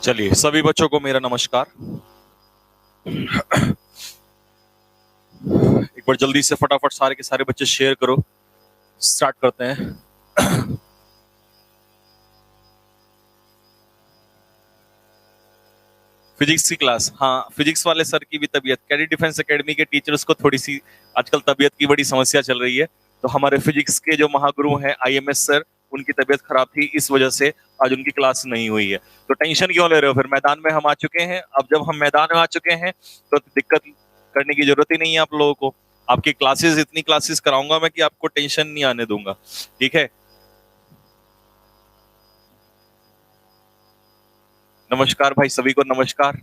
चलिए सभी बच्चों को मेरा नमस्कार। एक बार जल्दी से फटाफट सारे के सारे बच्चे शेयर करो। स्टार्ट करते हैं। फिजिक्स की क्लास, हाँ फिजिक्स वाले सर की भी तबीयत, कैडेट डिफेंस एकेडमी के टीचर्स को थोड़ी सी आजकल तबीयत की बड़ी समस्या चल रही है। तो हमारे फिजिक्स के जो महागुरु हैं आईएमएस सर, उनकी तबीयत खराब थी, इस वजह से आज उनकी क्लास नहीं हुई है। तो टेंशन क्यों ले रहे हो? फिर मैदान में हम आ चुके हैं। अब जब हम मैदान में आ चुके हैं तो दिक्कत करने की जरूरत ही नहीं है आप लोगों को। आपकी क्लासेस, इतनी क्लासेस कराऊंगा मैं कि आपको टेंशन नहीं आने दूंगा। ठीक है, नमस्कार भाई, सभी को नमस्कार।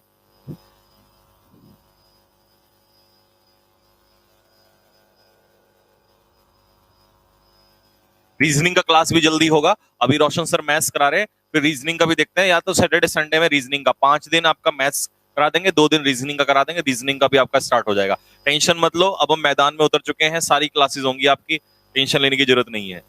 रीजनिंग का क्लास भी जल्दी होगा। अभी रोशन सर मैथ्स करा रहे हैं, फिर रीजनिंग का भी देखते हैं। या तो सैटरडे संडे में रीजनिंग का 5 दिन आपका मैथ्स करा देंगे, 2 दिन रीजनिंग का करा देंगे। रीजनिंग का भी आपका स्टार्ट हो जाएगा। टेंशन मत लो, अब हम मैदान में उतर चुके हैं, सारी क्लासेस होंगी आपकी, टेंशन लेने की जरूरत नहीं है।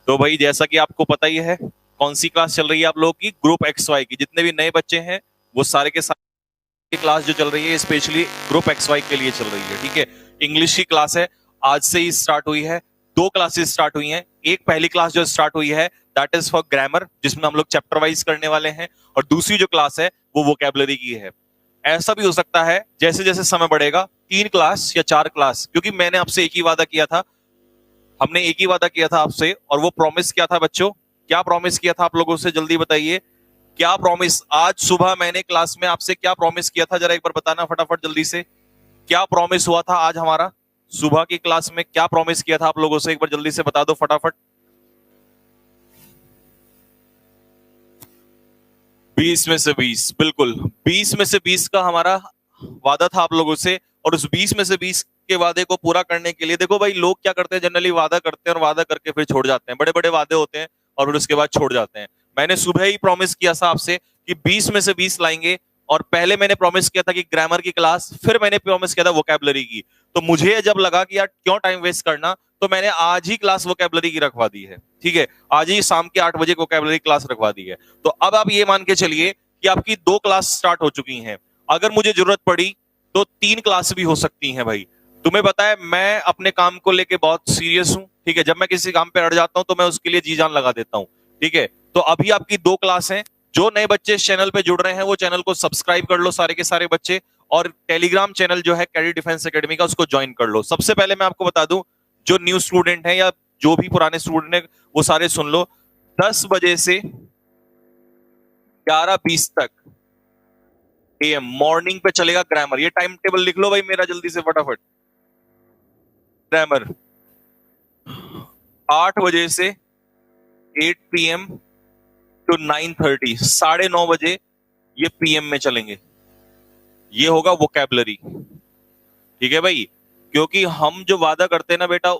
तो भाई जैसा कि आपको पता ही है कौन सी क्लास चल रही है आप लोगों की, ग्रुप एक्स वाई की। जितने भी नए बच्चे हैं वो सारे के सारे क्लास जो चल रही है स्पेशली ग्रुप एक्स वाई के लिए चल रही है। ठीक है, इंग्लिश की क्लास है, आज से ही स्टार्ट हुई है। 2 क्लासेस स्टार्ट हुई हैं। एक पहली क्लास जो स्टार्ट हुई है दैट इज फॉर ग्रामर, जिसमें हम लोग चैप्टर वाइज करने वाले हैं, और दूसरी जो क्लास है वो वोकैबुलरी की है। ऐसा भी हो सकता है जैसे जैसे समय बढ़ेगा 3 क्लास या 4 क्लास, क्योंकि मैंने आपसे एक ही वादा किया था, हमने एक ही वादा किया था आपसे, और वो प्रॉमिस क्या था बच्चों? क्या प्रॉमिस किया था आप लोगों से? जल्दी बताइए क्या प्रॉमिस। आज सुबह मैंने क्लास में आपसे क्या प्रॉमिस किया था, जरा एक बार बताना फटाफट जल्दी से। क्या प्रॉमिस हुआ था आज हमारा? सुबह की क्लास में क्या प्रॉमिस किया था आप लोगों से, एक बार जल्दी से बता दो फटाफट। 20 में से 20, बिल्कुल 20 में से 20 का हमारा वादा था आप लोगों से। और उस 20 में से 20 के वादे को पूरा करने के लिए, देखो भाई लोग क्या करते हैं, जनरली वादा करते हैं और वादा करके फिर छोड़ जाते हैं। बड़े बड़े वादे होते हैं और फिर उसके बाद छोड़ जाते हैं। मैंने सुबह ही प्रॉमिस किया था आपसे कि 20 में से 20 लाएंगे। और पहले मैंने प्रॉमिस किया था कि ग्रामर की क्लास, फिर मैंने प्रॉमिस किया था वोकैबुलरी की। तो मुझे जब लगा कि यार क्यों टाइम वेस्ट करना, तो मैंने आज ही क्लास वोकैबुलरी की रखवा दी है। ठीक है, आज ही शाम के 8 बजे वोकैबुलरी क्लास रखवा दी है। तो अब आप ये मान के चलिए कि आपकी 2 क्लास स्टार्ट हो चुकी हैं। अगर मुझे जरूरत पड़ी तो 3 क्लास भी हो सकती हैं भाई। तुम्हें पता है मैं अपने काम को लेके बहुत सीरियस हूं। ठीक है, जब मैं किसी काम पे अड़ जाता हूं तो मैं उसके लिए जी जान लगा देता हूं। ठीक है, तो अभी आपकी 2 क्लास हैं। जो नए बच्चे इस चैनल पे जुड़ रहे हैं वो चैनल को सब्सक्राइब कर लो सारे के सारे बच्चे, और टेलीग्राम चैनल जो है कैडेट डिफेंस एकेडमी का, उसको ज्वाइन कर लो। सबसे पहले मैं आपको बता दूं, जो न्यू स्टूडेंट है या जो भी पुराने स्टूडेंट है वो सारे सुन लो। 10 बजे से 11:20 तक एएम मॉर्निंग पे चलेगा ग्रामर। ये टाइम टेबल लिख लो भाई मेरा जल्दी से फटाफट। ग्रामर 8 बजे से 8 PM टू 9:30, 9:30 बजे ये PM में चलेंगे। ये होगा वोकैबुलरी। ठीक है भाई, क्योंकि हम जो वादा करते हैं ना बेटा,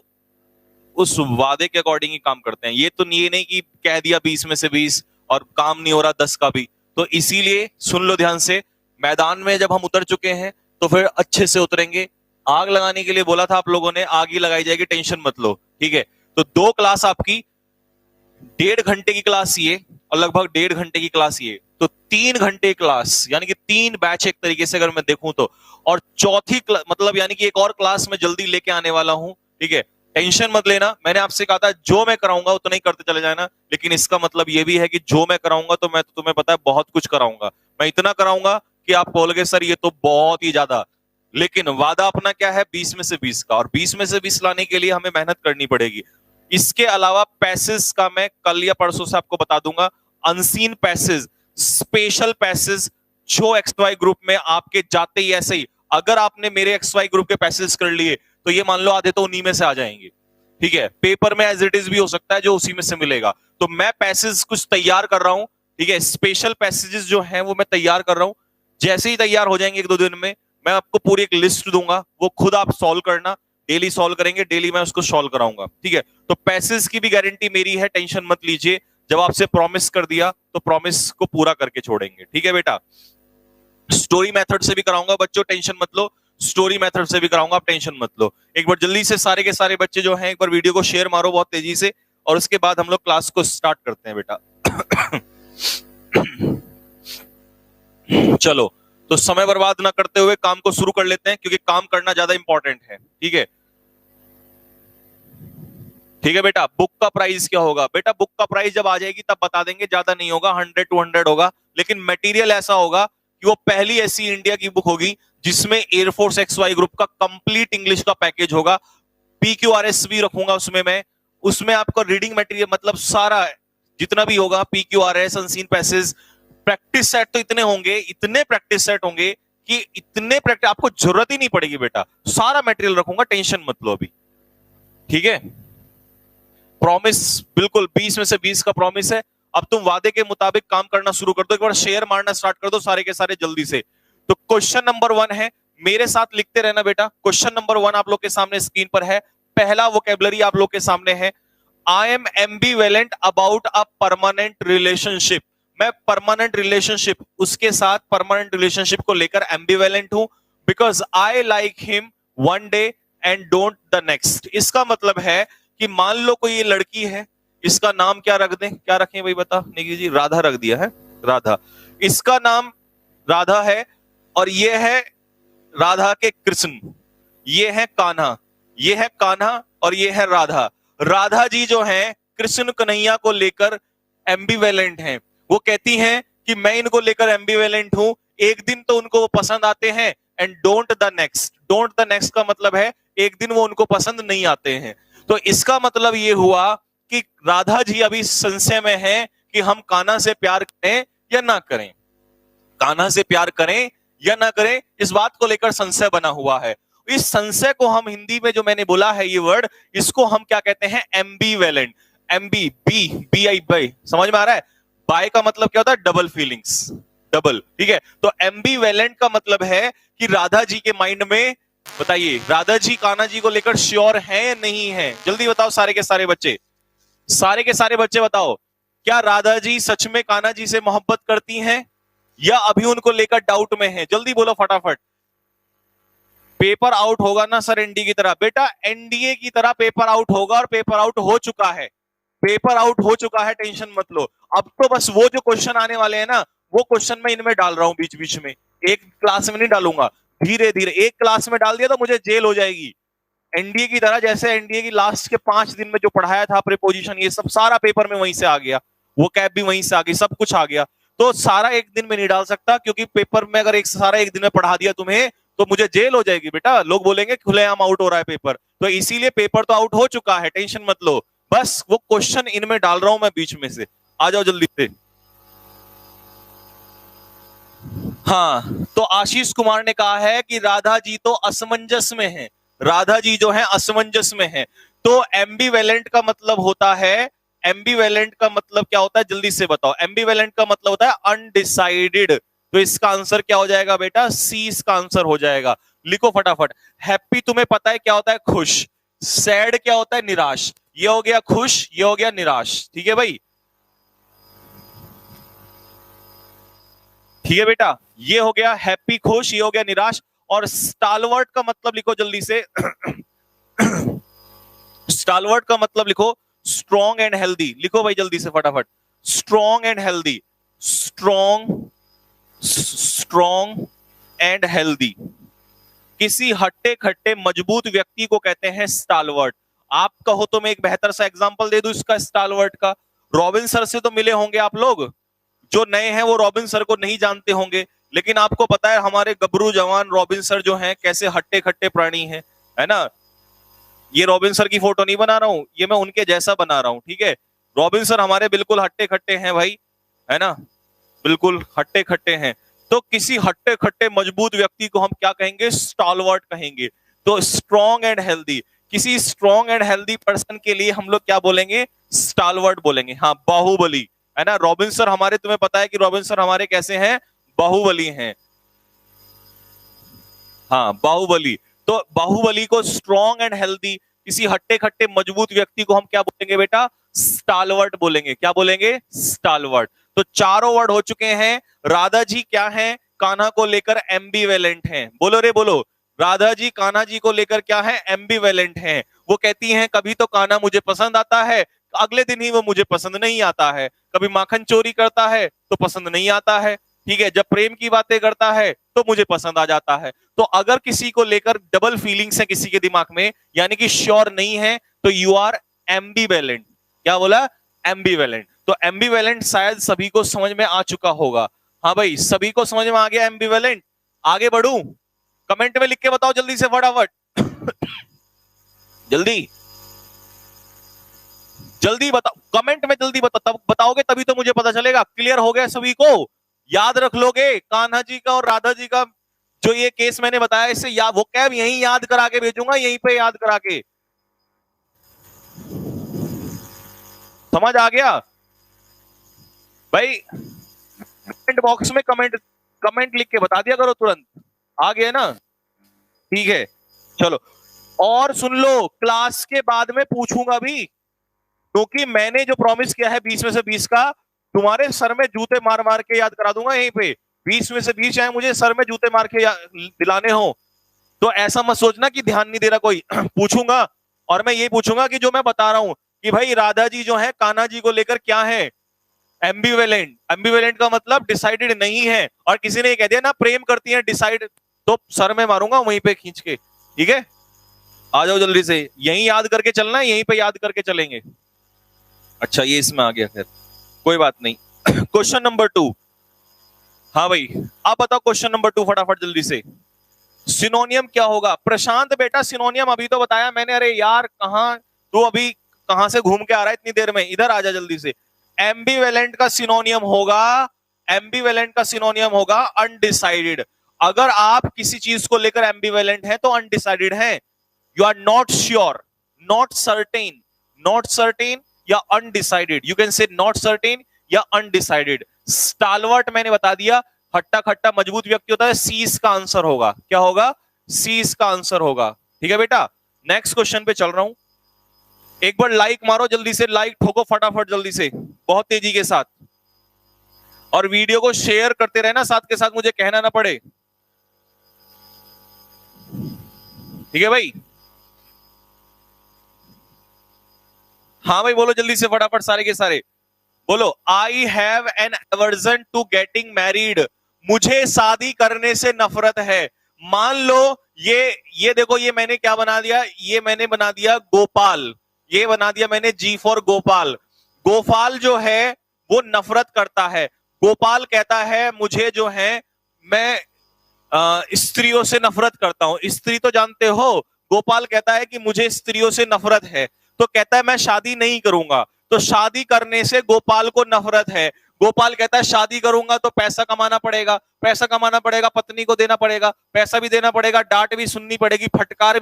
उस वादे के अकॉर्डिंग ही काम करते हैं। ये तो ये नहीं कि कह दिया 20 में से 20 और काम नहीं हो रहा 10 का भी। तो इसीलिए सुन लो ध्यान से, मैदान में जब हम उतर चुके हैं तो फिर अच्छे से उतरेंगे। आग लगाने के लिए बोला था आप लोगों ने, आग ही लगाई जाएगी, टेंशन मत लो। ठीक है, तो 2 क्लास आपकी, 1.5 घंटे की क्लास ये और लगभग 1.5 घंटे की क्लास ये, तो 3 घंटे क्लास, यानी कि 3 बैच एक तरीके से अगर मैं देखूं तो। और चौथी मतलब यानी कि एक और क्लास मैं जल्दी लेके आने वाला हूं। ठीक है, टेंशन मत लेना। मैंने आपसे कहा था जो मैं कराऊंगा उतना ही करते चले जाना, लेकिन इसका मतलब ये भी है कि जो मैं कराऊंगा तो मैं तो तुम्हें पता है बहुत कुछ कराऊंगा। मैं इतना कराऊंगा कि आप बोलोगे सर ये तो बहुत ही ज्यादा। लेकिन वादा अपना क्या है? 20 में से 20 का, और 20 में से 20 लाने के लिए हमें मेहनत करनी पड़ेगी। इसके अलावा पैसेज का मैं कल या परसों से आपको बता दूंगा। अनसीन पैसेज, स्पेशल पैसेज, जो एक्स वाई ग्रुप में आपके जाते ही ऐसे ही, अगर आपने मेरे एक्स वाई ग्रुप के पैसेज कर लिए तो ये मान लो आधे तो उन्हीं में से आ जाएंगे। ठीक है, पेपर में एज इट इज भी हो सकता है जो उसी में से मिलेगा। तो मैं पैसेज कुछ तैयार कर रहा हूं। ठीक है, स्पेशल पैसेजेस जो हैं वो मैं तैयार कर रहा हूं। जैसे ही तैयार हो जाएंगे 1-2 दिन में, मैं आपको पूरी एक लिस्ट दूंगा, वो खुद आप सॉल्व करना। डेली सॉल्व करेंगे, डेली मैं उसको सॉल्व कराऊंगा। ठीक है, तो पैसेज की भी गारंटी मेरी है, टेंशन मत लीजिए। जब आपसे प्रॉमिस कर दिया तो प्रॉमिस को पूरा करके छोड़ेंगे। ठीक है बेटा, स्टोरी मेथड से भी कराऊंगा बच्चों, टेंशन मत लो। स्टोरी मेथड से भी कराऊंगा, आप टेंशन मत लो। एक बार जल्दी से सारे के सारे बच्चे जो हैं एक बार वीडियो को शेयर मारो बहुत तेजी से, और उसके बाद हम लोग क्लास को स्टार्ट करते हैं बेटा। चलो, तो समय बर्बाद ना करते हुए काम को शुरू कर लेते हैं, क्योंकि काम करना ज्यादा इंपॉर्टेंट है। ठीक है, ठीक है बेटा। बुक का प्राइस क्या होगा? बेटा बुक का प्राइस जब आ जाएगी तब बता देंगे, ज्यादा नहीं होगा, 100-200 होगा। लेकिन मटेरियल ऐसा होगा कि वो पहली ऐसी इंडिया की बुक होगी जिसमें एयरफोर्स XY ग्रुप का कंप्लीट इंग्लिश का पैकेज होगा। PQRS भी रखूंगा उसमें मैं। उसमें आपको रीडिंग मटेरियल मतलब सारा जितना भी होगा, PQRS, unseen passage, practice set तो इतने होंगे, इतने प्रैक्टिस सेट होंगे कि इतने प्रैक्टिस आपको जरूरत ही नहीं पड़ेगी बेटा। सारा मटेरियल रखूंगा, टेंशन मत लो अभी। ठीक है, प्रॉमिस बिल्कुल 20 में से 20 का प्रॉमिस है। अब तुम वादे के मुताबिक काम करना शुरू कर दो, एक बार शेयर मारना स्टार्ट कर दो सारे के सारे जल्दी से। तो क्वेश्चन नंबर 1 है, मेरे साथ लिखते रहना बेटा। क्वेश्चन नंबर 1 आप लोग के सामने स्क्रीन पर है। पहला वोकेबलरी आप लोग के सामने है, I am ambivalent about a permanent relationship. मैं परमानेंट रिलेशनशिप, उसके साथ परमानेंट रिलेशनशिप को लेकर एम्बीवेलेंट हूं, because I like him one day and don't the next. इसका मतलब है कि मान लो कोई ये लड़की है, इसका नाम क्या रख दें? क्या रखें भाई बता निकी जी? राधा रख दिया है, राधा। इसका नाम राधा है, और ये है राधा के कृष्ण, ये है कान्हा, ये है कान्हा और ये है राधा। राधा जी जो हैं कृष्ण कन्हैया को लेकर एम्बीवेलेंट हैं। वो कहती हैं कि मैं इनको लेकर एम्बीवेलेंट हूं, एक दिन तो उनको वो पसंद आते हैं, and don't the next. Don't the next का मतलब है एक दिन वो उनको पसंद नहीं आते हैं। तो इसका मतलब ये हुआ कि राधा जी अभी संशय में है कि हम कान्हा से प्यार करें या ना करें, कान्हा से प्यार करें या ना करें, इस बात को लेकर संशय बना हुआ है। इस संशय को हम हिंदी में जो मैंने बोला है ये वर्ड, इसको हम क्या कहते हैं? एम्बीवेलेंट। Aamby B B I by, समझ में आ रहा है? बाय का मतलब क्या होता है? Double feelings, double. ठीक है, तो एम्बीवेलेंट का मतलब है कि राधा जी के माइंड में, बताइए राधा जी कान्हा जी को लेकर श्योर है या नहीं है? जल्दी बताओ सारे के सारे बच्चे, सारे के सारे बच्चे बताओ, क्या राधा जी सच में कान्हा जी से मोहब्बत करती हैं या अभी उनको लेकर डाउट में है? जल्दी बोलो फटाफट। पेपर आउट होगा ना सर एनडीए की तरह? बेटा एनडीए की तरह पेपर आउट होगा, और पेपर आउट हो चुका है, पेपर आउट हो चुका है, टेंशन मत लो। अब तो बस वो जो क्वेश्चन आने वाले हैं ना, वो क्वेश्चन मैं इनमें डाल रहा हूं बीच बीच में, एक क्लास में नहीं डालूंगा, धीरे धीरे। एक क्लास में डाल दिया तो मुझे जेल हो जाएगी। एनडीए की तरह, जैसे एनडीए की लास्ट के 5 दिन में जो पढ़ाया था प्रीपोजिशन, ये सब सारा पेपर में वहीं से आ गया, वो कैप भी वहीं से आ गई, सब कुछ आ गया। तो सारा एक दिन में नहीं डाल सकता, क्योंकि पेपर में अगर एक सारा एक दिन में पढ़ा दिया तुम्हें तो मुझे जेल हो जाएगी बेटा, लोग बोलेंगे खुलेआम आउट हो रहा है पेपर। तो इसीलिए पेपर तो आउट हो चुका है, टेंशन मत लो। बस वो क्वेश्चन इनमें डाल रहा हूं मैं बीच में से, आ जाओ जल्दी से। हाँ, तो आशीष कुमार ने कहा है कि राधा जी तो असमंजस में है, राधा जी जो है असमंजस में है। तो एम्बीवेलेंट का मतलब होता है, एम्बीवेलेंट का मतलब क्या होता है? जल्दी से बताओ। एम्बीवेलेंट का मतलब होता है अनडिसाइडेड। तो इसका आंसर क्या हो जाएगा बेटा? सी इसका आंसर हो जाएगा। लिखो फटाफट। हैप्पी तुम्हें पता है क्या होता है? खुश। सैड क्या होता है? निराश। ये हो गया खुश, ये हो गया निराश। ठीक है भाई, ठीक है बेटा, ये हो गया हैप्पी खुश, ये हो गया निराश। और स्टालवर्ट का मतलब लिखो जल्दी से। स्टालवर्ट का मतलब लिखो स्ट्रॉन्ग एंड हेल्दी। लिखो भाई जल्दी से फटाफट। Strong and healthy, strong, strong and healthy. किसी हट्टे खट्टे मजबूत व्यक्ति को कहते हैं स्टालवर्ट। आप कहो तो मैं एक बेहतर सा एग्जांपल दे दूं इसका स्टालवर्ट का। रॉबिन सर से तो मिले होंगे आप लोग, जो नए हैं वो रॉबिन सर को नहीं जानते होंगे, लेकिन आपको पता है हमारे गबरू जवान रॉबिन सर जो हैं कैसे हट्टे खट्टे प्राणी हैं, है ना? ये रॉबिन सर की फोटो नहीं बना रहा हूं, ये मैं उनके जैसा बना रहा हूं। ठीक है, रॉबिन सर हमारे बिल्कुल हट्टे खट्टे हैं भाई, है ना? बिल्कुल हट्टे खट्टे हैं। तो किसी हट्टे खट्टे मजबूत व्यक्ति को हम क्या कहेंगे? स्टॉलवर्ट कहेंगे। तो स्ट्रॉन्ग एंड हेल्दी, किसी स्ट्रॉन्ग एंड हेल्दी पर्सन के लिए हम लोग क्या बोलेंगे? स्टालवर्ट बोलेंगे। हाँ, बाहुबली, है ना? रॉबिन सर हमारे, तुम्हें पता है कि रॉबिन सर हमारे कैसे हैं? बाहुबली हैं। हाँ, बाहुबली। तो बाहुबली को स्ट्रॉन्ग एंड हेल्दी, किसी हट्टे खट्टे मजबूत व्यक्ति को हम क्या बोलेंगे बेटा? स्टालवर्ट बोलेंगे। क्या बोलेंगे? स्टालवर्ट। तो चारों वर्ड हो चुके हैं। राधा जी क्या हैं? कान्हा को लेकर एम्बीवेलेंट हैं। बोलो रे बोलो। राधा जी कान्हा जी को लेकर क्या है? एम्बीवेलेंट हैं। वो कहती हैं कभी तो कान्हा मुझे पसंद आता है, अगले दिन ही वो मुझे पसंद नहीं आता है। कभी माखन चोरी करता है तो पसंद नहीं आता है। ठीक है, जब प्रेम की बातें करता है तो मुझे पसंद आ जाता है। तो अगर किसी को लेकर डबल फीलिंग्स है किसी के दिमाग में, यानी कि श्योर नहीं है, तो यू आर एम्बीवेलेंट। क्या बोला? एम्बीवेलेंट। तो एम्बीवेलेंट शायद सभी को समझ में आ चुका होगा। हाँ भाई, सभी को समझ में आ गया एम्बीवेलेंट? आगे बढ़ू? कमेंट में लिख के बताओ जल्दी से फटाफट। जल्दी जल्दी बताओ, कमेंट में जल्दी बताओ, तब बताओगे तभी तो मुझे पता चलेगा। क्लियर हो गया सभी को? याद रख लोगे कान्हा जी का और राधा जी का जो ये केस मैंने बताया, इससे या वो कैब यहीं याद करा के भेजूंगा, यहीं पे याद करा के। समझ आ गया भाई? कमेंट बॉक्स में कमेंट कमेंट लिख के बता दिया करो तुरंत। आ गया ना? ठीक है, चलो। और सुन लो, क्लास के बाद में पूछूंगा भी, क्योंकि मैंने जो प्रॉमिस किया है 20 में से 20 का, तुम्हारे सर में जूते मार मार के याद करा दूंगा यहीं पे। 20 में से 20 चाहे मुझे सर में जूते मार के दिलाने हो। तो ऐसा मत सोचना कि ध्यान नहीं दे रहा कोई। पूछूंगा, और मैं ये पूछूंगा कि जो मैं बता रहा हूं कि भाई राधा जी जो है कान्हा जी को लेकर क्या है, एम्बीवेलेंट। एम्बीवेलेंट का मतलब डिसाइडेड नहीं है। और किसी ने ये कह दिया ना प्रेम करती है डिसाइड, तो सर में मारूंगा वहीं पे खींच के। ठीक है, आ जाओ जल्दी से, यहीं याद करके चलना है, यहीं पे याद करके चलेंगे। अच्छा, ये इसमें आ गया, खैर कोई बात नहीं। Question number 2। हाँ भाई, आप बताओ क्वेश्चन नंबर 2 फटाफट जल्दी से। सिनोनियम क्या होगा? प्रशांत बेटा सिनोनियम अभी तो बताया मैंने। अरे यार, कहां तू अभी, कहां से घूम के आ रहा है इतनी देर में? इधर आ जा जल्दी से। एम्बीवेलेंट का सिनोनियम होगा, एम्बीवेलेंट का सिनोनियम होगा अनडिसाइडेड। अगर आप किसी चीज को लेकर एम्बीवेलेंट है तो अनडिसाइडेड है। You are not sure, not certain, not certain या undecided. You can say not certain या अनडिसाइडेड। स्टालवर्ट मैंने बता दिया, हट्टा खट्टा मजबूत व्यक्ति होता है। सी इसका आंसर होगा। क्या होगा? सी इसका आंसर होगा। ठीक है बेटा, नेक्स्ट क्वेश्चन पे चल रहा हूं। एक बार लाइक मारो जल्दी से, लाइक ठोको फटाफट जल्दी से, बहुत तेजी के साथ। और वीडियो को शेयर करते रहना साथ के साथ, मुझे कहना ना पड़े। ठीक है भाई? हाँ भाई, बोलो जल्दी से फटाफट सारे के सारे बोलो। I have an aversion to getting married. मुझे शादी करने से नफरत है। मान लो ये देखो, ये मैंने क्या बना दिया, ये मैंने बना दिया गोपाल, ये बना दिया मैंने जी फॉर गोपाल। गोपाल जो है वो नफरत करता है। गोपाल कहता है मुझे जो है, मैं स्त्रियों से नफरत करता हूं। स्त्री तो जानते हो, गोपाल कहता है कि मुझे स्त्रियों से नफरत है, तो कहता है मैं शादी नहीं करूंगा। तो शादी करने से गोपाल को नफरत है। गोपाल कहता है शादी करूंगा तो पैसा कमाना पड़ेगा, पैसा कमाना पड़ेगा, पत्नी को देना पड़ेगा, पैसा भी देना पड़ेगा, डांट भी सुननी पड़ेगी, फटकार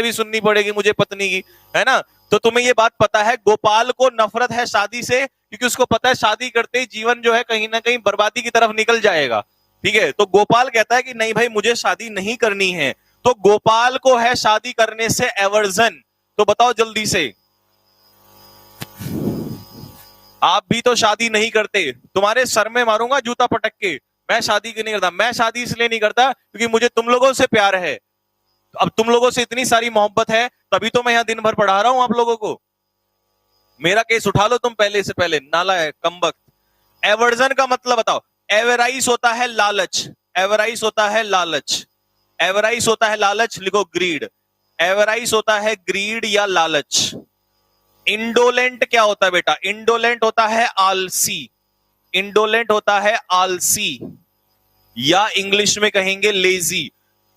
भी सुननी पड़ेगी मुझे पत्नी की, है ना? तो तुम्हें ये बात पता है, गोपाल को नफरत है शादी से, क्योंकि उसको पता है शादी करते ही जीवन जो है कहीं ना कहीं बर्बादी की तरफ निकल जाएगा। ठीक है, तो गोपाल कहता है कि नहीं भाई, मुझे शादी नहीं करनी है। तो गोपाल को है शादी करने से एवर्जन। तो बताओ जल्दी से, आप भी तो शादी नहीं करते। तुम्हारे सर में मारूंगा जूता पटक के। मैं शादी क्यों नहीं करता? मैं शादी इसलिए नहीं करता क्योंकि मुझे तुम लोगों से प्यार है। अब तुम लोगों से इतनी सारी मोहब्बत है, तभी तो मैं यहां दिन भर पढ़ा रहा हूं आप लोगों को। मेरा केस उठा लो तुम पहले से पहले, नाला है कमबख्त। एवर्जन का मतलब बताओ। एवराइस होता है लालच, एवराइस होता है लालच, एवराइस होता है लालच, लिखो ग्रीड। एवराइस होता है ग्रीड या लालच। इंडोलेंट क्या होता है बेटा? इंडोलेंट होता है आलसी, इंडोलेंट होता है आलसी, या इंग्लिश में कहेंगे लेजी।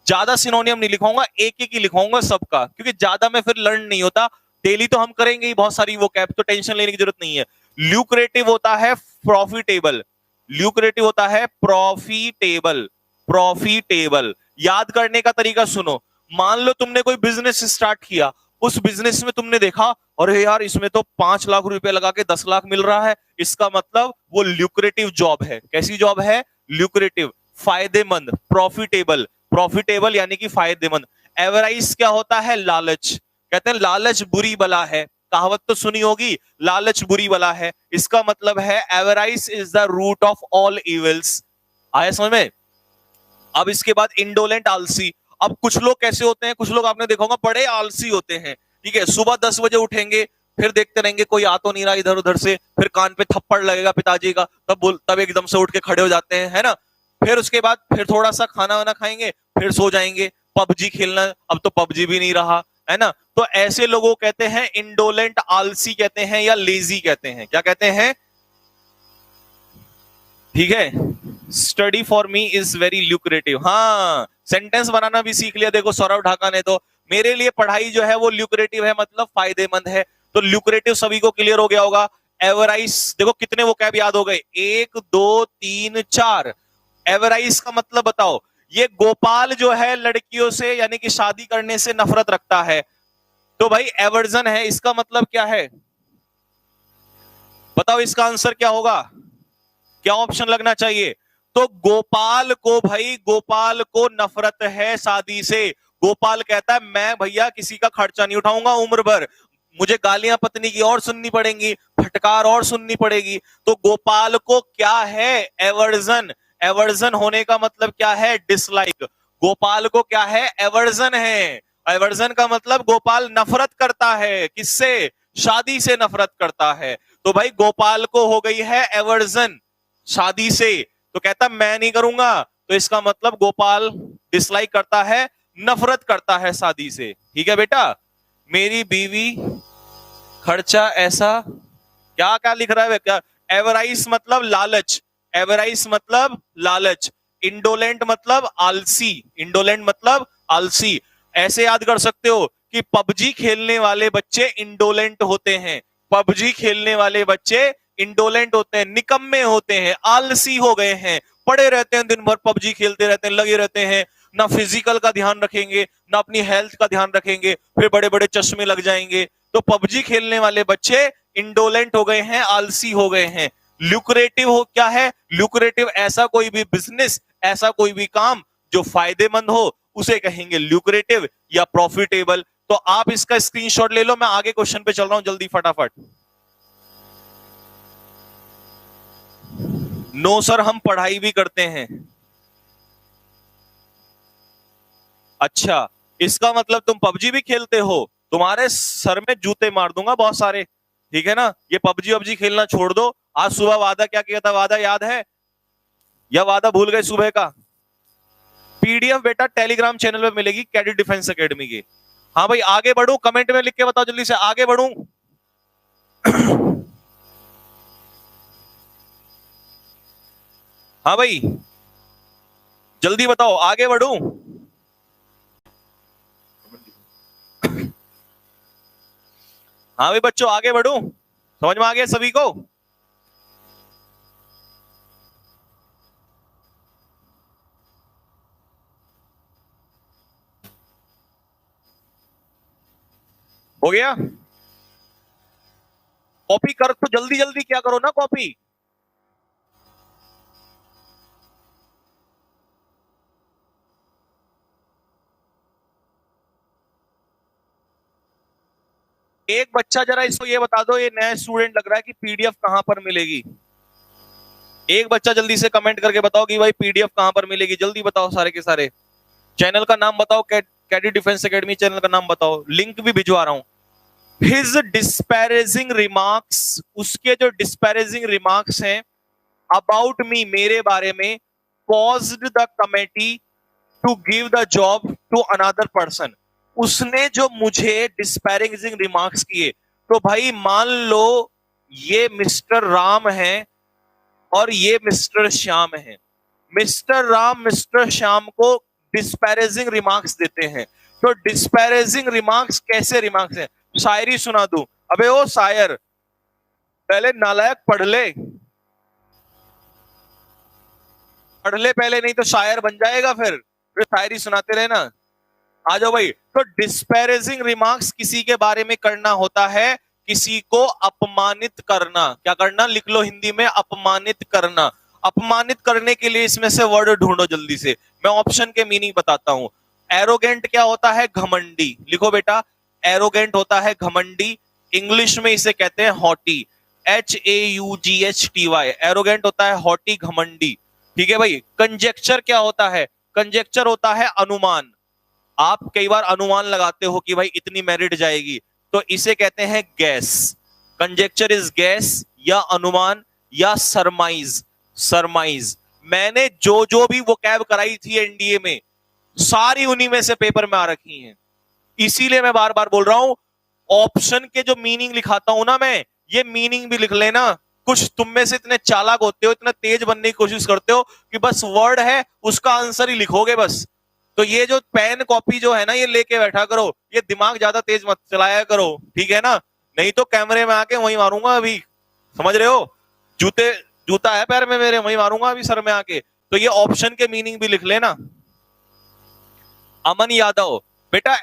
ज्यादा सिनोनियम नहीं लिखवाऊंगा, एक एक ही लिखवाऊंगा सबका, क्योंकि ज्यादा में फिर लर्न नहीं होता। डेली तो हम करेंगे ही बहुत सारी वो कैप, तो टेंशन लेने की जरूरत नहीं है। ल्यूक्रेटिव होता है प्रॉफिटेबल, ल्यूक्रेटिव होता है प्रॉफिटेबल, प्रॉफिटेबल। याद करने का तरीका सुनो। मान लो तुमने कोई बिजनेस स्टार्ट किया, उस बिजनेस में तुमने देखा अरे यार इसमें तो 5 लाख रुपए लगा के 10 लाख मिल रहा है, इसका मतलब वो ल्यूक्रेटिव जॉब है। कैसी जॉब है? ल्यूक्रेटिव, फायदेमंद, प्रॉफिटेबल। प्रॉफिटेबल यानी कि फायदेमंद। एवराइस क्या होता है? लालच। कहते हैं लालच बुरी बला है, कहावत तो सुनी होगी, लालच बुरी बला है। इसका मतलब है avarice is the root of all evils. आया समझ में? अब इसके बाद इंडोलेंट, आलसी। अब कुछ लोग कैसे होते हैं, कुछ लोग आपने देखा होगा बड़े आलसी होते हैं। ठीक है, सुबह 10 बजे उठेंगे, फिर देखते रहेंगे कोई आ तो नहीं रहा इधर उधर से, फिर कान पे थप्पड़ लगेगा पिताजी का, तब एकदम से उठ के खड़े हो जाते हैं, है ना। फिर उसके बाद फिर थोड़ा सा खाना वाना खाएंगे, फिर सो जाएंगे। पबजी खेलना, अब तो पबजी भी नहीं रहा, है ना। तो ऐसे लोगों को कहते हैं इंडोलेंट, आलसी कहते हैं या लेजी कहते हैं। क्या कहते हैं? ठीक है, study for me is very lucrative. हाँ, सेंटेंस बनाना भी सीख लिया देखो सौरभ ढाका ने तो। मेरे लिए पढ़ाई जो है वो ल्यूक्रेटिव है, मतलब फायदेमंद है। तो ल्यूक्रेटिव सभी को क्लियर हो गया होगा। एवराइज, देखो कितने वो कैब याद हो गए, 1 2 3 4। एवराइज का मतलब बताओ। ये गोपाल जो है लड़कियों से यानी कि शादी करने से नफरत रखता है, तो भाई एवर्जन है, इसका मतलब क्या है? बताओ इसका आंसर क्या होगा, क्या ऑप्शन लगना चाहिए? तो गोपाल को, भाई गोपाल को नफरत है शादी से। गोपाल कहता है मैं भैया किसी का खर्चा नहीं उठाऊंगा उम्र भर, मुझे गालियां पत्नी की और सुननी पड़ेंगी, फटकार और सुननी पड़ेगी। तो गोपाल को क्या है? एवर्जन। एवर्जन होने का मतलब क्या है? डिसलाइक। गोपाल को क्या है? एवर्जन है। एवर्जन का मतलब गोपाल नफरत करता है, किससे? शादी से नफरत करता है। तो भाई गोपाल को हो गई है एवर्जन शादी से, तो कहता मैं नहीं करूंगा। तो इसका मतलब गोपाल डिसलाइक करता है, नफरत करता है शादी से। ठीक है बेटा। मेरी बीवी खर्चा ऐसा, क्या क्या लिख रहा है क्या? एवराइस मतलब लालच, एवराइस मतलब लालच। इंडोलेंट मतलब आलसी, इंडोलेंट मतलब आलसी। ऐसे याद कर सकते हो कि पबजी खेलने वाले बच्चे इंडोलेंट होते हैं, पबजी खेलने वाले बच्चे इंडोलेंट होते हैं, निकम्मे होते हैं, आलसी हो गए हैं, पड़े रहते हैं दिन भर पबजी खेलते रहते हैं, लगे रहते हैं, ना फिजिकल का ध्यान रखेंगे ना अपनी हेल्थ का ध्यान रखेंगे, फिर बड़े बड़े चश्मे लग जाएंगे। तो पबजी खेलने वाले बच्चे इंडोलेंट हो गए हैं, आलसी हो गए हैं। ल्यूक्रेटिव हो क्या है? ल्यूक्रेटिव ऐसा कोई भी बिजनेस, ऐसा कोई भी काम जो फायदेमंद हो उसे कहेंगे ल्यूक्रेटिव या प्रॉफिटेबल। तो आप इसका स्क्रीनशॉट ले लो, मैं आगे क्वेश्चन पे चल रहा हूं जल्दी फटाफट। नो सर, हम पढ़ाई भी करते हैं। अच्छा, इसका मतलब तुम पबजी भी खेलते हो? तुम्हारे सर में जूते मार दूंगा बहुत सारे, ठीक है ना। ये पबजी वबजी खेलना छोड़ दो। आज सुबह वादा क्या किया था, वादा याद है या वादा भूल गए सुबह का? पीडीएफ बेटा टेलीग्राम चैनल पे मिलेगी कैडेट डिफेंस एकेडमी की। हाँ भाई आगे बढ़ू, कमेंट में लिख के बताओ जल्दी से, आगे बढ़ू। हाँ भाई जल्दी बताओ, आगे बढ़ू? हाँ भाई बच्चों आगे बढ़ू, समझ में आ गया सभी को? हो गया? कॉपी कर तो जल्दी जल्दी क्या करो ना कॉपी। एक बच्चा जरा इसको ये बता दो, ये नया स्टूडेंट लग रहा है कि पीडीएफ कहां पर मिलेगी। एक बच्चा जल्दी से कमेंट करके बताओ कि भाई पीडीएफ कहां पर मिलेगी, जल्दी बताओ सारे के सारे। चैनल का नाम बताओ, कैडेट डिफेंस एकेडमी चैनल का नाम बताओ, लिंक भी भिजवा रहा हूं। हिज डिस्पैरेजिंग रिमार्क्स, उसके जो डिस्पैरेजिंग रिमार्क्स हैं अबाउट मी, मेरे बारे में, caused the committee to give the job to another person. उसने जो मुझे डिस्पैरेजिंग रिमार्क्स किए, तो भाई मान लो ये मिस्टर राम है और ये मिस्टर श्याम है। मिस्टर राम मिस्टर श्याम को डिस्पैरेजिंग रिमार्क्स देते हैं। तो डिस्पैरेजिंग रिमार्क्स कैसे रिमार्क्स हैं? शायरी सुना दूं? अबे ओ शायर, पहले नालायक पढ़ ले, पढ़ ले पहले, नहीं तो शायर बन जाएगा, फिर शायरी सुनाते रहे ना। आ जाओ भाई। तो डिस्पैरेजिंग रिमार्क्स किसी के बारे में करना होता है, किसी को अपमानित करना। क्या करना? लिख लो हिंदी में, अपमानित करना। अपमानित करने के लिए इसमें से वर्ड ढूंढो जल्दी से, मैं ऑप्शन के मीनिंग बताता हूं। एरोगेंट क्या होता है? घमंडी। लिखो बेटा, एरोगेंट होता है घमंडी, इंग्लिश में इसे कहते हैं हॉटी, HAUGHTY। एरोगेंट होता है हॉटी, घमंडी। ठीक है भाई। कंजेक्चर क्या होता है? कंजेक्चर होता है अनुमान। आप कई बार अनुमान लगाते हो कि भाई इतनी मेरिट जाएगी, तो इसे कहते हैं गैस। कंजेक्चर इज गैस या अनुमान या सरमाइज। सरमाइज। मैंने जो जो भी वो कैब कराई थी एनडीए में, सारी उन्हीं में से पेपर में आ रखी हैं। इसीलिए मैं बार बार बोल रहा हूं, ऑप्शन के जो मीनिंग लिखाता हूं ना मैं, ये मीनिंग भी लिख लेना। कुछ तुम में से इतने चालाक होते हो, इतना तेज बनने की कोशिश करते हो कि बस वर्ड है उसका आंसर ही लिखोगे बस। तो ये जो पेन कॉपी जो है ना, ये लेके बैठा करो, ये दिमाग ज्यादा तेज मत चलाया करो, ठीक है ना? नहीं तो कैमरे में आके वहीं मारूंगा अभी, समझ रहे हो? जूते जूता है पैर में मेरे, वहीं मारूंगा अभी सर में आके। तो ये ऑप्शन के मीनिंग भी लिख लेना। अमन यादव बेटा,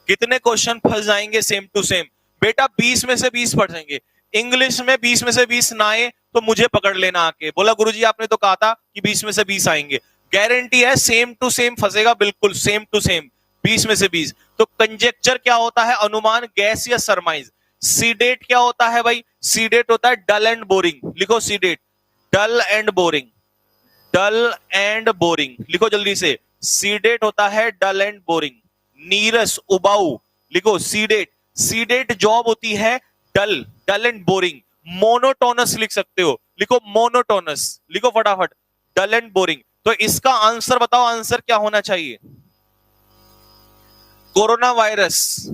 कितने क्वेश्चन फंस जाएंगे सेम टू सेम? बेटा 20 में से 20 फंसेंगे। इंग्लिश में 20 में से 20 ना आए तो मुझे पकड़ लेना आके, बोला गुरुजी आपने तो कहा था कि 20 में से 20 आएंगे। गारंटी है सेम टू सेम फंसेगा, बिल्कुल सेम टू सेम 20 में से 20। तो कंजेक्चर क्या होता है? अनुमान, गैस या सरमाइज। सीडेट क्या होता है भाई? सीडेट होता है डल एंड बोरिंग। लिखो sedate, dull and boring. Dull and boring लिखो जल्दी से। सीडेट होता है डल एंड बोरिंग। नीरस उबाऊ लिखो सीडेट। सीडेट जॉब होती है डल, डल एंड बोरिंग। मोनोटोनस लिख सकते हो, लिखो मोनोटोनस, लिखो फटाफट, डल एंड बोरिंग। तो इसका आंसर बताओ, आंसर क्या होना चाहिए? Corona virus.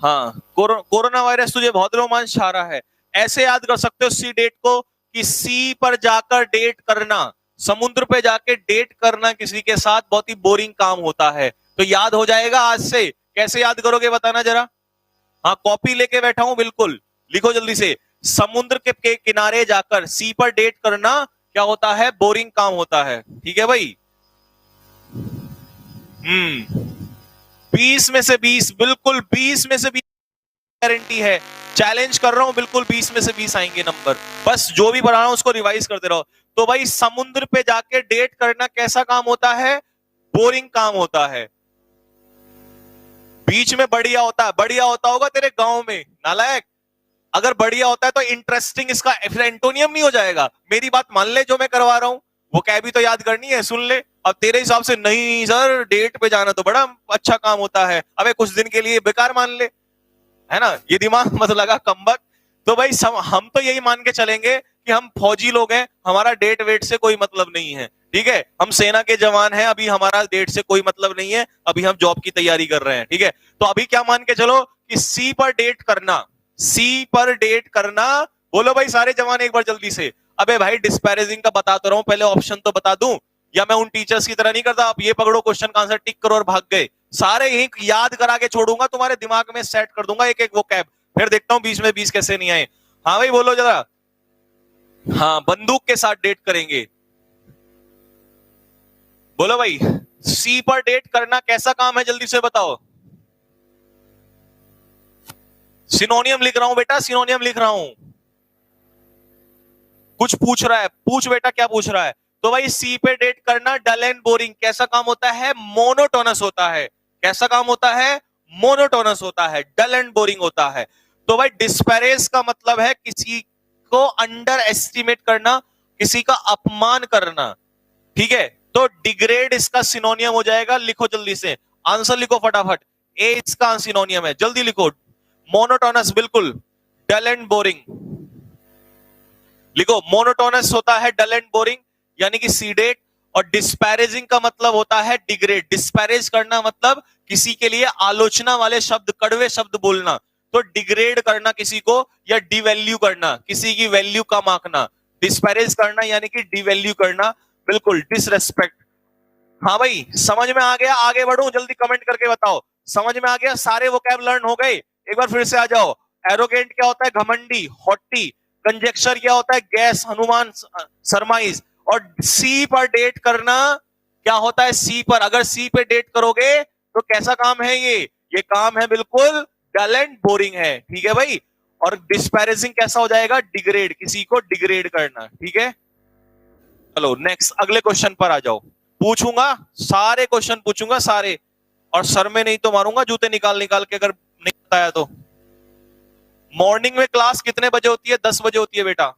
हाँ, कोरोना वायरस तुझे बहुत रोमांच आ रहा है। ऐसे याद कर सकते हो सी डेट को, कि सी पर जाकर डेट करना, समुद्र पे जाके डेट करना किसी के साथ बहुत ही बोरिंग काम होता है। तो याद हो जाएगा आज से। कैसे याद करोगे बताना जरा? हाँ, कॉपी लेके बैठा हूं बिल्कुल, लिखो जल्दी से। समुद्र के किनारे जाकर सी पर डेट करना क्या होता है? बोरिंग काम होता है। ठीक है भाई? 20 में से 20, बिल्कुल 20 में से 20 गारंटी है। चैलेंज कर रहा हूं, बिल्कुल 20 में से 20 आएंगे नंबर। बस जो भी पढ़ा रहा हूं उसको रिवाइज करते रहो। तो भाई समुद्र पे जाके डेट करना कैसा काम होता है? बोरिंग काम होता है। बीच में बढ़िया होता है, बढ़िया होता होगा तेरे गांव में नालायक। अगर बढ़िया होता है तो इंटरेस्टिंग इसका फिर एंटोनियम नहीं हो जाएगा? मेरी बात मान ले, जो मैं करवा रहा हूं वो क्या भी तो याद करनी है, सुन ले। अब तेरे हिसाब से नहीं सर, डेट पे जाना तो बड़ा अच्छा काम होता है, अबे कुछ दिन के लिए बेकार मान ले, है ना? ये दिमाग मत लगा कमबख्त। तो भाई हम तो यही मान के चलेंगे कि हम फौजी लोग हैं, हमारा डेट वेट से कोई मतलब नहीं है, ठीक है? हम सेना के जवान हैं, अभी हमारा डेट से कोई मतलब नहीं है, अभी हम जॉब की तैयारी कर रहे हैं, ठीक है? तो अभी क्या मान के चलो कि सी पर डेट करना, सी पर डेट करना। बोलो भाई सारे जवान एक बार जल्दी से। अबे भाई डिस्पैरेजिंग का बता तो रहा हूं, पहले ऑप्शन तो बता दूं, या मैं उन टीचर्स की तरह नहीं करता, आप ये पकड़ो क्वेश्चन का आंसर टिक करो और भाग गए। सारे यही याद करा के छोड़ूंगा, तुम्हारे दिमाग में सेट कर दूंगा एक एक वो कैब, फिर देखता हूं 20 में 20 कैसे नहीं आए। हाँ भाई बोलो जरा। हाँ, बंदूक के साथ डेट करेंगे। बोलो भाई, सी पर डेट करना कैसा काम है, जल्दी से बताओ। सिनोनियम लिख रहा हूं बेटा, सिनोनियम लिख रहा हूं। कुछ पूछ रहा है, पूछ बेटा क्या पूछ रहा है? तो भाई सी पे डेट करना डल एंड बोरिंग कैसा काम होता है? मोनोटोनस होता है। कैसा काम होता है? मोनोटोनस होता है, डल एंड बोरिंग होता है। तो भाई डिस्पैरेज का मतलब है किसी को अंडर एस्टिमेट करना, किसी का अपमान करना, ठीक है? तो डिग्रेड इसका सिनोनियम हो जाएगा, लिखो जल्दी से, आंसर लिखो फटाफट। ए इसका सिनोनियम है, जल्दी लिखो। मोनोटोनस, बिल्कुल, डल एंड बोरिंग लिखो। मोनोटोनस होता है डल एंड बोरिंग, यानी कि सीडेट। और डिस्पैरेजिंग का मतलब होता है डिग्रेड। डिस्पैरेज करना मतलब किसी के लिए आलोचना वाले शब्द, कड़वे शब्द बोलना। तो डिग्रेड करना किसी को, या डिवैल्यू करना, किसी की वैल्यू कम आंकना। डिस्पैरेज करना यानी कि डिवैल्यू करना, बिल्कुल डिसरेस्पेक्ट। हाँ भाई समझ में आ गया? आगे बढ़ू, जल्दी कमेंट करके बताओ। समझ में आ गया? सारे वोकैब लर्न हो गए? एक बार फिर से आ जाओ। एरोगेंट क्या होता है? घमंडी, हॉटी। कंजेक्चर क्या होता है? गैस, अनुमान, सरमाइज। और सी पर डेट करना क्या होता है? सी पर, अगर सी पे डेट करोगे तो कैसा काम है ये काम है बिल्कुल डल एंड बोरिंग है, ठीक है भाई? और डिस्पैरेजिंग कैसा हो जाएगा? डिग्रेड, किसी को डिग्रेड करना, ठीक है? चलो नेक्स्ट, अगले क्वेश्चन पर आ जाओ। पूछूंगा, सारे क्वेश्चन पूछूंगा सारे, और सर में नहीं तो मारूंगा जूते निकाल निकाल के, अगर नहीं बताया तो। मॉर्निंग में क्लास कितने बजे होती है? 10 बजे होती है बेटा।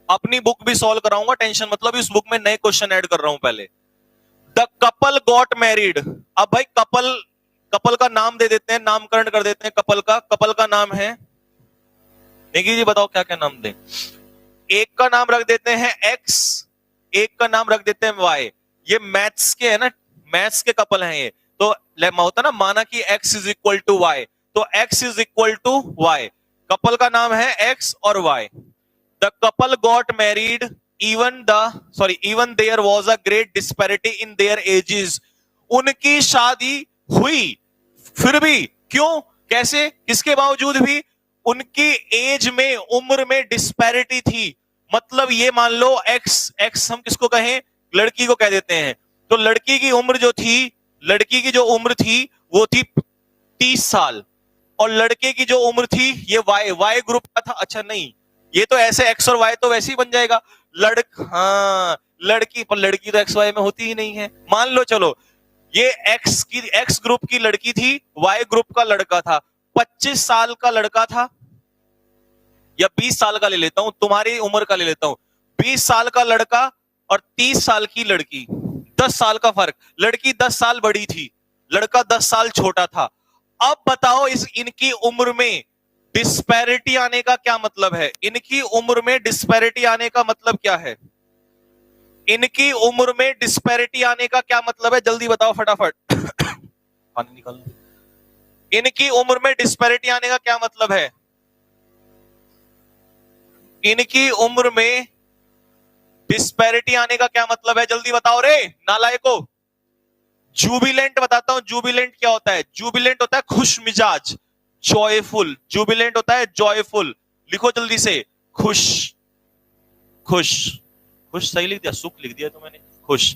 अपनी बुक भी सॉल्व कराऊंगा, टेंशन मतलब, इस बुक में नए क्वेश्चन ऐड कर रहा हूं पहले। The couple got married. अब भाई कपल, कपल का नाम दे देते हैं, नामकरण कर देते हैं कपल का। कपल का नाम है, नेगी जी बताओ क्या क्या नाम दें। एक का नाम रख देते हैं एक्स, एक का नाम रख देते हैं वाई। ये मैथ्स के है ना, मैथ्स के कपल हैं ये। तो होता ना, माना कि x is equal to y, तो x is equal to y. Couple का नाम है x और y। The couple got married even there was a great disparity in their ages. उनकी शादी हुई, फिर भी, क्यों, कैसे, किसके बावजूद भी, उनकी एज में, उम्र में डिस्पैरिटी थी। मतलब ये मान लो एक्स हम किसको कहें, लड़की को कह देते हैं। तो लड़की की उम्र जो थी, लड़की की जो उम्र थी वो थी 30 साल, और लड़के की जो उम्र थी, ये वाई ग्रुप का था। अच्छा नहीं, ये तो ऐसे एक्स और वाई तो वैसे ही बन जाएगा। हाँ, लड़की, पर लड़की तो एक्स वाई में होती ही नहीं है। मान लो चलो ये एक्स ग्रुप की लड़की थी, वाई ग्रुप का लड़का था। 25 साल का लड़का था, या 20 साल का ले लेता हूं, तुम्हारी उम्र का ले लेता हूं। 20 साल का लड़का और 30 साल की लड़की, 10 साल का फर्क। लड़की 10 साल बड़ी थी, लड़का 10 साल छोटा था। अब बताओ इनकी उम्र में डिस्पैरिटी आने का क्या मतलब है। इनकी उम्र में डिस्पैरिटी आने का मतलब क्या है। इनकी उम्र में डिस्पैरिटी आने का क्या मतलब है, जल्दी बताओ फटाफट। पानी निकालो। इनकी उम्र में डिस्पैरिटी आने का क्या मतलब है। इनकी उम्र में डिस्पैरिटी आने का क्या मतलब है, जल्दी बताओ रे नालायको। जूबिलेंट बताता हूं, जूबिलेंट क्या होता है। जूबिलेंट होता है खुश मिजाज, जॉयफुल। जूबिलेंट होता है जॉयफुल। लिखो जल्दी से, खुश। खुश, खुश सही लिख दिया, सुख लिख दिया तो मैंने, खुश।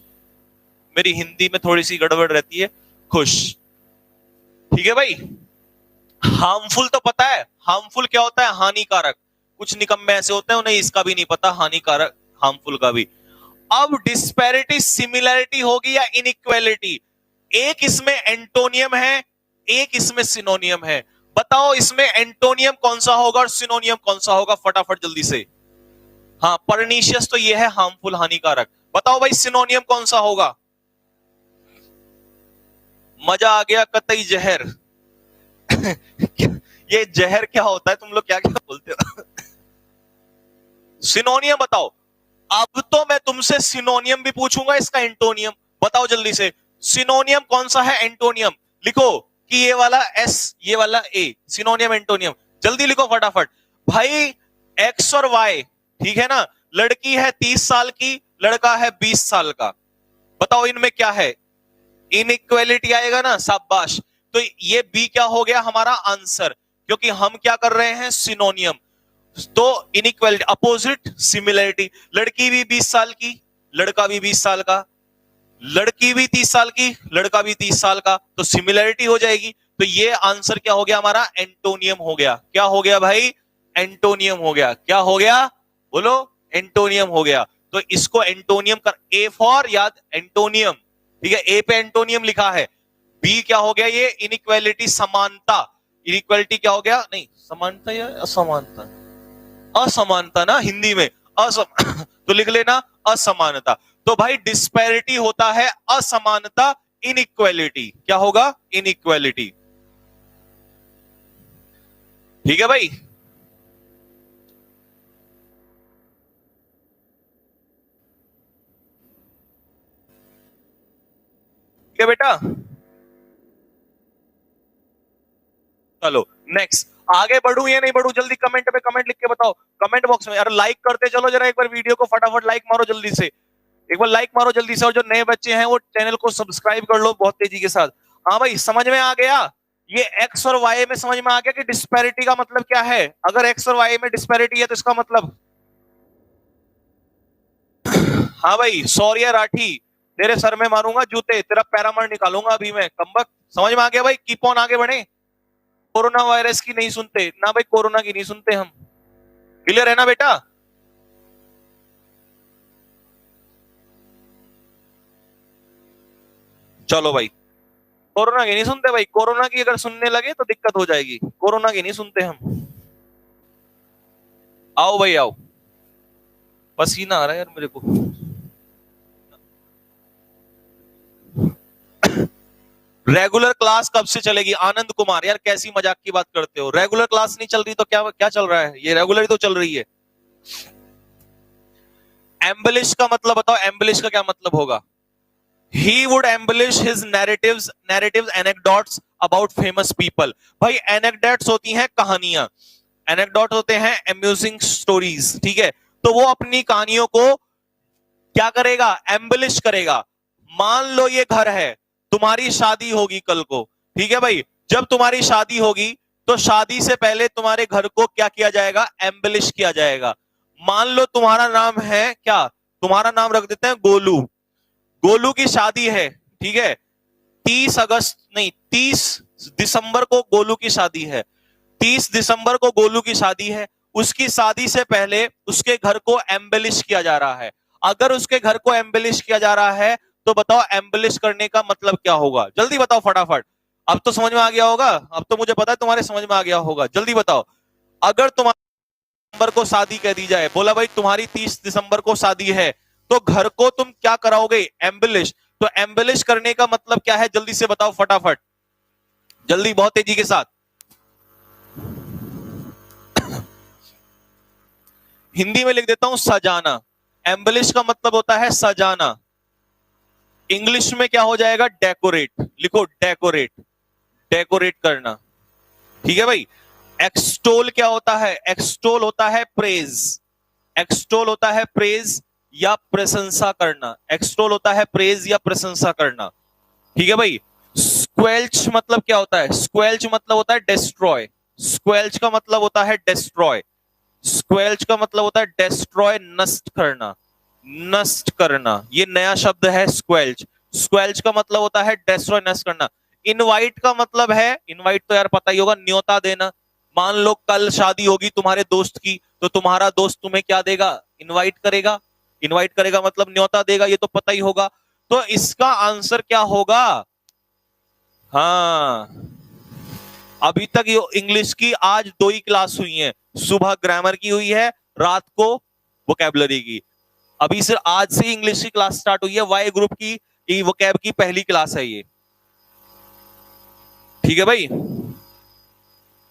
मेरी हिंदी में थोड़ी सी गड़बड़ रहती है, खुश। ठीक है भाई। हार्मफुल तो पता है, हार्मफुल क्या होता है, हानिकारक। कुछ निकम्मे ऐसे होते हैं उन्हें इसका भी नहीं पता, हानिकारक, हार्मफुल का भी। अब डिस्पैरिटी सिमिलैरिटी होगी या इनइक्वालिटी। एक इसमें एंटोनियम है, एक इसमें सिनोनियम है। बताओ इसमें एंटोनियम कौन सा होगा और सिनोनियम कौन सा होगा, फटाफट जल्दी से। हाँ, परनीशियस तो ये है, हार्मफुल, हानिकारक। बताओ भाई सिनोनियम कौन सा होगा। मजा आ गया, कतई जहर। ये जहर क्या होता है, तुम लोग क्या क्या बोलते हो। सिनोनियम बताओ। अब तो मैं तुमसे सिनोनियम भी पूछूंगा, इसका एंटोनियम बताओ जल्दी से। सिनोनियम कौन सा है, एंटोनियम लिखो, कि ये वाला एस, ये वाला ए, सिनोनियम एंटोनियम जल्दी लिखो फटाफट। भाई एक्स और वाई, ठीक है ना। लड़की है 30 साल की, लड़का है 20 साल का। बताओ इनमें क्या है, इनइक्वालिटी आएगा ना, शाबाश। तो ये बी क्या हो गया हमारा आंसर, क्योंकि हम क्या कर रहे हैं, सिनोनियम। तो इनइक्वालिटी, अपोजिट, सिमिलरिटी। लड़की भी 20 साल की, लड़का भी 20 साल का। लड़की भी 30 साल की, लड़का भी 30 साल का, तो सिमिलरिटी हो जाएगी। तो ये आंसर क्या हो गया हमारा, एंटोनियम हो गया। क्या हो गया भाई, एंटोनियम हो गया। क्या हो गया बोलो, एंटोनियम हो गया। तो इसको एंटोनियम कर, ए फॉर याद, एंटोनियम। ठीक है, ए पे एंटोनियम लिखा है। बी क्या हो गया, ये इनइक्वालिटी, समानता। इनइक्वालिटी क्या हो गया, नहीं समानता या असमानता, असमानता ना हिंदी में, तो लिख लेना असमानता। तो भाई डिस्पैरिटी होता है असमानता, इनइक्वालिटी क्या होगा, इनइक्वालिटी। ठीक है भाई। ठीक है बेटा, चलो नेक्स्ट। आगे बढ़ू या नहीं बढ़ू, जल्दी कमेंट में कमेंट लिख के बताओ, कमेंट बॉक्स में। यार लाइक करते चलो जरा, एक बार वीडियो को फटाफट लाइक मारो जल्दी से, एक बार लाइक मारो जल्दी से। और जो नए बच्चे हैं वो चैनल को सब्सक्राइब कर लो बहुत तेजी के साथ। हाँ भाई समझ में आ गया, ये एक्स और वाई में समझ में आ गया कि डिस्पैरिटी का मतलब क्या है। अगर एक्स और वाई में डिस्पैरिटी है तो इसका मतलब, हाँ भाई सौर्य राठी, तेरे सर में मारूंगा जूते, तेरा पैरामर निकालूंगा अभी मैं, कमबख्त। समझ में आ गया भाई, कीप ऑन, आगे बढ़े। कोरोना वायरस की नहीं सुनते ना भाई, कोरोना की नहीं सुनते हम। क्लियर है ना बेटा। चलो भाई, कोरोना की नहीं सुनते भाई, कोरोना की अगर सुनने लगे तो दिक्कत हो जाएगी, कोरोना की नहीं सुनते हम। आओ भाई आओ। पसीना आ रहा है यार मेरे को। रेगुलर क्लास कब से चलेगी? आनंद कुमार, यार कैसी मजाक की बात करते हो? रेगुलर क्लास नहीं चल रही तो क्या क्या चल रहा है? ये रेगुलर ही तो चल रही है। एम्बलिश का मतलब बताओ, एम्बलिश का क्या मतलब होगा? He would embellish his narratives, anecdotes about famous people. भाई anecdotes होती हैं कहानियां, anecdote होते हैं amusing stories, ठीक है? तो वो अपनी कहानियों को क्या करेगा? एम्बलिश करेगा। मान लो ये घर है, तुम्हारी शादी होगी कल को, ठीक है भाई? जब तुम्हारी शादी होगी तो शादी से पहले तुम्हारे घर को क्या किया जाएगा? एम्बलिश किया जाएगा। मान लो तुम्हारा नाम है क्या? तुम्हारा नाम रख देते हैं गोलू। गोलू की शादी है, ठीक है? 30 अगस्त नहीं, 30 दिसंबर को गोलू की शादी है। 30 दिसंबर को गोलू की शादी है। उसकी शादी से पहले उसके घर को एम्बेलिश किया जा रहा है। अगर उसके घर को एम्बेलिश किया जा रहा है तो बताओ एम्बेलिश करने का मतलब क्या होगा? जल्दी बताओ फटाफट। अब तो समझ में आ गया होगा, अब तो मुझे पता है तुम्हारे समझ में आ गया होगा। जल्दी बताओ। अगर तुम्हारे दिसंबर को शादी कह दी जाए, बोला भाई तुम्हारी 30 दिसंबर को शादी है, तो घर को तुम क्या कराओगे? एम्बेलिश। तो एम्बेलिश करने का मतलब क्या है? जल्दी से बताओ फटाफट, जल्दी, बहुत तेजी के साथ। हिंदी में लिख देता हूं, सजाना। एम्बलिश का मतलब होता है सजाना। इंग्लिश में क्या हो जाएगा? डेकोरेट। लिखो डेकोरेट, डेकोरेट करना, ठीक है भाई? एक्सटोल क्या होता है? एक्सटोल होता है प्रेज। एक्सटोल होता है प्रेज या प्रशंसा करना। एक्सटोल होता है प्रेज या प्रशंसा करना, ठीक है भाई? स्क्वेल्च मतलब क्या होता है? स्क्वेल्च मतलब होता है डिस्ट्रॉय। स्क्वेल्च का मतलब होता है डिस्ट्रॉय। स्क्वेल्च का मतलब होता है डिस्ट्रॉय, नष्ट करना। नष्ट करना, ये नया शब्द है स्क्वेल्च। स्क्वेल्च का मतलब होता है डिस्ट्रॉय, नष्ट करना। इनवाइट का मतलब है, इनवाइट तो यार पता ही होगा, न्योता देना। मान लो कल शादी होगी तुम्हारे दोस्त की, तो तुम्हारा दोस्त तुम्हें क्या देगा? इनवाइट करेगा। इनवाइट करेगा मतलब न्योता देगा, ये तो पता ही होगा। तो इसका आंसर क्या होगा? हाँ, अभी तक ये इंग्लिश की आज 2 ही क्लास हुई हैं। सुबह ग्रामर की हुई है, रात को वोकैबुलरी की। अभी सिर्फ आज से इंग्लिश की क्लास स्टार्ट हुई है। वाई ग्रुप की वोकैब की पहली क्लास है ये, ठीक है भाई?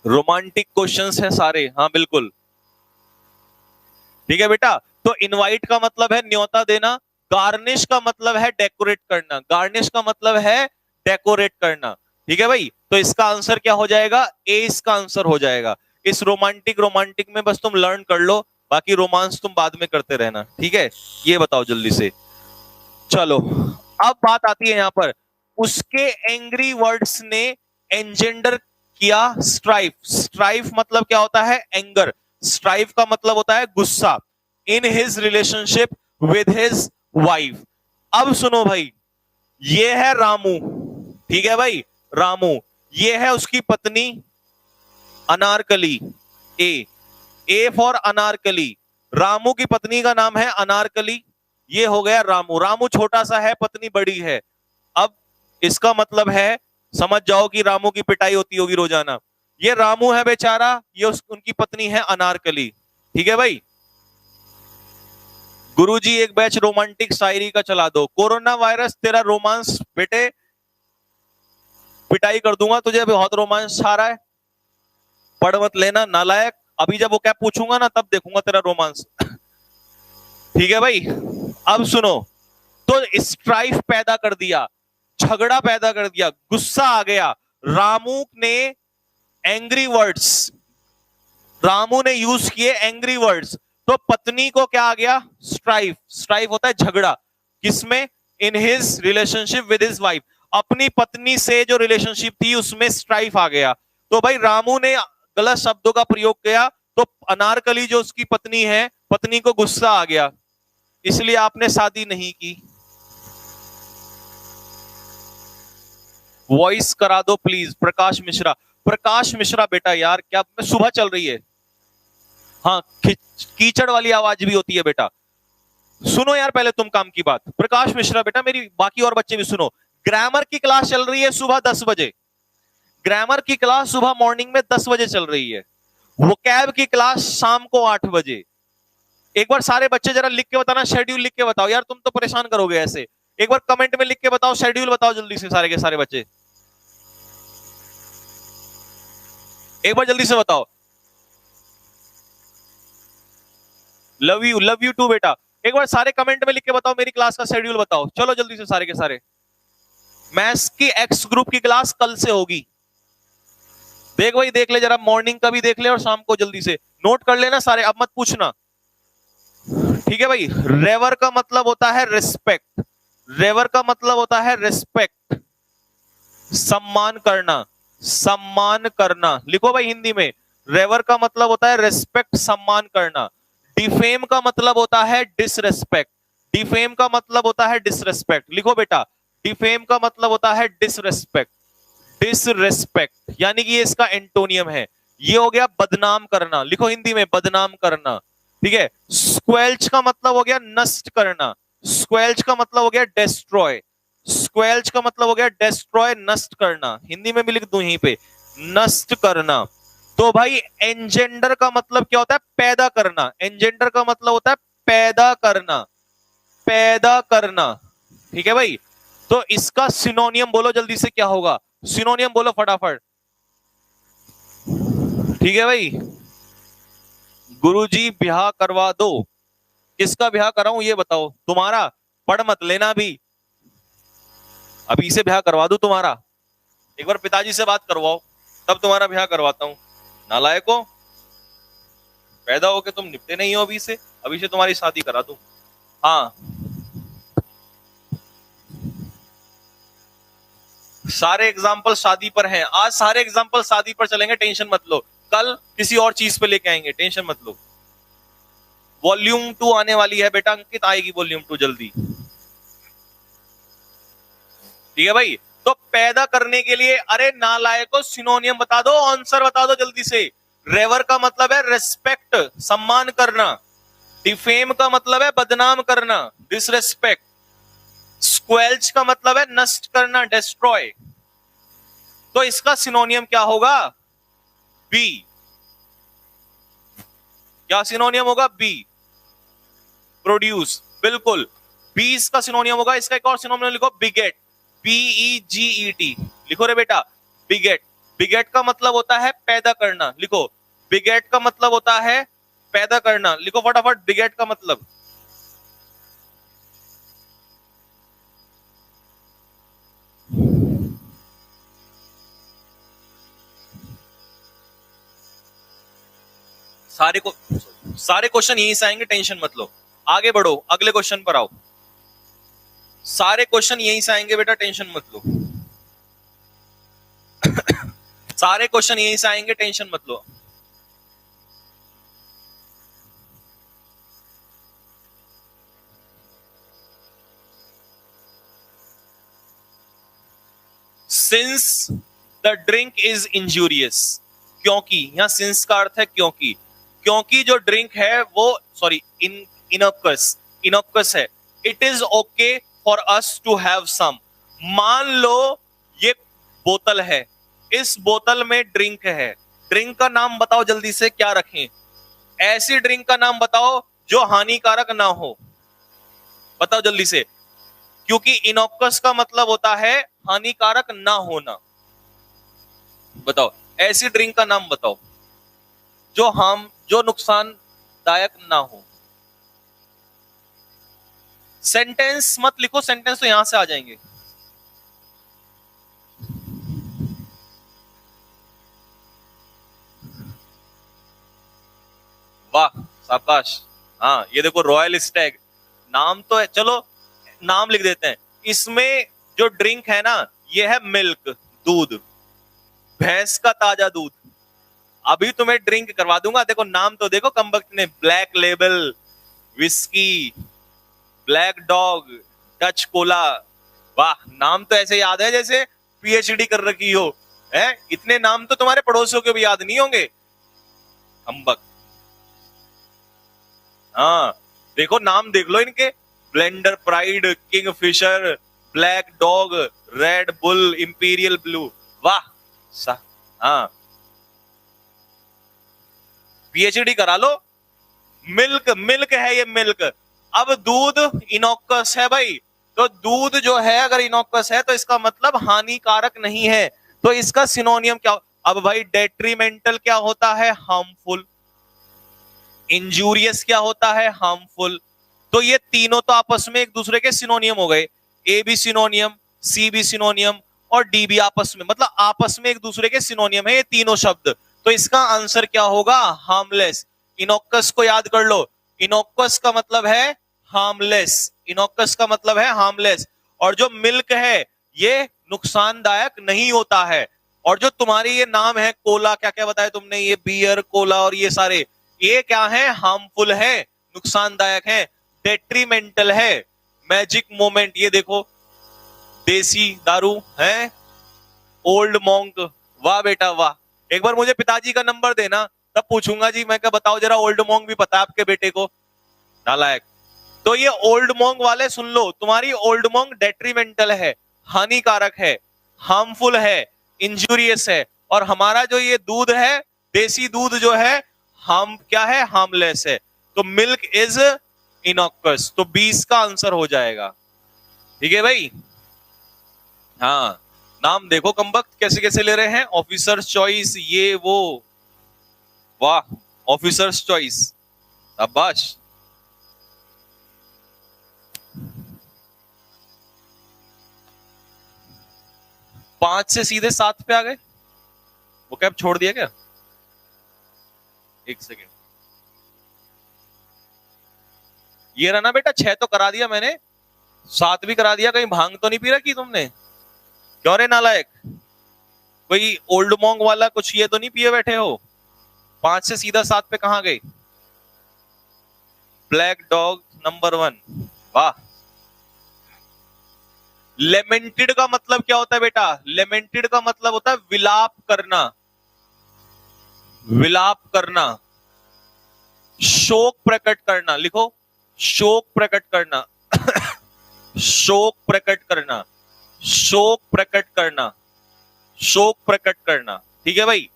रोमांटिक क्वेश्चंस हैं सारे, हाँ बिल्कुल, ठीक है बेटा? तो इनवाइट का मतलब है न्योता देना। गार्निश का मतलब है डेकोरेट करना। गार्निश का मतलब है डेकोरेट करना, ठीक है भाई? तो इसका आंसर क्या हो जाएगा? ए इसका आंसर हो जाएगा। इस रोमांटिक रोमांटिक में बस तुम लर्न कर लो, बाकी रोमांस तुम बाद में करते रहना, ठीक है? ये बताओ जल्दी से। चलो, अब बात आती है यहां पर, उसके एंग्री वर्ड्स ने एंजेंडर किया स्ट्राइफ। स्ट्राइफ मतलब क्या होता है? एंगर। स्ट्राइफ का मतलब होता है गुस्सा। In his relationship with his wife. अब सुनो भाई, ये है रामू, ठीक है भाई? रामू, ये है उसकी पत्नी अनारकली। A for Anarkali. रामू की पत्नी का नाम है अनारकली। ये हो गया रामू। रामू छोटा सा है, पत्नी बड़ी है। अब इसका मतलब है, समझ जाओ कि रामू की पिटाई होती होगी रोजाना। ये रामू है बेचारा, ये उनकी पत्नी है अनारकली, ठीक है भाई? गुरुजी एक बैच रोमांटिक शायरी का चला दो। कोरोना वायरस तेरा रोमांस बेटे, पिटाई कर दूंगा तुझे, बहुत रोमांस आ रहा है, पढ़ मत लेना नालायक। अभी जब वो क्या पूछूंगा ना, तब देखूंगा तेरा रोमांस, ठीक है भाई? अब सुनो, तो स्ट्राइफ पैदा कर दिया, झगड़ा पैदा कर दिया, गुस्सा आ गया। रामू ने एंग्री वर्ड्स, रामू ने यूज किए एंग्री वर्ड्स, तो पत्नी को क्या आ गया? स्ट्राइफ। स्ट्राइफ होता है झगड़ा, किसमें? In his relationship with his wife. अपनी पत्नी से जो रिलेशनशिप थी उसमें स्ट्राइफ आ गया। तो भाई रामू ने गलत शब्दों का प्रयोग किया, तो अनारकली जो उसकी पत्नी है, पत्नी को गुस्सा आ गया, इसलिए आपने शादी नहीं की। वॉइस करा दो प्लीज, प्रकाश मिश्रा। प्रकाश मिश्रा बेटा, यार क्या सुबह चल रही है? हाँ, कीचड़ वाली आवाज भी होती है बेटा। सुनो यार, पहले तुम काम की बात। प्रकाश मिश्रा बेटा, मेरी बाकी और बच्चे भी सुनो। ग्रामर की क्लास चल रही है सुबह 10 बजे। ग्रामर की क्लास सुबह मॉर्निंग में 10 बजे चल रही है। वोकैब की क्लास शाम को 8 बजे। एक बार सारे बच्चे जरा लिख के बताना, शेड्यूल लिख के बताओ यार, तुम तो परेशान करोगे ऐसे। एक बार कमेंट में लिख के बताओ, शेड्यूल बताओ जल्दी से सारे के सारे बच्चे, एक बार जल्दी से बताओ। लव यू टू बेटा। एक बार सारे कमेंट में लिख के बताओ, मेरी क्लास का शेड्यूल बताओ, चलो जल्दी से सारे के सारे। मैथ्स की एक्स ग्रुप की क्लास कल से होगी। देख भाई, देख ले जरा, मॉर्निंग का भी देख ले और शाम को जल्दी से नोट कर लेना सारे, अब मत पूछना, ठीक है भाई। रेवर का मतलब होता है रिस्पेक्ट, रेवर का मतलब होता है रिस्पेक्ट, सम्मान करना, सम्मान करना, लिखो भाई हिंदी में। रेवर का मतलब होता है रिस्पेक्ट, सम्मान करना। डिफेम का मतलब होता है डिसरेस्पेक्ट, डिफेम का मतलब होता है डिसरेस्पेक्ट, लिखो बेटा। डिफेम का मतलब होता है डिसरेस्पेक्ट, डिसरेस्पेक्ट यानी कि ये इसका एंटोनियम है। ये हो गया बदनाम करना, लिखो हिंदी में बदनाम करना, ठीक है। स्क्वेल्च का मतलब हो गया नष्ट करना, स्क्वेल्च का मतलब हो गया डिस्ट्रॉय, स्क्वेल्च का मतलब हो गया डिस्ट्रॉय, नष्ट करना, हिंदी में भी लिख दूं यहीं पे, नष्ट करना। तो भाई एंजेंडर का मतलब क्या होता है? पैदा करना, एंजेंडर का मतलब होता है पैदा करना, पैदा करना, ठीक है भाई। तो इसका सिनोनियम बोलो जल्दी से, क्या होगा? सिनोनियम बोलो फटाफट, ठीक है भाई। गुरुजी ब्याह करवा दो, किसका ब्याह कराऊं ये बताओ? तुम्हारा, पढ़ मत लेना अभी, अभी से ब्याह करवा दूं तुम्हारा? एक बार पिताजी से बात करवाओ, तब तुम्हारा ब्याह करवाता हूं। नालायको, पैदा होके तुम निपटे नहीं हो, अभी से तुम्हारी शादी करा दूं। हाँ, सारे एग्जाम्पल शादी पर हैं, आज सारे एग्जाम्पल शादी पर चलेंगे, टेंशन मत लो। कल किसी और चीज पे लेके आएंगे, टेंशन मत लो। वॉल्यूम 2 आने वाली है बेटा, अंकित आएगी वॉल्यूम 2 जल्दी, ठीक है भाई। तो पैदा करने के लिए, अरे नालायको सिनोनियम बता दो, आंसर बता दो जल्दी से। रेवर का मतलब है रिस्पेक्ट, सम्मान करना। डिफेम का मतलब है बदनाम करना, डिसरेस्पेक्ट। स्क्वेल्च का मतलब है नष्ट करना, डिस्ट्रॉय। तो इसका सिनोनियम क्या होगा? बी। क्या सिनोनियम होगा? बी, प्रोड्यूस, बिल्कुल। बी इसका सिनोनियम होगा। इसका एक और सिनोनियम लिखो, बिगेट, BEGET, लिखो रे बेटा, बिगेट। बिगेट का मतलब होता है पैदा करना, लिखो। बिगेट का मतलब होता है पैदा करना, लिखो फटाफट बिगेट का मतलब। सारे क्वेश्चन यहीं से आएंगे, टेंशन मत लो। आगे बढ़ो, अगले क्वेश्चन पर आओ। सारे क्वेश्चन यहीं से आएंगे बेटा, टेंशन मत लो। सारे क्वेश्चन यहीं से आएंगे, टेंशन मत लो। Since the drink is injurious, क्योंकि, यहां सिंस का अर्थ है क्योंकि, क्योंकि जो ड्रिंक है वो, सॉरी, इनोकस, इनोकस है। It is okay for us to have some. मान लो ये बोतल है, इस बोतल में ड्रिंक है। ड्रिंक का नाम बताओ जल्दी से, क्या रखें? ऐसी ड्रिंक का नाम बताओ जो हानिकारक ना हो, बताओ जल्दी से, क्योंकि इनोकस का मतलब होता है हानिकारक ना होना। बताओ ऐसी ड्रिंक का नाम बताओ जो नुकसानदायक ना हो। सेंटेंस मत लिखो, सेंटेंस तो यहां से आ जाएंगे। वाह, शाबाश। हाँ, ये देखो रॉयल स्टैग, नाम तो है, चलो नाम लिख देते हैं। इसमें जो ड्रिंक है ना, ये है मिल्क, दूध, भैंस का ताजा दूध। अभी तुम्हें ड्रिंक करवा दूंगा, देखो नाम तो देखो कमबख्त ने, black label, whisky, black dog, Dutch Cola. वाह, नाम तो ऐसे याद है जैसे PhD कर रखी हो, है? इतने नाम तो तुम्हारे पड़ोसियों के भी याद नहीं होंगे, कमबख्त। हाँ, देखो नाम देख लो इनके, Blenders Pride, Kingfisher, Black Dog, Red Bull, Imperial Blue. वाह, हाँ, PhD करा लो, मिल्क, मिल्क है ये, मिल्क। अब दूध इनोक्कस है भाई, तो दूध जो है अगर इनोक्कस है तो इसका मतलब हानिकारक नहीं है, तो इसका सिनोनियम क्या? अब भाई डेट्रीमेंटल क्या होता है? हार्मफुल। इंजूरियस क्या होता है? हार्मफुल। तो ये तीनों तो आपस में एक दूसरे के सिनोनियम हो गए। ए भी सिनोनियम, सी भी सिनोनियम और डी भी आपस में, मतलब आपस में एक दूसरे के सिनोनियम है ये तीनों शब्द। तो इसका आंसर क्या होगा? हार्मलेस। इनोक्कस को याद कर लो, इनोक्कस का मतलब है हार्मलेस, इनोक्कस का मतलब है हार्मलेस। और जो मिल्क है ये नुकसानदायक नहीं होता है। और जो तुम्हारी ये नाम है कोला, क्या क्या बताया तुमने, ये बियर, कोला और ये सारे, ये क्या है? हार्मफुल है, नुकसानदायक है, डेट्रीमेंटल है। मैजिक मोमेंट, ये देखो, देसी दारू है, ओल्ड मॉन्क। वाह बेटा वाह, एक बार मुझे पिताजी का नंबर देना, तब पूछूंगा जी, मैं क्या बताओ जरा, ओल्ड मॉन्क भी पता है आपके बेटे को? नालायक। तो ये ओल्ड मॉन्क वाले सुन लो, तुम्हारी ओल्ड मॉन्क डेट्रीमेंटल है, हानिकारक है, हार्मफुल है, इंजूरियस है। और हमारा जो ये दूध है, देसी दूध जो है, हार्म क्या है? हार्मलेस है। तो मिल्क इज इनोक्कस, तो 20 का आंसर हो जाएगा। ठीक है भाई? हाँ, नाम देखो कमबख्त कैसे कैसे ले रहे हैं, ऑफिसर्स चॉइस, ये वो, वाह, ऑफिसर्स चॉइस, शाबाश। 5 से सीधे 7 पे आ गए, वो कैब छोड़ दिया क्या? एक सेकेंड, ये रहा ना बेटा, 6 तो करा दिया मैंने, 7 भी करा दिया। कहीं भांग तो नहीं पी रखी तुमने? क्यों रे नालायक, कोई ओल्ड मॉन्ग वाला कुछ ये तो नहीं पिए बैठे हो? 5 से सीधा 7 पे कहां गए? ब्लैक डॉग नंबर 1, वाह। लेमेंटेड का मतलब क्या होता है बेटा? लेमेंटेड का मतलब होता है विलाप करना, विलाप करना, शोक प्रकट करना। लिखो, शोक प्रकट करना, शोक प्रकट करना, शोक प्रकट करना, शोक प्रकट करना। ठीक है भाई?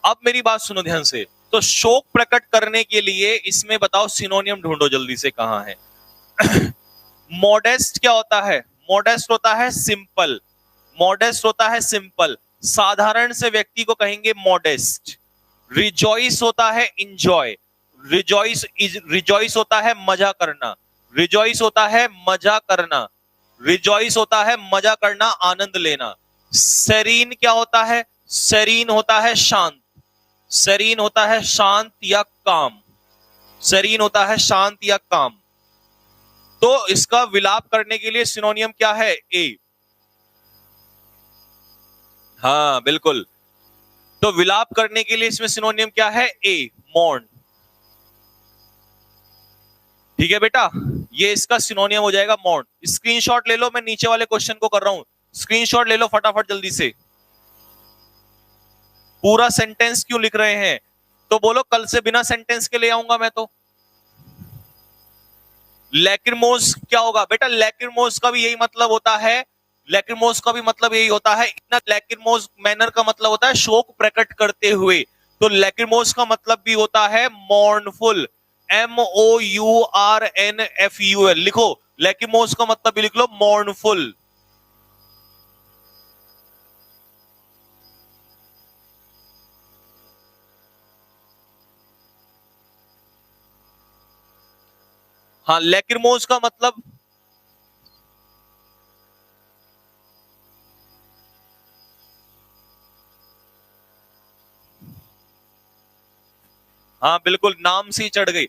अब मेरी बात सुनो ध्यान से, तो शोक प्रकट करने के लिए इसमें बताओ सिनोनियम ढूंढो जल्दी से, कहां है? मॉडेस्ट क्या होता है? मॉडेस्ट होता है सिंपल, मॉडेस्ट होता है सिंपल, साधारण से व्यक्ति को कहेंगे मॉडेस्ट। रिजॉइस होता है इंजॉय, रिजॉइस, रिजॉइस होता है मजा करना, रिजॉइस होता है मजा करना, रिजॉइस होता है मजा करना, आनंद लेना। सेरीन क्या होता है? सेरीन होता है शांत, सेरीन होता है शांत या काम, सेरीन होता है शांत या काम। तो इसका विलाप करने के लिए सिनोनियम क्या है? ए। हाँ बिल्कुल, तो विलाप करने के लिए इसमें सिनोनियम क्या है? ए, मौन। ठीक है बेटा, ये इसका सिनोनियम हो जाएगा मौन। स्क्रीनशॉट ले लो, मैं नीचे वाले क्वेश्चन को कर रहा हूं, स्क्रीनशॉट ले लो फटाफट जल्दी से। पूरा सेंटेंस क्यों लिख रहे हैं? तो बोलो कल से बिना सेंटेंस के ले आऊंगा मैं तो। लैक्रिमोस क्या होगा बेटा? लैक्रिमोस का भी यही मतलब होता है, लैक्रिमोस का भी मतलब यही होता है। इतना लैक्रिमोस मैनर का मतलब होता है शोक प्रकट करते हुए, तो लैक्रिमोस का मतलब भी होता है मॉर्नफुल, MOURNFUL। लिखो, लैक्रिमोस का मतलब भी लिख लो, मॉर्नफुल। हाँ, लैक्रिमोस का मतलब, हाँ बिल्कुल, नाम से ही चढ़ गई।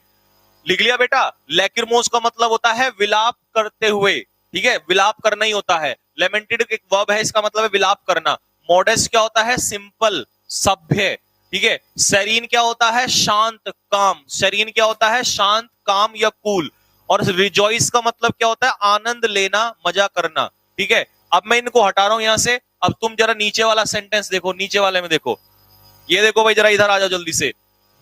लिख लिया बेटा? लैक्रिमोस का मतलब होता है विलाप करते हुए, ठीक है, विलाप करना ही होता है। लेमेंटेड एक वर्ब है, इसका मतलब है विलाप करना। मॉडेस्ट क्या होता है? सिंपल, सभ्य। ठीक है। सेरीन क्या होता है? शांत, काम। सेरीन क्या होता है? शांत, काम या कूल। और रिजॉइस का मतलब क्या होता है? आनंद लेना, मजा करना। ठीक है। अब मैं इनको हटा रहा हूं यहां से। अब तुम जरा नीचे वाला सेंटेंस देखो, नीचे वाले में देखो, ये देखो भाई, जरा इधर आ जाओ जल्दी से।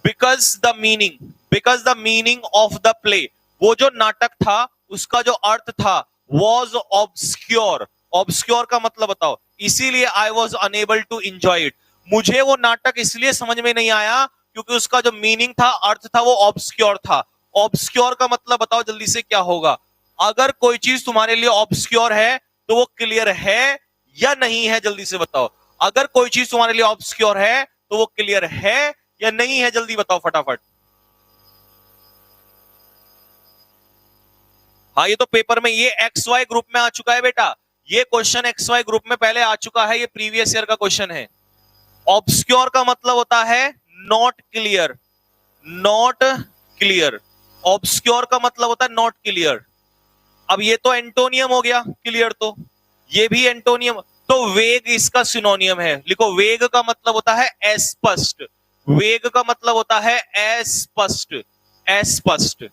Because the meaning, because the meaning of the play, वो जो नाटक था उसका जो अर्थ था, वॉज ऑब्सक्योर। ऑब्सक्योर का मतलब बताओ? इसीलिए I was unable to enjoy it, मुझे वो नाटक इसलिए समझ में नहीं आया क्योंकि उसका जो मीनिंग था, अर्थ था, वो ऑब्सक्योर था। ऑब्सक्योर का मतलब बताओ जल्दी से क्या होगा? अगर कोई चीज तुम्हारे लिए ऑब्सक्योर है तो वो क्लियर है या नहीं है, जल्दी से बताओ। अगर कोई चीज तुम्हारे लिए ऑब्सक्योर है तो वो क्लियर है या नहीं है, जल्दी बताओ फटाफट। हाँ, ये तो पेपर में ये एक्स वाई ग्रुप में आ चुका है बेटा। ये क्वेश्चन एक्स वाई ग्रुप में पहले आ चुका है, ये प्रीवियस ईयर का क्वेश्चन है। ऑब्सक्योर का मतलब होता है not clear, not clear. Obscure का मतलब होता है नॉट क्लियर। अब ये तो एंटोनियम हो गया, क्लियर तो ये भी एंटोनियम। तो वेग इसका सिनोनियम है, लिखो वेग का मतलब होता है अस्पष्ट। वेग का मतलब होता है अस्पष्ट, अस्पष्ट।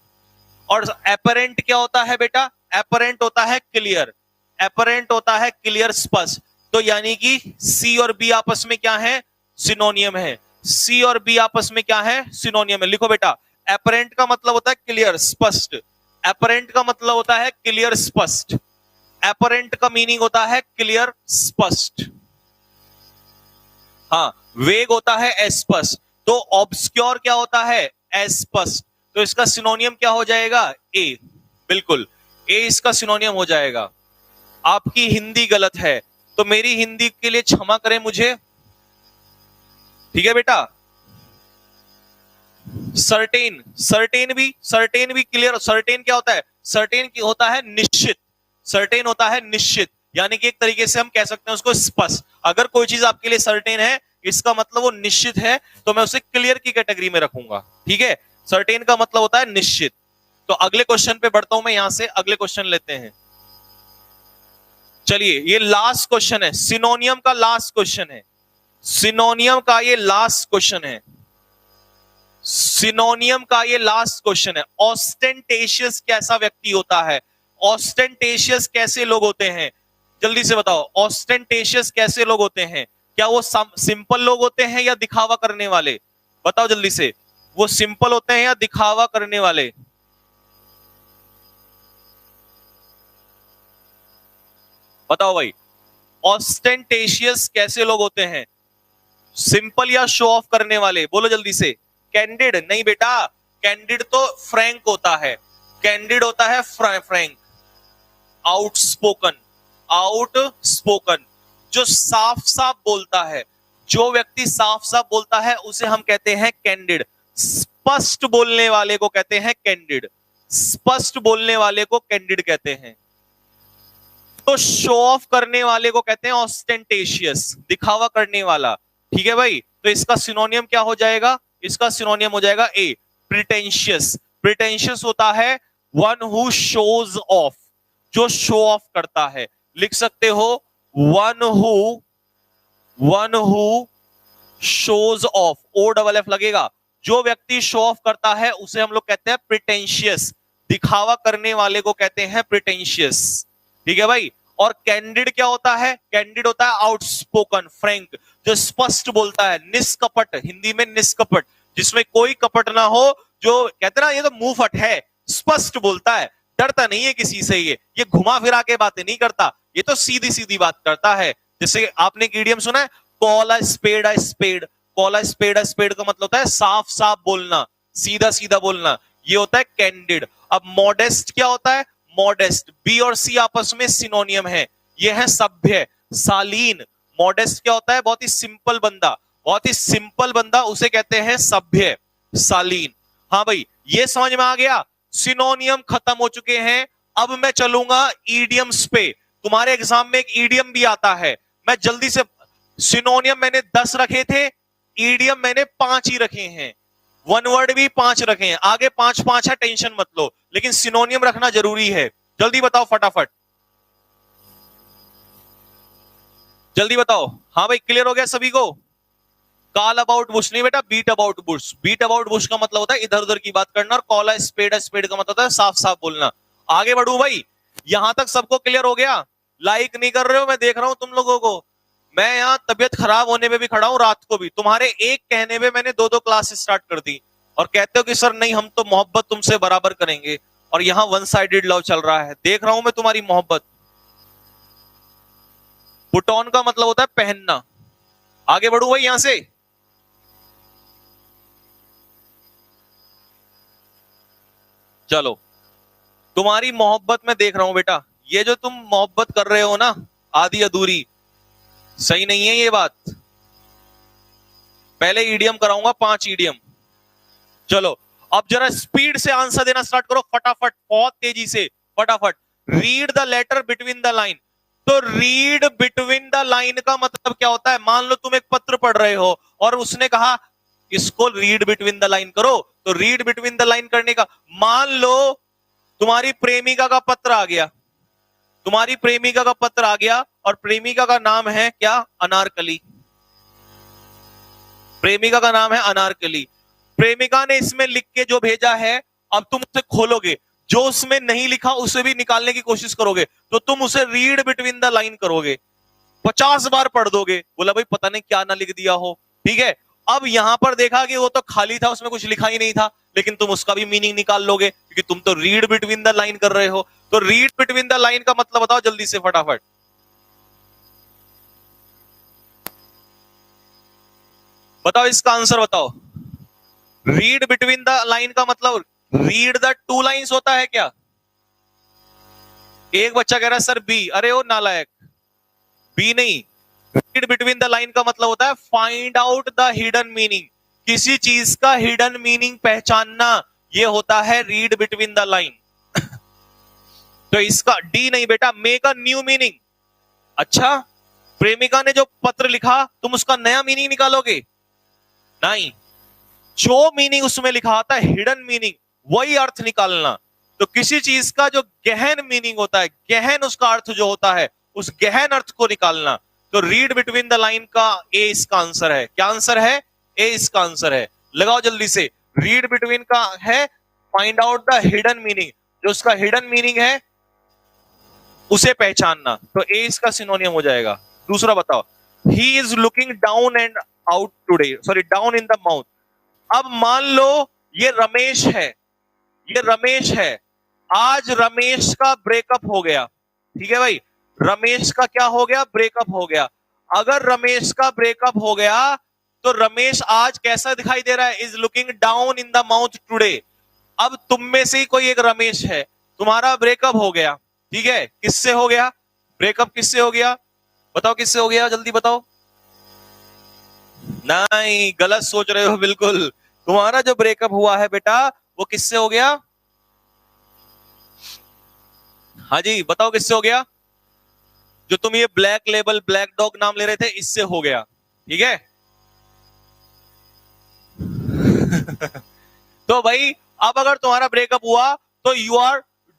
और एपरेंट क्या होता है बेटा? एपरेंट होता है क्लियर, एपरेंट होता है क्लियर, स्पष्ट। तो यानी कि सी और बी आपस में क्या है? सिनोनियम है। सी और बी आपस में क्या है? सिनोनियम है। लिखो बेटा, एपरेंट का मतलब होता है क्लियर, स्पष्ट। एपरेंट का मतलब होता है क्लियर, स्पष्ट। एपरेंट का मीनिंग होता है क्लियर, स्पष्ट। हाँ, वेग होता है अस्पष्ट। तो ऑब्सक्योर क्या होता है? अस्पष्ट। तो इसका सिनोनियम क्या हो जाएगा? ए। बिल्कुल, ए इसका सिनोनियम हो जाएगा। आपकी हिंदी गलत है तो मेरी हिंदी के लिए क्षमा करें मुझे, ठीक है बेटा। सर्टेन, सर्टेन भी क्लियर। सर्टेन क्या होता है? सर्टेन होता है निश्चित। सर्टेन होता है निश्चित, यानी कि एक तरीके से हम कह सकते हैं उसको स्पष्ट। अगर कोई चीज आपके लिए सर्टेन है, इसका मतलब वो निश्चित है, तो मैं उसे क्लियर की कैटेगरी में रखूंगा, ठीक है। सर्टेन का मतलब होता है निश्चित। तो अगले क्वेश्चन पे बढ़ता हूं मैं, यहां से अगले क्वेश्चन लेते हैं। चलिए, ये लास्ट क्वेश्चन है, सिनोनियम का लास्ट क्वेश्चन है। सिनोनियम का ये लास्ट क्वेश्चन है। सिनोनियम का ये लास्ट क्वेश्चन है। ऑस्टेंटेशियस कैसा व्यक्ति होता है? ऑस्टेंटेशियस कैसे लोग होते हैं? जल्दी से बताओ, ऑस्टेंटेशियस कैसे लोग होते हैं? क्या वो सिंपल लोग होते हैं या दिखावा करने वाले? बताओ जल्दी से, वो सिंपल होते हैं या दिखावा करने वाले? बताओ भाई, ऑस्टेंटेशियस कैसे लोग होते हैं? सिंपल या शो ऑफ करने वाले? बोलो जल्दी से। कैंडिड नहीं बेटा, कैंडिड तो फ्रैंक होता है। कैंडिड होता है फ्रैंक। आउटस्पोकन, आउटस्पोकन जो साफ साफ बोलता है, जो व्यक्ति साफ साफ बोलता है उसे हम कहते हैं कैंडिड। स्पष्ट बोलने वाले को कहते हैं कैंडिड, स्पष्ट बोलने वाले को कैंडिड कहते हैं। तो शो ऑफ करने वाले को कहते हैं ऑस्टेंटेशियस, दिखावा करने वाला, ठीक है भाई। तो इसका सिनोनियम क्या हो जाएगा? इसका सिनोनियम हो जाएगा ए, प्रिटेंशियस। प्रिटेंशियस होता है वन हु शोज ऑफ, जो शो ऑफ करता है। लिख सकते हो one who shows off, O double F लगेगा। जो व्यक्ति शो ऑफ करता है उसे हम लोग कहते हैं प्रिटेंशियस, दिखावा करने वाले को कहते हैं प्रिटेंशियस, ठीक है भाई। और कैंडिड क्या होता है? कैंडिड होता है आउटस्पोकन, फ्रैंक, जो स्पष्ट बोलता है, निष्कपट, हिंदी में निष्कपट, जिसमें कोई कपट ना हो, जो कहते ना ये तो मुंह फट है, स्पष्ट बोलता है, डरता नहीं है किसी से, ये घुमा फिरा के बातें नहीं करता, ये तो सीधी सीधी बात करता है। जैसे आपने एक इडियम सुना है, call a spade a spade. Call a spade का मतलब होता है साफ साफ बोलना, सीधा सीधा बोलना, ये होता है कैंडिड। अब मॉडेस्ट क्या होता है? मॉडेस्ट, बी और सी आपस में सिनोनियम है, ये है सभ्य, शालीन। मॉडेस्ट क्या होता है? बहुत ही सिंपल बंदा, बहुत ही सिंपल बंदा, उसे कहते हैं सभ्य, शालीन। हाँ भाई, ये समझ में आ गया। सिनोनियम खत्म हो चुके हैं। अब मैं चलूंगा ईडियम्स पे। तुम्हारे एग्जाम में एक ईडियम भी आता है, मैं जल्दी से, सिनोनियम मैंने 10 रखे थे, ईडियम मैंने 5 ही रखे हैं, वन वर्ड भी 5 रखे हैं, आगे 5 5 है, टेंशन मत लो, लेकिन सिनोनियम रखना जरूरी है। जल्दी बताओ फटाफट, जल्दी बताओ। हाँ भाई, क्लियर हो गया सभी को? कॉल अबाउट बुश नहीं बेटा, beat about bush. Beat about bush का मतलब होता है इधर उधर की बात करना, और कॉल अ स्पेड का मतलब होता है साफ साफ बोलना। आगे बढ़ू भाई, यहां तक सबको क्लियर हो गया? लाइक नहीं कर रहे हो, मैं देख रहा हूं तुम लोगों को। मैं यहाँ तबियत खराब होने पे भी खड़ा हूं, रात को भी तुम्हारे एक कहने पे मैंने 2 2 क्लास स्टार्ट कर दी, और कहते हो कि सर नहीं हम तो मोहब्बत तुमसे बराबर करेंगे, और यहाँ वन साइडेड लव चल रहा है। देख रहा हूं मैं तुम्हारी मोहब्बत। पुट ऑन का मतलब होता है पहनना। आगे बढ़ू भाई यहां से, चलो, तुम्हारी मोहब्बत में देख रहा हूं बेटा, ये जो तुम मोहब्बत कर रहे हो ना आधी अधूरी, सही नहीं है ये बात। पहले ईडीएम कराऊंगा, 5 ईडीएम। चलो अब जरा स्पीड से आंसर देना स्टार्ट करो, फटाफट, बहुत तेजी से, फटाफट। Read the letter between the line. तो रीड बिटवीन द लाइन का मतलब क्या होता है? मान लो तुम एक पत्र पढ़ रहे हो और उसने कहा इसको रीड बिटवीन द लाइन करो, तो रीड बिटवीन द लाइन करने का, मान लो तुम्हारी प्रेमिका का पत्र आ गया, तुम्हारी प्रेमिका का पत्र आ गया और प्रेमिका का नाम है क्या? अनारकली। प्रेमिका का नाम है अनारकली। प्रेमिका ने इसमें लिख के जो भेजा है, अब तुम उसे खोलोगे, जो उसमें नहीं लिखा उसे भी निकालने की कोशिश करोगे, तो तुम उसे रीड बिटवीन द लाइन करोगे, 50 बार पढ़ दोगे। बोला भाई पता नहीं क्या ना लिख दिया हो, ठीक है। अब यहां पर देखा कि वो तो खाली था, उसमें कुछ लिखा ही नहीं था, लेकिन तुम उसका भी मीनिंग निकाल लोगे क्योंकि तुम तो रीड बिटवीन द लाइन कर रहे हो। तो रीड बिटवीन द लाइन का मतलब बताओ जल्दी से, फटाफट। बताओ इसका आंसर बताओ। रीड बिटवीन द लाइन का मतलब रीड द 2 लाइन्स होता है क्या? एक बच्चा कह रहा है सर बी, अरे ओ नालायक, बी नहीं। रीड बिटवीन द लाइन का मतलब होता है find out the hidden meaning, किसी चीज का हिडन मीनिंग पहचानना, ये होता है रीड बिटवीन द लाइन। तो इसका डी नहीं बेटा, मेक अ न्यू मीनिंग। अच्छा, प्रेमिका ने जो पत्र लिखा तुम उसका नया मीनिंग निकालोगे? नहीं, जो मीनिंग उसमें लिखा था हिडन मीनिंग, वही अर्थ निकालना। तो किसी चीज का जो गहन मीनिंग होता है, गहन उसका अर्थ जो होता है, उस गहन अर्थ को निकालना। तो रीड बिटवीन द लाइन का ए इसका आंसर है। क्या आंसर है? ए इसका आंसर है। लगाओ जल्दी से। रीड बिटवीन का है find out the hidden meaning, जो उसका हिडन मीनिंग है उसे पहचानना। तो ए इसका सिनोनियम हो जाएगा। दूसरा बताओ, he is looking down and out today, sorry down in the mouth. अब मान लो ये रमेश है, ये रमेश है, आज रमेश का ब्रेकअप हो गया, ठीक है भाई, रमेश का क्या हो गया? ब्रेकअप हो गया। अगर रमेश का ब्रेकअप हो गया तो रमेश आज कैसा दिखाई दे रहा है? Is looking down in the mouth today. अब तुम में से ही कोई एक रमेश है, तुम्हारा ब्रेकअप हो गया, ठीक है, किससे हो गया ब्रेकअप? किससे हो गया? बताओ किससे हो गया, जल्दी बताओ। नहीं, गलत सोच रहे हो बिल्कुल। तुम्हारा जो ब्रेकअप हुआ है बेटा वो किससे हो गया? हाँ जी बताओ किससे हो गया? जो तुम ये ब्लैक लेबल ब्लैक डॉग नाम ले रहे थे, इससे हो गया, ठीक है। तो भाई अब अगर तुम्हारा ब्रेकअप हुआ तो you are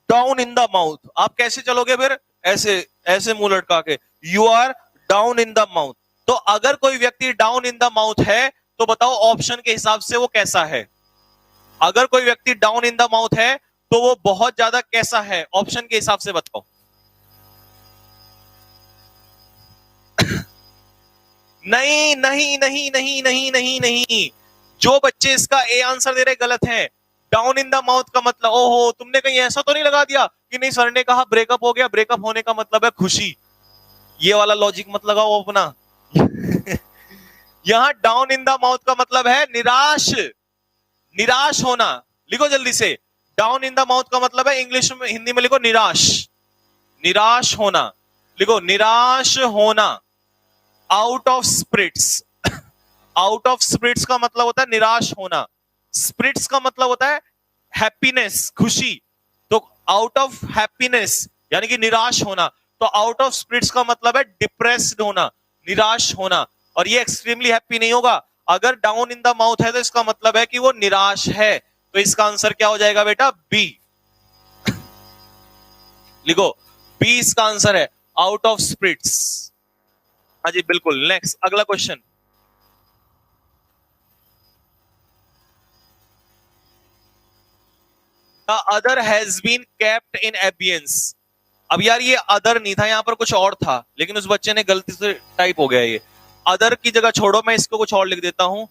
down in the mouth. आप कैसे चलोगे फिर? ऐसे, ऐसे मुंह लटका के, you are down in the mouth. तो अगर कोई व्यक्ति डाउन इन द माउथ है तो बताओ ऑप्शन के हिसाब से वो कैसा है? अगर कोई व्यक्ति डाउन इन द माउथ है तो वो बहुत ज्यादा कैसा है? ऑप्शन के हिसाब से बताओ। नहीं नहीं नहीं नहीं नहीं नहीं नहीं, जो बच्चे इसका ए आंसर दे रहे गलत है। डाउन इन द माउथ का मतलब, ओहो तुमने कहीं ऐसा तो नहीं लगा दिया कि नहीं सर ने कहा ब्रेकअप हो गया, ब्रेकअप होने का मतलब है खुशी, ये वाला लॉजिक मत लगाओ अपना। यहां डाउन इन द माउथ का मतलब है निराश, निराश होना। लिखो जल्दी से, डाउन इन द माउथ का मतलब है, इंग्लिश में, हिंदी में लिखो निराश, निराश होना। लिखो निराश होना, out of spirits. Out of spirits का मतलब होता है निराश होना, स्पिरिट्स का मतलब होता है हैप्पीनेस, खुशी। तो आउट ऑफ हैप्पीनेस यानी कि निराश होना, तो आउट ऑफ स्पिरिट्स का मतलब है डिप्रेस्ड होना, निराश होना। और ये एक्सट्रीमली हैप्पी नहीं होगा। अगर डाउन इन द माउथ है तो इसका मतलब है कि वो निराश है। तो इसका आंसर क्या हो जाएगा बेटा? बी। लिखो, बी इसका आंसर है, आउट ऑफ स्पिरिट्स। हाँ जी बिल्कुल। नेक्स्ट, अगला question. The other has been kept in abeyance। अब यार ये अदर नहीं था, यहां पर कुछ और था, लेकिन उस बच्चे ने गलती से टाइप हो गया। ये अदर की जगह छोड़ो, मैं इसको कुछ और लिख देता हूं,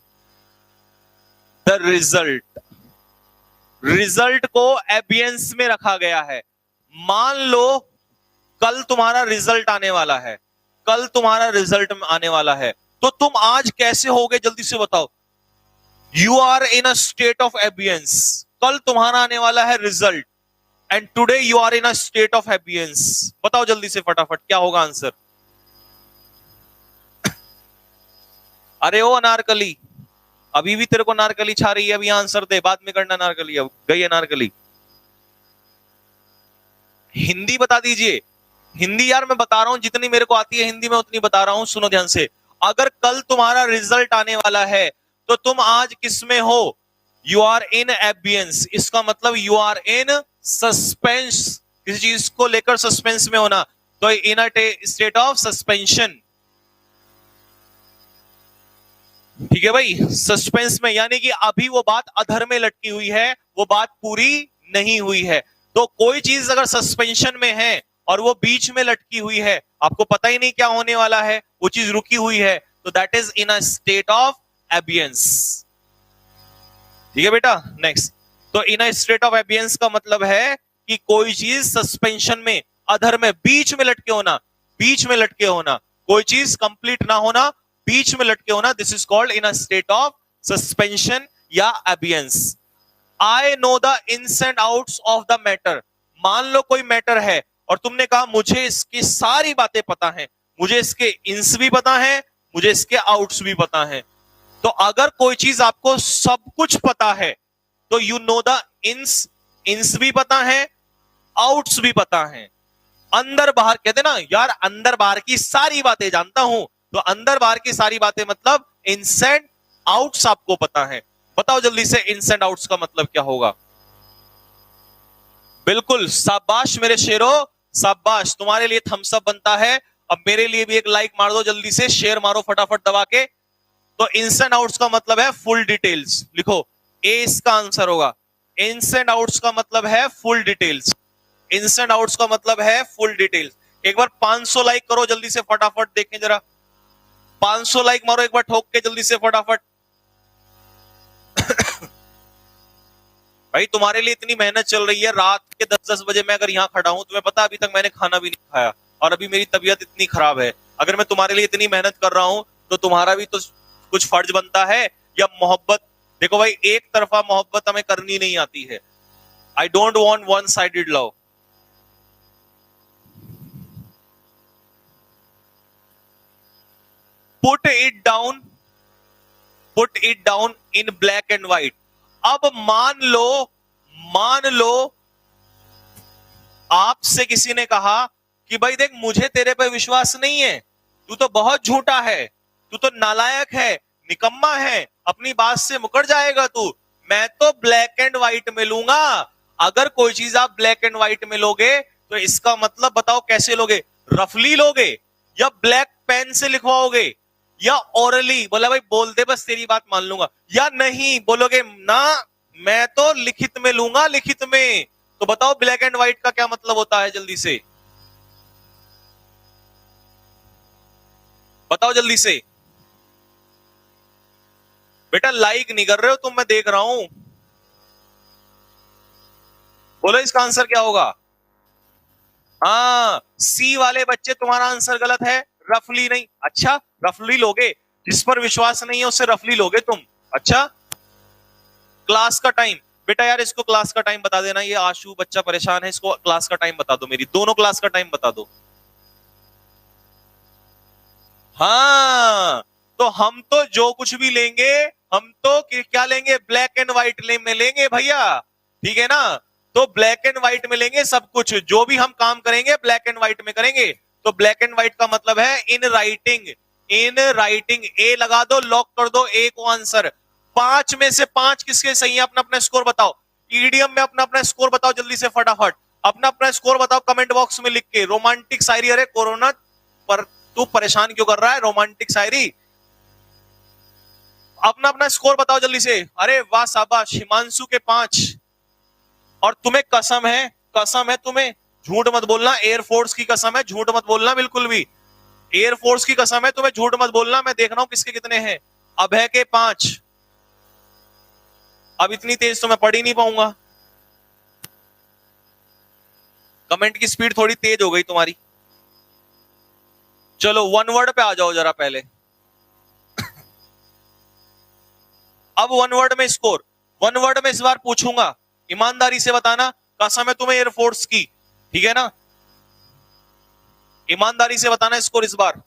द रिजल्ट। रिजल्ट को एबियंस में रखा गया है। मान लो कल तुम्हारा रिजल्ट आने वाला है, कल तुम्हारा रिजल्ट आने वाला है, तो तुम आज कैसे होगे जल्दी से बताओ? You are in a state of abeyance. कल तुम्हारा आने वाला है result, and today you are in a state of happiness. बताओ जल्दी से फटाफट क्या होगा आंसर। अरे ओ अनारकली, अभी भी तेरे को नारकली छा रही है, अभी आंसर दे, बाद में करना नारकली। अब गई अनारकली। हिंदी बता दीजिए। हिंदी यार मैं बता रहा हूं, जितनी मेरे को आती है हिंदी में उतनी बता रहा हूं, सुनो ध्यान से। अगर कल तुम्हारा रिजल्ट आने वाला है तो तुम आज किस में हो? You are in abeyance. इसका मतलब यू आर इन सस्पेंस। किसी चीज को लेकर सस्पेंस में होना, तो इन अ स्टेट ऑफ सस्पेंशन। ठीक है भाई, सस्पेंस में, यानी कि अभी वो बात अधर में लटकी हुई है, वो बात पूरी नहीं हुई है। तो कोई चीज अगर सस्पेंशन में है और वो बीच में लटकी हुई है, आपको पता ही नहीं क्या होने वाला है, वो चीज रुकी हुई है, तो that is in a state of abeyance. ठीक है बेटा, नेक्स्ट। तो इन अ स्टेट ऑफ एबियंस का मतलब है कि कोई चीज सस्पेंशन में, अधर में, बीच में लटके होना, बीच में लटके होना, कोई चीज कंप्लीट ना होना, बीच में लटके होना, this is called in a state of suspension या abeyance. I know the ins and outs of the matter. मान लो कोई मैटर है और तुमने कहा मुझे इसकी सारी बातें पता है, मुझे इसके इन्स भी पता है, मुझे इसके आउट्स भी पता है। तो अगर कोई चीज आपको सब कुछ पता है तो यू नो द इन्स, इन्स भी पता है, आउट्स भी पता है। अंदर बाहर कहते ना यार, अंदर बाहर की सारी बातें जानता हूं, तो अंदर बाहर की सारी बातें मतलब इन्स एंड आउट्स आपको पता है। बताओ जल्दी से इन्स एंड आउट्स का मतलब क्या होगा? बिल्कुल, शाबाश मेरे शेरो, शाबाश। तुम्हारे लिए थम्स अप बनता है। अब मेरे लिए भी एक लाइक मार दो, जल्दी से शेयर मारो फटाफट दबा के। तो इन्स एंड आउट्स का मतलब है फुल डिटेल्स। लिखो, ए इसका आंसर होगा। इन्स एंड आउट्स का मतलब है full details. Ins and outs का मतलब है फुल डिटेल्स। एक बार 500 लाइक करो जल्दी से फटाफट, देखें जरा। 500 लाइक मारो एक बार ठोक के जल्दी से फटाफट। भाई तुम्हारे लिए इतनी मेहनत चल रही है, रात के 10-10 बजे मैं अगर यहाँ खड़ा हूं, तुम्हें पता अभी तक मैंने खाना भी नहीं खाया, और अभी मेरी तबीयत इतनी खराब है। अगर मैं तुम्हारे लिए इतनी मेहनत कर रहा हूं तो तुम्हारा भी तो कुछ फर्ज बनता है, या मोहब्बत। देखो भाई, एक तरफा मोहब्बत हमें करनी नहीं आती है। I don't want one sided love. Put it down, put it down in black and white. अब मान लो, मान लो आपसे किसी ने कहा कि भाई देख, मुझे तेरे पे विश्वास नहीं है, तू तो बहुत झूठा है, तू तो नालायक है, निकम्मा है, अपनी बात से मुकर जाएगा तू, मैं तो ब्लैक एंड व्हाइट में लूंगा। अगर कोई चीज आप ब्लैक एंड व्हाइट में लोगे तो इसका मतलब बताओ कैसे लोगे? रफली लोगे, या ब्लैक पेन से लिखवाओगे, या ओरली, बोला भाई बोल दे बस तेरी बात मान लूंगा, या नहीं बोलोगे ना मैं तो लिखित में लूंगा, लिखित में। तो बताओ ब्लैक एंड व्हाइट का क्या मतलब होता है? जल्दी से बताओ, जल्दी से। बेटा लाइक नहीं कर रहे हो तुम, मैं देख रहा हूं। बोलो इसका आंसर क्या होगा? हाँ, सी वाले बच्चे तुम्हारा आंसर गलत है, रफली नहीं। अच्छा, रफली लोगे, जिस पर विश्वास नहीं है उससे रफली लोगे तुम। अच्छा, क्लास का टाइम, बेटा यार इसको क्लास का टाइम बता देना, ये आशु बच्चा परेशान है, इसको क्लास का टाइम बता दो, मेरी दोनों क्लास का टाइम बता दो। हाँ, तो हम तो जो कुछ भी लेंगे, हम तो क्या लेंगे? ब्लैक एंड व्हाइट में लेंगे भैया, ठीक है ना? तो ब्लैक एंड व्हाइट में लेंगे सब कुछ, जो भी हम काम करेंगे ब्लैक एंड व्हाइट में करेंगे। तो ब्लैक एंड व्हाइट का मतलब है इन राइटिंग, इन राइटिंग। ए लगा दो, लॉक कर दो ए को आंसर। 5 में से 5 किसके सही है? अपना अपना स्कोर बताओ। ईडीएम में अपना अपना स्कोर बताओ जल्दी से फटाफट, अपना अपना स्कोर बताओ कमेंट बॉक्स में लिख के। रोमांटिक शायरी, अरे कोरोना पर तू परेशान क्यों कर रहा है? रोमांटिक शायरी, अपना अपना स्कोर बताओ जल्दी से। अरे वाह शाबाश, हिमांशु के 5। और तुम्हें कसम है, कसम है तुम्हें, झूठ मत बोलना, एयरफोर्स की कसम है, झूठ मत बोलना बिल्कुल भी। एयरफोर्स की कसम है, तुम्हें झूठ मत बोलना। मैं देख रहा हूं किसके कितने हैं। अभय के 5। अब इतनी तेज तो मैं पढ़ ही नहीं पाऊंगा, कमेंट की स्पीड थोड़ी तेज हो गई तुम्हारी। चलो वन वर्ड पे आ जाओ जरा पहले। अब वन वर्ड में स्कोर, वन वर्ड में इस बार पूछूंगा, ईमानदारी से बताना, कसम है तुम्हें एयरफोर्स की, ठीक है ना? ईमानदारी से बताना स्कोर इस बार,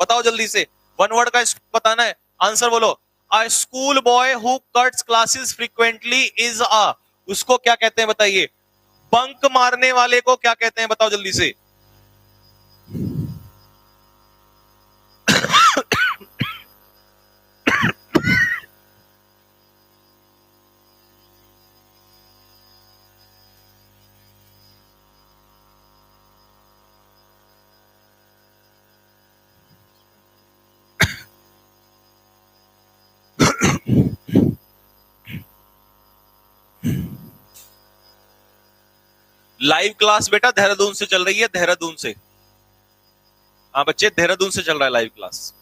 बताओ जल्दी से, वन वर्ड का बताना है, आंसर बोलो। अ school boy who cuts classes frequently is a, उसको क्या कहते हैं बताइए? बंक मारने वाले को क्या कहते हैं बताओ जल्दी से? लाइव क्लास बेटा देहरादून से चल रही है, देहरादून से। हाँ बच्चे, देहरादून से चल रहा है लाइव क्लास।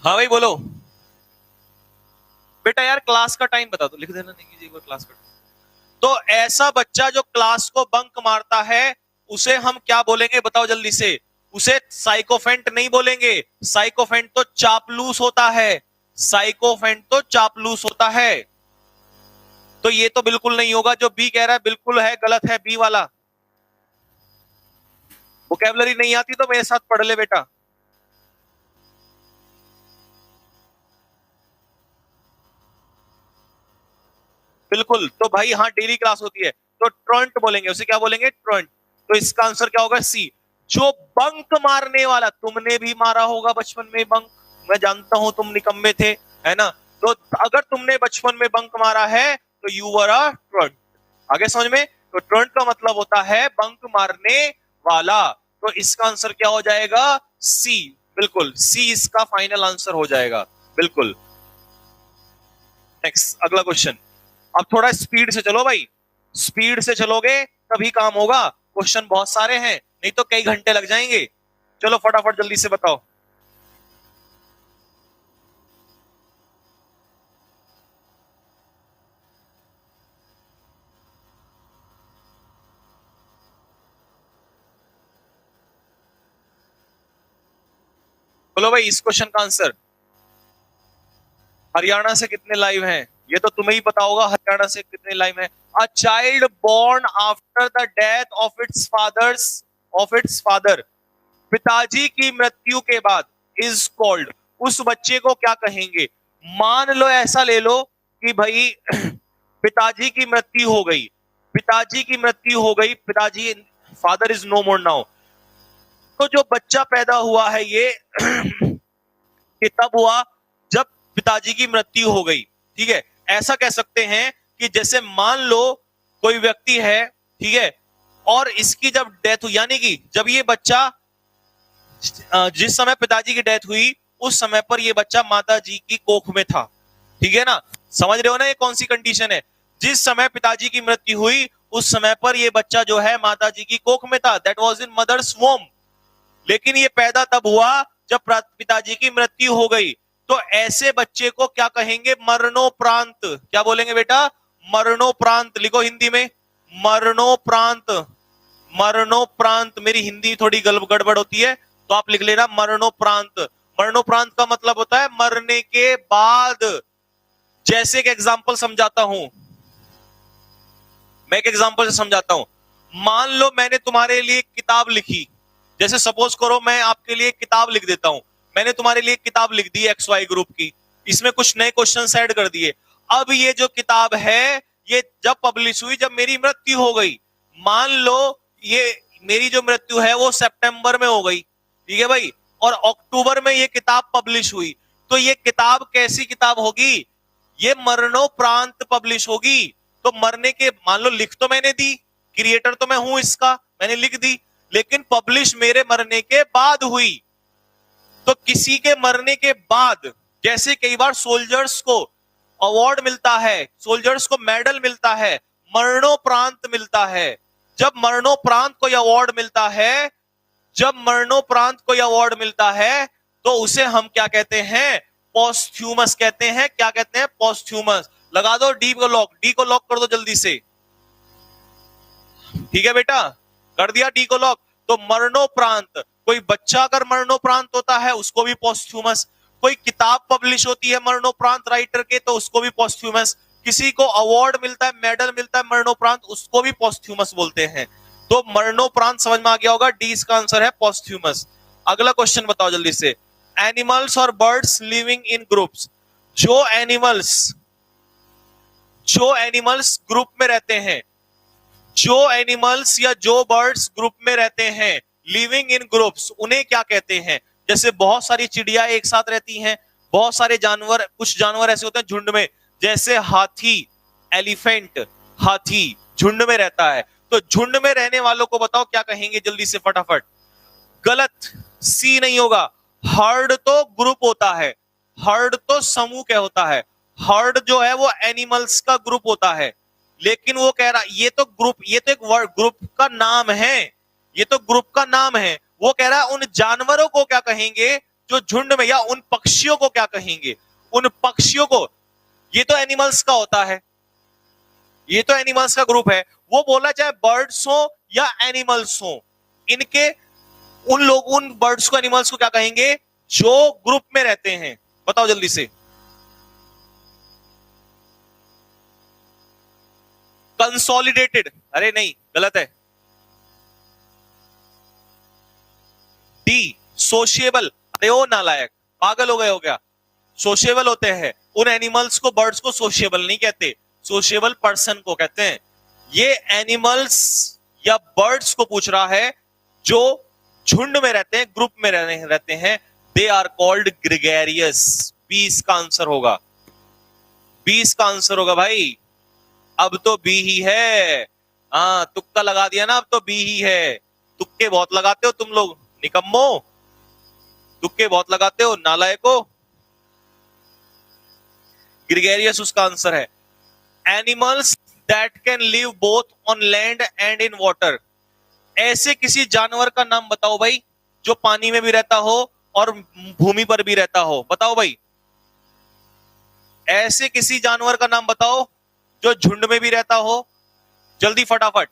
हाँ भाई बोलो बेटा, यार क्लास का टाइम बता दो, लिख देना नहीं कीजिए एक बार क्लास का। तो ऐसा बच्चा जो क्लास को बंक मारता है उसे हम क्या बोलेंगे बताओ जल्दी से? उसे साइकोफेंट नहीं बोलेंगे, साइकोफेंट तो चापलूस होता है, साइकोफेंट तो चापलूस होता है। तो ये तो बिल्कुल नहीं होगा, जो बी कह रहा है बिल्कुल है गलत है, बी वाला। वोकैबुलरी नहीं आती तो मेरे साथ पढ़ ले बेटा। बिल्कुल, तो भाई हाँ डेली क्लास होती है, तो ट्रंट बोलेंगे, उसे क्या बोलेंगे? ट्रंट। तो इसका आंसर क्या होगा? सी। जो बंक मारने वाला, तुमने भी मारा होगा बचपन में बंक, मैं जानता हूं तुम निकम्मे थे, है ना? तो अगर तुमने बचपन में बंक मारा है तो यू वर अ ट्रंट। आगे समझ में? तो ट्रंट का मतलब होता है बंक मारने वाला। तो इसका आंसर क्या हो जाएगा? सी। बिल्कुल, सी इसका फाइनल आंसर हो जाएगा। बिल्कुल। नेक्स्ट, अगला क्वेश्चन। अब थोड़ा स्पीड से चलो भाई, स्पीड से चलोगे तभी काम होगा, क्वेश्चन बहुत सारे हैं, नहीं तो कई घंटे लग जाएंगे। चलो फटाफट जल्दी से बताओ। बोलो भाई इस क्वेश्चन का आंसर। हरियाणा से कितने लाइव हैं? ये तो तुम्हें ही पता होगा, हरियाणा से कितने लाइव हैं। A child born after the death of its father, पिताजी की मृत्यु के बाद, इज कॉल्ड, उस बच्चे को क्या कहेंगे? मान लो ऐसा ले लो कि भाई पिताजी की मृत्यु हो गई, पिताजी की मृत्यु हो गई, पिताजी, father is no more now. तो जो बच्चा पैदा हुआ है ये ये तब हुआ जब पिताजी की मृत्यु हो गई, ठीक है? ऐसा कह सकते हैं कि जैसे मान लो कोई व्यक्ति है, ठीक है, और इसकी जब डेथ हुई, यानी कि जब ये बच्चा, जिस समय पिताजी की डेथ हुई उस समय पर ये बच्चा माता जी की कोख में था, ठीक है ना? समझ रहे हो ना ये कौन सी कंडीशन है? जिस समय पिताजी की मृत्यु हुई उस समय पर ये बच्चा जो है माता जी की कोख में था, दैट वाज इन मदर्स वोम। लेकिन ये पैदा तब हुआ जब पिताजी की मृत्यु हो गई। तो ऐसे बच्चे को क्या कहेंगे? मरणोपरांत। क्या बोलेंगे बेटा? मरणोपरांत। लिखो हिंदी में, मरणोपरांत। मरणोपरांत, मेरी हिंदी थोड़ी गड़बड़ होती है तो आप लिख लेना मरणोपरांत। मरणोपरांत का मतलब होता है मरने के बाद। जैसे एक एग्जांपल समझाता हूं, मैं एक एग्जांपल से समझाता हूं। मान लो मैंने तुम्हारे लिए किताब लिखी, जैसे सपोज करो मैं आपके लिए किताब लिख देता हूं, मैंने तुम्हारे लिए किताब लिख दी एक्स वाई ग्रुप की, इसमें कुछ नए क्वेश्चन ऐड कर दिए। अब ये जो किताब है ये जब पब्लिश हुई, जब मेरी मृत्यु हो गई, मान लो ये मेरी जो मृत्यु है वो सितंबर में हो गई, ठीक है भाई, और अक्टूबर में ये किताब पब्लिश हुई, तो ये किताब कैसी किताब होगी? ये मरणोपरांत पब्लिश होगी। तो मरने के, मान लो लिख तो मैंने दी, क्रिएटर तो मैं हूं इसका, मैंने लिख दी, लेकिन पब्लिश मेरे मरने के बाद हुई। तो किसी के मरने के बाद, जैसे कई बार सोल्जर्स को अवार्ड मिलता है, सोल्जर्स को मेडल मिलता है, मरणोपरांत मिलता है। जब मरणोपरांत कोई अवार्ड मिलता है, जब मरणोपरांत कोई अवार्ड मिलता है तो उसे हम क्या कहते हैं? पोस्थ्यूमस कहते हैं। क्या कहते हैं? पोस्थ्यूमस। लगा दो डी को लॉक, डी को लॉक कर दो जल्दी से, ठीक है बेटा? कर दिया डी को लॉक। तो मरणोपरांत, कोई बच्चा अगर मरणोपरांत होता है उसको भी पोस्थ्यूमस, कोई किताब पब्लिश होती है मरणोपरांत राइटर के, तो उसको भी पॉस्थ्यूमस। किसी को अवार्ड मिलता है, मेडल मिलता है मरणोपरांत, उसको भी पॉस्थ्यूमस बोलते हैं। तो मरणोपरांत समझ में आ गया होगा, डी इसका आंसर है पॉस्थ्यूमस। अगला क्वेश्चन बताओ जल्दी से। एनिमल्स और बर्ड्स लिविंग इन ग्रुप्स, जो एनिमल्स ग्रुप में रहते हैं, जो एनिमल्स या जो बर्ड्स ग्रुप में रहते हैं, लिविंग इन ग्रुप्स, उन्हें क्या कहते हैं? जैसे बहुत सारी चिड़िया एक साथ रहती हैं, बहुत सारे जानवर, कुछ जानवर ऐसे होते हैं झुंड में, जैसे हाथी, एलिफेंट, हाथी झुंड में रहता है। तो झुंड में रहने वालों को बताओ क्या कहेंगे जल्दी से फटाफट। गलत, सी नहीं होगा। हर्ड तो ग्रुप होता है, हर्ड तो समूह क्या होता है, हर्ड जो है वो एनिमल्स का ग्रुप होता है। लेकिन वो कह रहा ये तो ग्रुप, ये तो एक वर्ड, ग्रुप का नाम है, ये तो ग्रुप का नाम है। वो कह रहा है उन जानवरों को क्या कहेंगे जो झुंड में, या उन पक्षियों को क्या कहेंगे, उन पक्षियों को। ये तो एनिमल्स का होता है, ये तो एनिमल्स का ग्रुप है। वो बोला चाहे बर्ड्स हो या एनिमल्स हो, इनके उन बर्ड्स को, एनिमल्स को क्या कहेंगे जो ग्रुप में रहते हैं? बताओ जल्दी से। कंसोलिडेटेड, अरे नहीं, गलत है। D sociable. अरे ओ नालायक, पागल हो गए हो क्या? सोशिएबल होते हैं उन एनिमल्स को, बर्ड्स को सोशिएबल नहीं कहते, सोशिएबल पर्सन को कहते हैं। ये एनिमल्स या बर्ड्स को पूछ रहा है जो झुंड में रहते हैं, ग्रुप में रहते हैं, दे आर कॉल्ड ग्रेगेरियस। 20 का आंसर होगा, 20 का आंसर होगा भाई। अब तो बी ही है। हाँ, तुक्का लगा दिया ना, अब तो बी ही है। तुक्के बहुत लगाते हो तुम लोग, निकम्मो, तुक्के बहुत लगाते हो, नालायको। ग्रेगेरियस उसका आंसर है। Animals that can live both on land and in water, ऐसे किसी जानवर का नाम बताओ भाई जो पानी में भी रहता हो और भूमि पर भी रहता हो। बताओ भाई, ऐसे किसी जानवर का नाम बताओ जो झुंड में भी रहता हो, जल्दी फटाफट।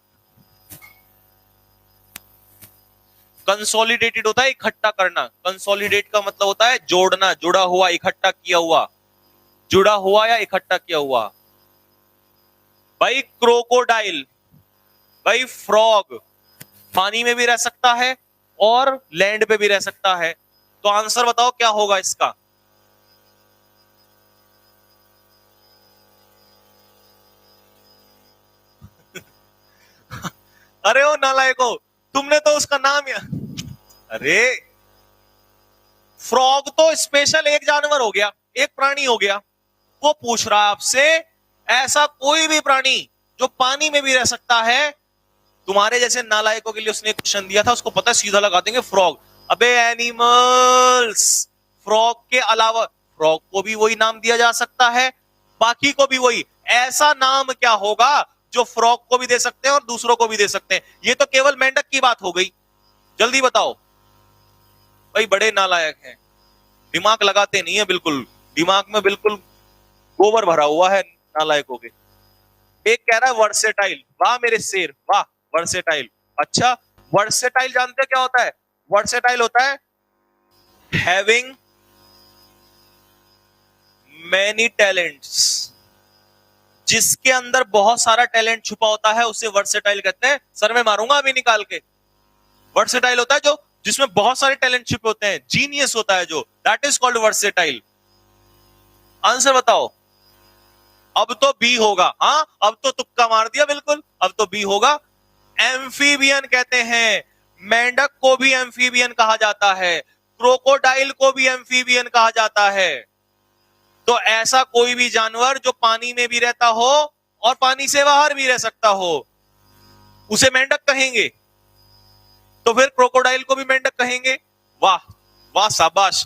कंसोलिडेटेड होता है इकट्ठा करना, कंसोलिडेट का मतलब होता है जोड़ना, जुड़ा हुआ, इकट्ठा किया हुआ, जुड़ा हुआ या इकट्ठा किया हुआ। भाई क्रोकोडाइल, भाई फ्रॉग पानी में भी रह सकता है और लैंड पे भी रह सकता है। तो आंसर बताओ क्या होगा इसका। अरे ओ नालायको, तुमने तो उसका नाम या... अरे फ्रॉग तो स्पेशल एक जानवर हो गया, एक प्राणी हो गया। वो पूछ रहा है आपसे ऐसा कोई भी प्राणी जो पानी में भी रह सकता है। तुम्हारे जैसे नालायकों के लिए उसने क्वेश्चन दिया था, उसको पता है सीधा लगा देंगे फ्रॉग। अबे एनिमल्स, फ्रॉग के अलावा फ्रॉग को भी वही नाम दिया जा सकता है, बाकी को भी वही। ऐसा नाम क्या होगा जो फ्रॉग को भी दे सकते हैं और दूसरों को भी दे सकते हैं? ये तो केवल मेंढक की बात हो गई। जल्दी बताओ भाई, बड़े नालायक हैं, दिमाग लगाते नहीं है बिल्कुल, दिमाग में बिल्कुल गोबर भरा हुआ है नालायकों के। एक कह रहा है वर्सेटाइल, वाह मेरे शेर वाह, वर्सेटाइल। अच्छा, वर्सेटाइल जानते हैं क्या होता है? वर्सेटाइल होता है हैविंग मैनी टैलेंट्स, जिसके अंदर बहुत सारा टैलेंट छुपा होता है उसे वर्सेटाइल कहते हैं। सर में मारूंगा अभी निकाल के। वर्सेटाइल होता है जो जिसमें बहुत सारे टैलेंट छुपे होते हैं, जीनियस होता है जो, that is called versatile. Answer बताओ। अब तो बी होगा। हाँ, अब तो तुक्का मार दिया बिल्कुल, अब तो बी होगा। एम्फीबियन कहते हैं, मेंढक को भी एम्फीबियन कहा जाता है, क्रोकोडाइल को भी एम्फीबियन कहा जाता है। तो ऐसा कोई भी जानवर जो पानी में भी रहता हो और पानी से बाहर भी रह सकता हो, उसे मेंढक कहेंगे। तो फिर क्रोकोडाइल को भी मेंढक कहेंगे। वाह वाह, शाबाश।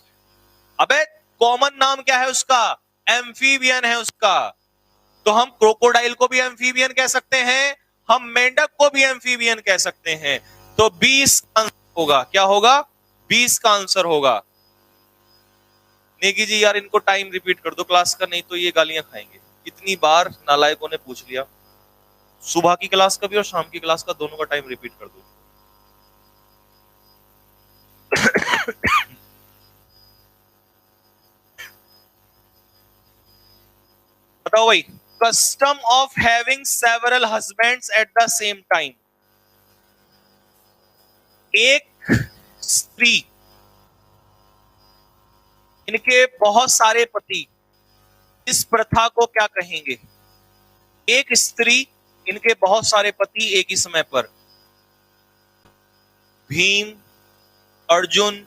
अबे कॉमन नाम क्या है उसका? एम्फीबियन है उसका। तो हम क्रोकोडाइल को भी एम्फीबियन कह सकते हैं, हम मेंढक को भी एम्फीबियन कह सकते हैं। तो 20 आंसर होगा। क्या होगा? 20 का आंसर होगा। नेगी जी यार, इनको टाइम रिपीट कर दो क्लास का, नहीं तो ये गालियां खाएंगे। इतनी बार नालायकों ने पूछ लिया। सुबह की क्लास का भी और शाम की क्लास का, दोनों का टाइम रिपीट कर दो। बताओ भाई, custom of having several husbands at the same time. एक स्त्री, इनके बहुत सारे पति, इस प्रथा को क्या कहेंगे? एक स्त्री, इनके बहुत सारे पति एक ही समय पर। भीम, अर्जुन,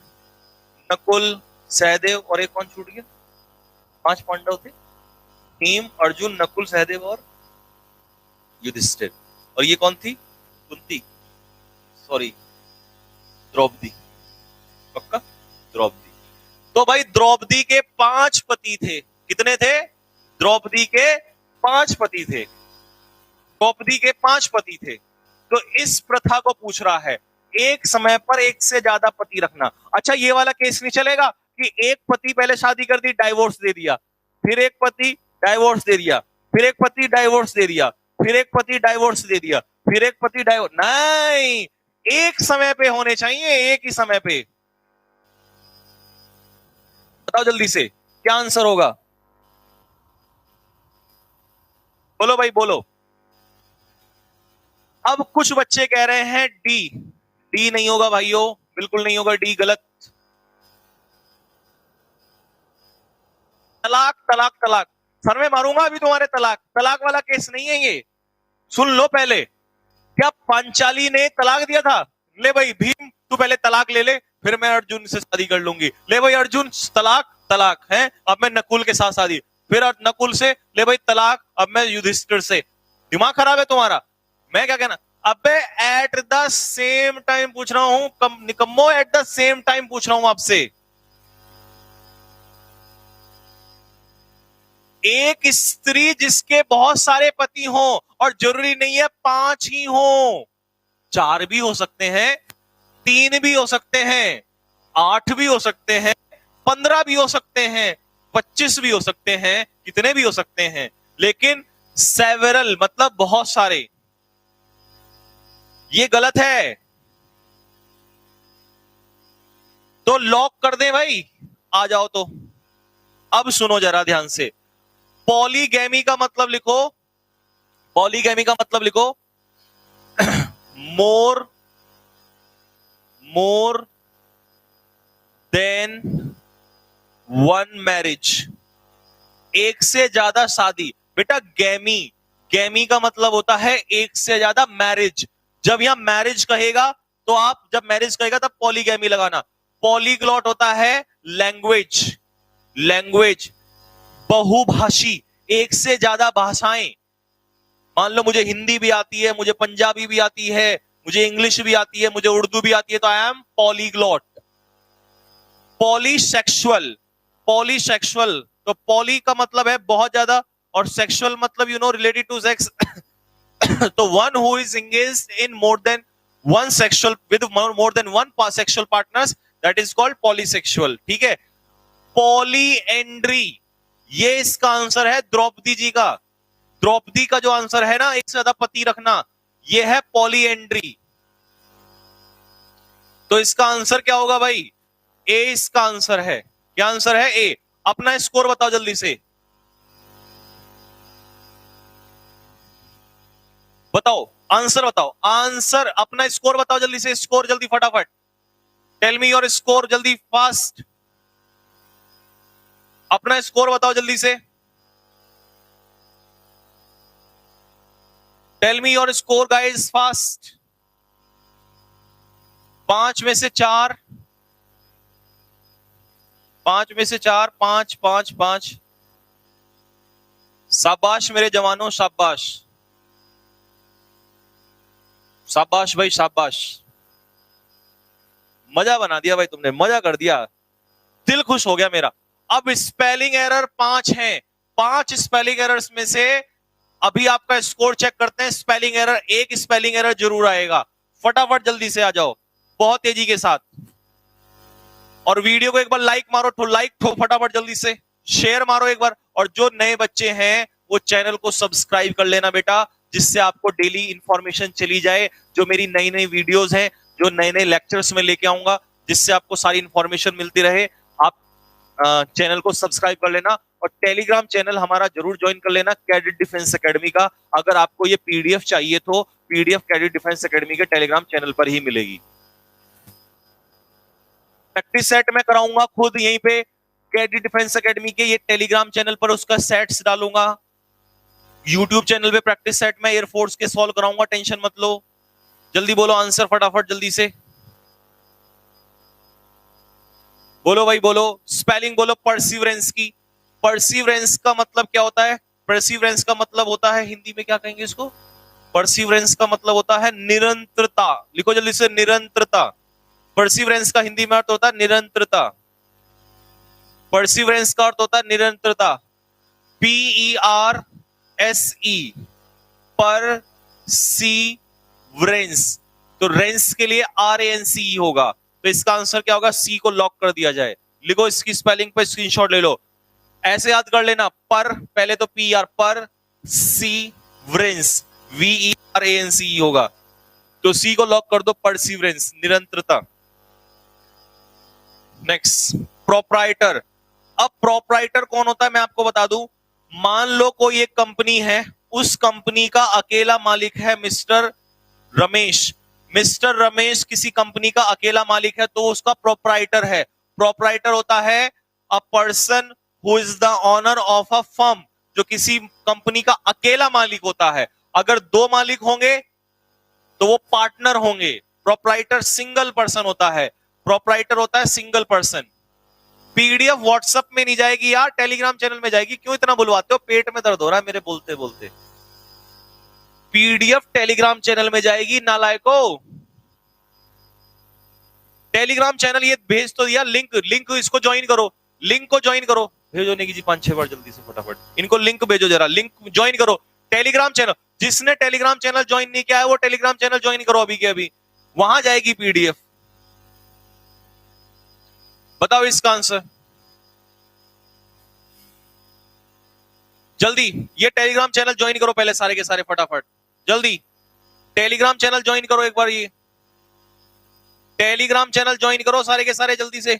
नकुल, सहदेव और एक कौन छूट गया? 5 पांडव थे। भीम, अर्जुन, नकुल, सहदेव और युधिष्ठिर। और ये कौन थी? कुंती, सॉरी द्रौपदी। पक्का द्रौपदी। तो भाई द्रौपदी के 5 पति थे। कितने थे? द्रौपदी के 5 पति थे। द्रौपदी के 5 पति थे। तो इस प्रथा को पूछ रहा है, एक समय पर एक से ज्यादा पति रखना। अच्छा, ये वाला केस नहीं चलेगा कि एक पति पहले शादी कर दी, डाइवोर्स दे दिया, फिर एक पति डाइवोर्स दे दिया, फिर एक पति डाइवोर्स दे दिया, फिर एक पति डाइवोर्स दे दिया, फिर एक पति डाइवोर्स। नहीं, एक समय पे होने चाहिए, एक ही समय पे। बताओ जल्दी से क्या आंसर होगा? बोलो भाई बोलो। अब कुछ बच्चे कह रहे हैं डी। डी नहीं होगा भाइयों, बिल्कुल नहीं होगा, डी गलत। तलाक तलाक तलाक, सर में मारूंगा अभी तुम्हारे। तलाक तलाक वाला केस नहीं है ये, सुन लो पहले। क्या पांचाली ने तलाक दिया था? ले भाई भीम, तू पहले तलाक ले ले, फिर मैं अर्जुन से शादी कर लूंगी। ले भाई अर्जुन, तलाक तलाक है, अब मैं नकुल के साथ शादी, फिर नकुल से ले भाई तलाक, अब मैं युधिष्ठिर से। दिमाग खराब है तुम्हारा। मैं क्या कहना, अबे एट द सेम टाइम पूछ रहा हूं, निकम्मो, एट द सेम टाइम पूछ रहा हूं आपसे। एक स्त्री जिसके बहुत सारे पति हों, और जरूरी नहीं है 5 ही हों, 4 भी हो सकते हैं, 3 भी हो सकते हैं, 8 भी हो सकते हैं, 15 भी हो सकते हैं, 25 भी हो सकते हैं, कितने भी हो सकते हैं, लेकिन सेवरल मतलब बहुत सारे, ये गलत है। तो लॉक कर दे भाई, आ जाओ। तो अब सुनो जरा ध्यान से, पॉलीगैमी का मतलब लिखो। पॉलीगैमी का मतलब लिखो, मोर देन वन मैरिज, एक से ज्यादा शादी। बेटा गैमी, गैमी का मतलब होता है एक से ज्यादा मैरिज। जब यहां मैरिज कहेगा तो आप, जब मैरिज कहेगा तब पॉलीगैमी लगाना। पॉलीग्लॉट होता है लैंग्वेज, लैंग्वेज बहुभाषी, एक से ज्यादा भाषाएं। मान लो मुझे हिंदी भी आती है, मुझे पंजाबी भी आती है, मुझे इंग्लिश भी आती है, मुझे उर्दू भी आती है, तो आई एम पॉलीग्लॉट। पॉलीसेक्सुअल, पॉलीसेक्सुअल, तो पॉली का मतलब है बहुत ज्यादा, और सेक्सुअल मतलब you know related to sex. तो one who is engaged in more than one sexual, with more than one sexual partners, that is called polysexual. ठीक है। पॉलीएंड्री, ये इसका आंसर है द्रौपदी जी का। द्रौपदी का जो आंसर है ना, एक से ज्यादा पति रखना, ये है पॉलीएंड्री। तो इसका आंसर क्या होगा भाई? ए इसका आंसर है। क्या आंसर है? ए। अपना स्कोर बताओ जल्दी से, बताओ आंसर, बताओ आंसर, अपना स्कोर बताओ जल्दी से, स्कोर जल्दी फटाफट। टेल मी योर स्कोर जल्दी, फास्ट। अपना स्कोर बताओ जल्दी से, tell me your score guys, fast. 5 में से 4, 5 में से 4, 5 5 5। शाबाश मेरे जवानों, शाबाश, शाबाश भाई, शाबाश। मजा बना दिया भाई तुमने, मजा कर दिया, दिल खुश हो गया मेरा। अब स्पेलिंग एरर 5 हैं, 5 स्पेलिंग एरर्स में से अभी आपका स्कोर चेक करते हैं। स्पेलिंग एरर, एक स्पेलिंग एरर जरूर आएगा। फटाफट जल्दी से आ जाओ, बहुत तेजी के साथ। और वीडियो को एक बार लाइक मारो, लाइक फटाफट जल्दी से, शेयर मारो एक बार। और जो नए बच्चे हैं वो चैनल को सब्सक्राइब कर लेना बेटा, जिससे आपको डेली इंफॉर्मेशन चली जाए, जो मेरी नई नई वीडियोस हैं, जो नए नए लेक्चर्स में लेके आऊंगा, जिससे आपको सारी इंफॉर्मेशन मिलती रहे। आप चैनल को सब्सक्राइब कर लेना और टेलीग्राम चैनल हमारा जरूर ज्वाइन कर लेना, कैडेट डिफेंस एकेडमी का। अगर आपको ये पीडीएफ चाहिए तो पीडीएफ कैडेट डिफेंस एकेडमी के टेलीग्राम चैनल पर ही मिलेगी। प्रैक्टिस सेट मैं कराऊंगा खुद यहीं पे कैडेट डिफेंस एकेडमी के ये टेलीग्राम चैनल पर, उसका सेट्स डालूंगा। यूट्यूब चैनल पे प्रैक्टिस सेट में एयरफोर्स के सॉल्व कराऊंगा, टेंशन मत लो। जल्दी बोलो आंसर फटाफट जल्दी से बोलो भाई बोलो। स्पेलिंग बोलो परसिवरेंस की। परसिवरेंस का मतलब क्या होता है? परसिवरेंस का मतलब होता है, हिंदी में क्या कहेंगे इसको? परसिवरेंस का मतलब होता है निरंतरता। लिखो जल्दी से, निरंतरता। परसिवरेंस का हिंदी में अर्थ होता है निरंतरता। परसिवरेंस का अर्थ होता है निरंतरता। PERSE, पर सी रेंस। तो रेंस के लिए RANCE होगा, तो इसका आंसर क्या होगा? सी को लॉक कर दिया जाए। लिखो इसकी स्पेलिंग पे स्क्रीनशॉट ले लो, ऐसे याद कर लेना। पर पहले तो PR, पर सी रेंस, VERANCE होगा, तो सी को लॉक कर दो, परसिवरेंस, निरंतरता। Next, proprietor. अब प्रोप्राइटर कौन होता है मैं आपको बता दूं। मान लो कोई एक कंपनी है, उस कंपनी का अकेला मालिक है मिस्टर रमेश। मिस्टर रमेश किसी कंपनी का अकेला मालिक है तो उसका प्रोप्राइटर है। प्रोप्राइटर होता है a person who is the owner of a firm, जो किसी कंपनी का अकेला मालिक होता है। अगर दो मालिक होंगे तो वो पार्टनर होंगे। प्रोप्राइटर सिंगल पर्सन होता है, प्रोप्राइटर होता है सिंगल पर्सन। पीडीएफ व्हाट्सएप में नहीं जाएगी यार, टेलीग्राम चैनल में जाएगी। क्यों इतना बुलवाते हो? पेट में दर्द हो रहा है मेरे बोलते बोलते। पीडीएफ टेलीग्राम चैनल में जाएगी नालायको। टेलीग्राम चैनल ये भेज तो दिया, लिंक लिंक इसको ज्वाइन करो, लिंक को ज्वाइन करो। भेजो नेगी जी 5-6 बार जल्दी से फटाफट, इनको लिंक भेजो जरा, लिंक ज्वाइन करो टेलीग्राम चैनल। जिसने टेलीग्राम चैनल ज्वाइन नहीं किया है वो टेलीग्राम चैनल ज्वाइन करो अभी के अभी, वहां जाएगी पीडीएफ। बताओ इसका आंसर जल्दी। ये टेलीग्राम चैनल ज्वाइन करो पहले सारे के सारे फटाफट, जल्दी टेलीग्राम चैनल ज्वाइन करो एक बार। ये टेलीग्राम चैनल ज्वाइन करो सारे के सारे जल्दी से।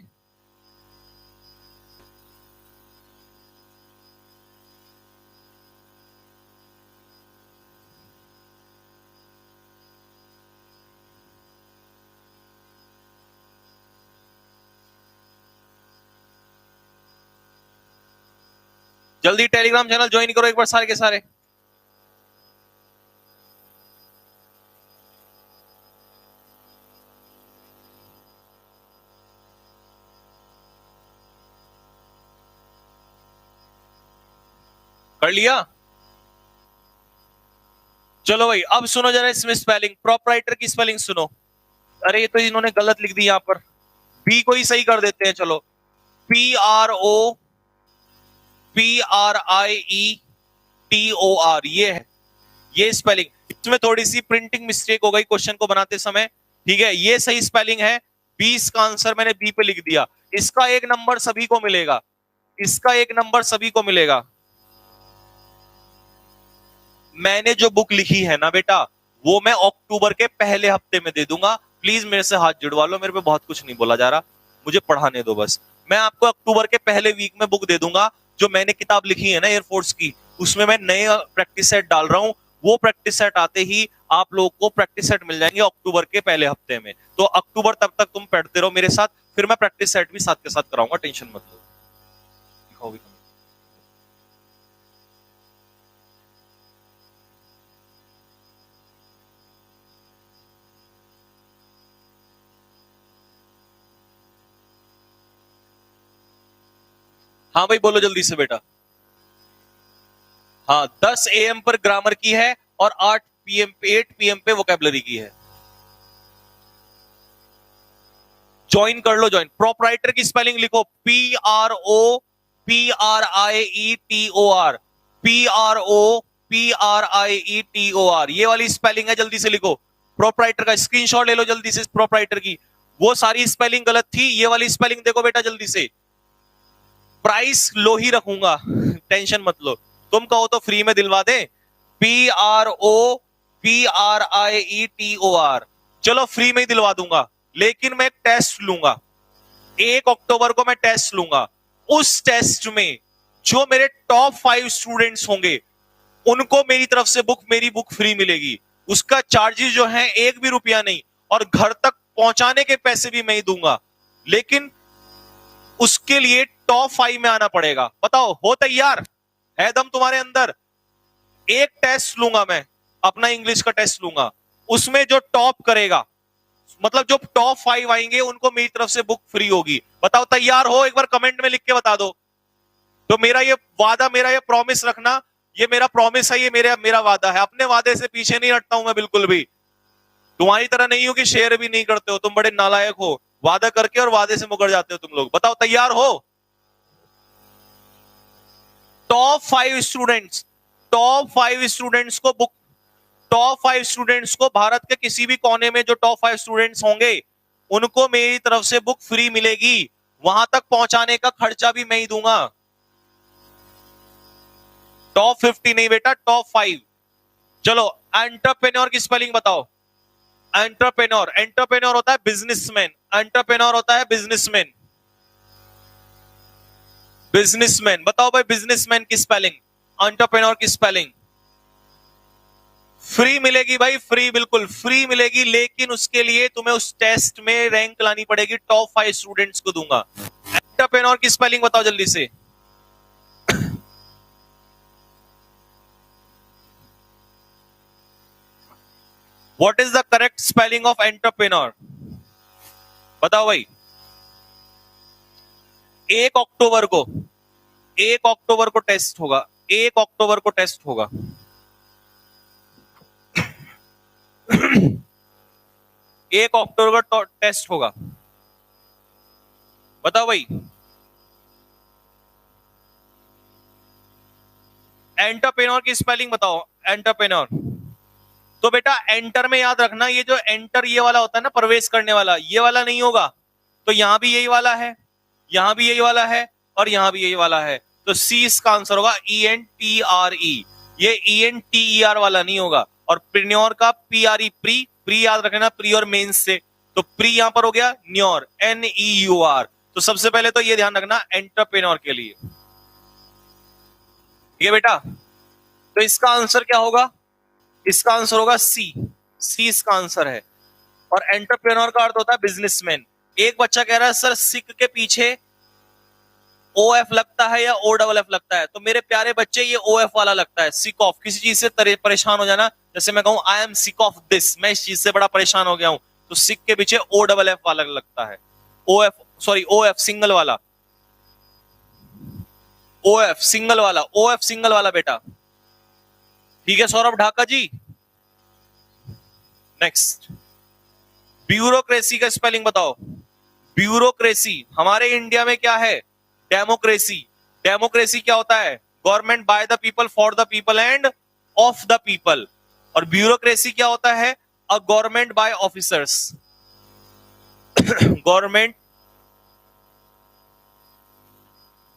जल्दी टेलीग्राम चैनल ज्वाइन करो एक बार सारे के सारे। कर लिया? चलो भाई अब सुनो जरा इसमें स्पेलिंग, प्रोप्राइटर की स्पेलिंग सुनो। अरे ये तो इन्होंने गलत लिख दी यहां पर, बी को ही सही कर देते हैं। चलो, PROPRIETOR, ये है ये स्पेलिंग। इसमें थोड़ी सी प्रिंटिंग मिस्टेक हो गई क्वेश्चन को बनाते समय, ठीक है। ये सही स्पेलिंग है। 20 का आंसर मैंने बी पे लिख दिया। इसका एक नंबर सभी को मिलेगा, इसका एक नंबर सभी को मिलेगा। मैंने जो बुक लिखी है ना बेटा, वो मैं अक्टूबर के पहले हफ्ते में दे दूंगा। प्लीज मेरे से हाथ जुड़वा लो, मेरे पे बहुत कुछ नहीं बोला जा रहा, मुझे पढ़ाने दो बस। मैं आपको अक्टूबर के पहले वीक में बुक दे दूंगा। जो मैंने किताब लिखी है ना एयरफोर्स की, उसमें मैं नए प्रैक्टिस सेट डाल रहा हूं। वो प्रैक्टिस सेट आते ही आप लोगों को प्रैक्टिस सेट मिल जाएंगे अक्टूबर के पहले हफ्ते में। तो अक्टूबर तब तक तुम पढ़ते रहो मेरे साथ, फिर मैं प्रैक्टिस सेट भी साथ के साथ कराऊंगा, टेंशन मत लो। दिखाओ भी। हाँ भाई बोलो जल्दी से बेटा। हाँ 10 AM पर ग्रामर की है और 8 PM पे वोकैबुलरी की है। ज्वाइन कर लो, ज्वाइन। प्रोप्राइटर की स्पेलिंग लिखो, PROPRIETOR, PROPRIETOR, ये वाली स्पेलिंग है, जल्दी से लिखो। प्रोप्राइटर का स्क्रीनशॉट ले लो जल्दी से, प्रोप्राइटर की। वो सारी स्पेलिंग गलत थी, ये वाली स्पेलिंग देखो बेटा जल्दी से। प्राइस लो ही रखूंगा, टेंशन मत लो। तुम कहो तो फ्री में दिलवा दे। PROPRIETOR, चलो फ्री में ही दिलवा दूंगा, लेकिन मैं एक टेस्ट लूंगा। 1 अक्टूबर को मैं टेस्ट लूंगा। उस टेस्ट में जो मेरे टॉप 5 स्टूडेंट्स होंगे उनको मेरी बुक फ्री मिलेगी। उसका चार्जेस जो है 1 भी रुपया नहीं, और घर तक पहुंचाने के पैसे भी मैं ही दूंगा। लेकिन उसके लिए टॉप 5 में आना पड़ेगा। बताओ, हो तैयार? है दम तुम्हारे अंदर? एक टेस्ट लूंगा मैं, अपना इंग्लिश का टेस्ट लूंगा, उसमें जो टॉप करेगा, मतलब जो टॉप 5 आएंगे उनको मेरी तरफ से बुक फ्री होगी। बताओ तैयार हो? एक बार कमेंट में लिख के बता दो। तो मेरा ये वादा, मेरा ये प्रॉमिस रखना, ये मेरा प्रॉमिस है, ये मेरा मेरा वादा है। अपने वादे से पीछे नहीं हटता हूं मैं बिल्कुल भी। तुम्हारी तरह नहीं हो कि शेयर भी नहीं करते हो, तुम बड़े नालायक हो, वादा करके और वादे से मुकर जाते हो तुम लोग। बताओ तैयार हो? टॉप 5 स्टूडेंट्स, टॉप 5 स्टूडेंट्स को बुक, टॉप 5 स्टूडेंट्स को भारत के किसी भी कोने में जो टॉप 5 स्टूडेंट्स होंगे उनको मेरी तरफ से बुक फ्री मिलेगी। वहां तक पहुंचाने का खर्चा भी मैं ही दूंगा। टॉप 50 नहीं बेटा, टॉप 5। चलो, एंटरप्रेन्योर की स्पेलिंग बताओ। एंटरप्रेन्योर, एंटरप्रेन्योर होता है बिजनेसमैन, एंटरप्रेन्योर होता है बिजनेसमैन। बिजनेसमैन, बताओ भाई बिजनेसमैन की स्पेलिंग, एंटरप्रेन्योर की स्पेलिंग। फ्री मिलेगी भाई, फ्री, बिल्कुल फ्री मिलेगी, लेकिन उसके लिए तुम्हें उस टेस्ट में रैंक लानी पड़ेगी। टॉप 5 स्टूडेंट्स को दूंगा। एंटरप्रेन्योर की स्पेलिंग बताओ जल्दी से। What is the correct spelling of entrepreneur? बताओ भाई। 1 अक्टूबर को, 1 अक्टूबर को टेस्ट होगा, 1 अक्टूबर को टेस्ट होगा। 1 अक्टूबर का टेस्ट होगा। बताओ भाई। एंटरप्रेन्योर की स्पेलिंग बताओ, एंटरप्रेन्योर। तो बेटा एंटर में याद रखना, ये जो एंटर ये वाला होता है ना, प्रवेश करने वाला, ये वाला नहीं होगा। तो यहां भी यही वाला है, यहां भी यही वाला है, और यहां भी यही वाला है। तो सी इसका आंसर होगा, ENTRE। ये ENTER वाला नहीं होगा। और प्रीन्योर का PRE, प्री, प्री याद रखना, प्री और मेंस से। तो प्री यहां पर हो गया, न्योर, NEUR। तो सबसे पहले तो ये ध्यान रखना एंटरप्रेन्योर के लिए। ठीक है बेटा? तो इसका आंसर क्या होगा? इसका आंसर होगा सी, सी इसका आंसर है। और एंटरप्रेन्योर का अर्थ होता है बिजनेसमैन। एक बच्चा कह रहा है सर सिक के पीछे OF लगता है या OFF लगता है? तो मेरे प्यारे बच्चे ये OF वाला लगता है, सिक ऑफ। किसी चीज से परेशान हो जाना, जैसे मैं कहूं I am sick of this, मैं इस चीज से बड़ा परेशान हो गया हूं, तो सिक के पीछे OFF वाला लगता है। OF, सॉरी OF सिंगल वाला, OF सिंगल वाला, OF सिंगल वाला बेटा। ठीक है सौरभ ढाका जी। नेक्स्ट, ब्यूरोक्रेसी का स्पेलिंग बताओ। ब्यूरोक्रेसी हमारे इंडिया में क्या है? डेमोक्रेसी। डेमोक्रेसी क्या होता है? Government by the people, for the people end of the people. और ब्यूरोक्रेसी क्या होता है? A government by officers. Government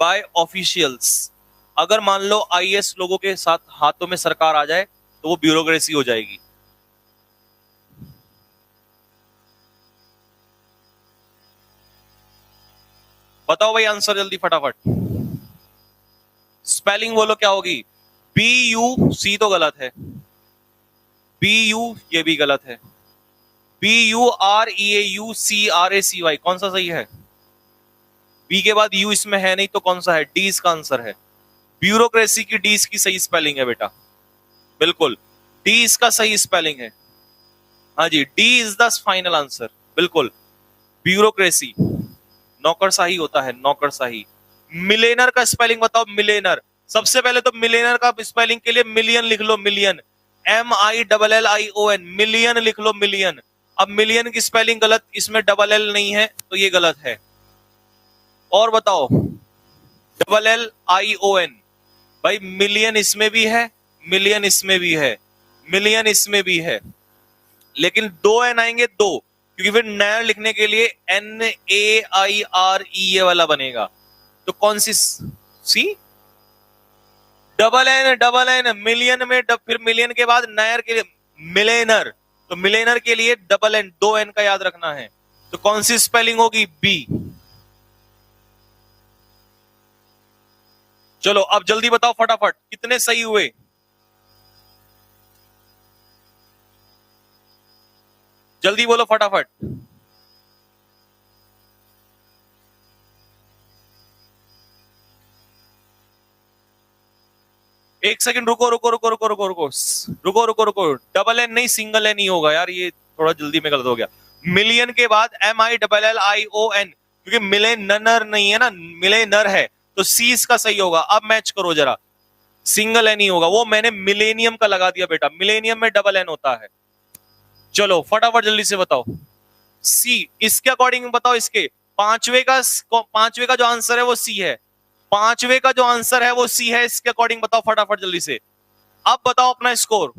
by officials. अगर मान लो IAS लोगों के साथ हाथों में सरकार आ जाए तो वो ब्यूरोक्रेसी हो जाएगी। बताओ भाई आंसर जल्दी फटाफट। स्पेलिंग बोलो क्या होगी? BUC तो गलत है, BU ये भी गलत है, BUREAUCRACY कौन सा सही है? बी के बाद यू इसमें है नहीं, तो कौन सा है? डी इसका आंसर है। ब्यूरोक्रेसी की डी इसकी सही स्पेलिंग है बेटा, बिल्कुल डी इसका सही स्पेलिंग है। हाँ जी, D is the final answer, बिल्कुल। ब्यूरोक्रेसी नौकरशाही होता है, नौकरशाही। मिलेनर का स्पेलिंग बताओ, मिलेनर। सबसे पहले तो मिलेनर का स्पेलिंग के लिए मिलियन लिख लो, मिलियन, MILLION, मिलियन लिख लो, मिलियन। अब मिलियन की स्पेलिंग गलत, इसमें LL नहीं है तो ये गलत है। और बताओ, LLION, भाई मिलियन इसमें भी है, मिलियन इसमें भी है, मिलियन इसमें भी है, लेकिन 2 N आएंगे, 2, क्योंकि फिर नया लिखने के लिए NAIRE ये वाला बनेगा। तो कौन सी? सी, डबल एन मिलियन में फिर मिलियन के बाद नायर के लिए मिलेनर, तो मिलेनर के लिए DN, 2 N का याद रखना है। तो कौन सी स्पेलिंग होगी? बी। चलो अब जल्दी बताओ फटाफट कितने सही हुए। जल्दी बोलो फटाफट। एक सेकंड रुको रुको रुको रुको रुको रुको रुको रुको रुको। डबल एन नहीं सिंगल एन ही होगा यार, ये थोड़ा जल्दी में गलत हो गया। मिलियन के बाद MILLION, क्योंकि मिलेनर नहीं है ना, मिलेनर है, तो सी इसका सही होगा। अब मैच करो जरा, सिंगल एन ही होगा, वो मैंने मिलेनियम का लगा दिया बेटा, मिलेनियम में डबल एन होता है। चलो फटाफट जल्दी से बताओ। सी इसके अकॉर्डिंग बताओ, इसके पांचवे का जो आंसर है वो सी है, पांचवे का जो आंसर है वो सी है, इसके अकॉर्डिंग बताओ फटाफट जल्दी से। अब बताओ अपना स्कोर।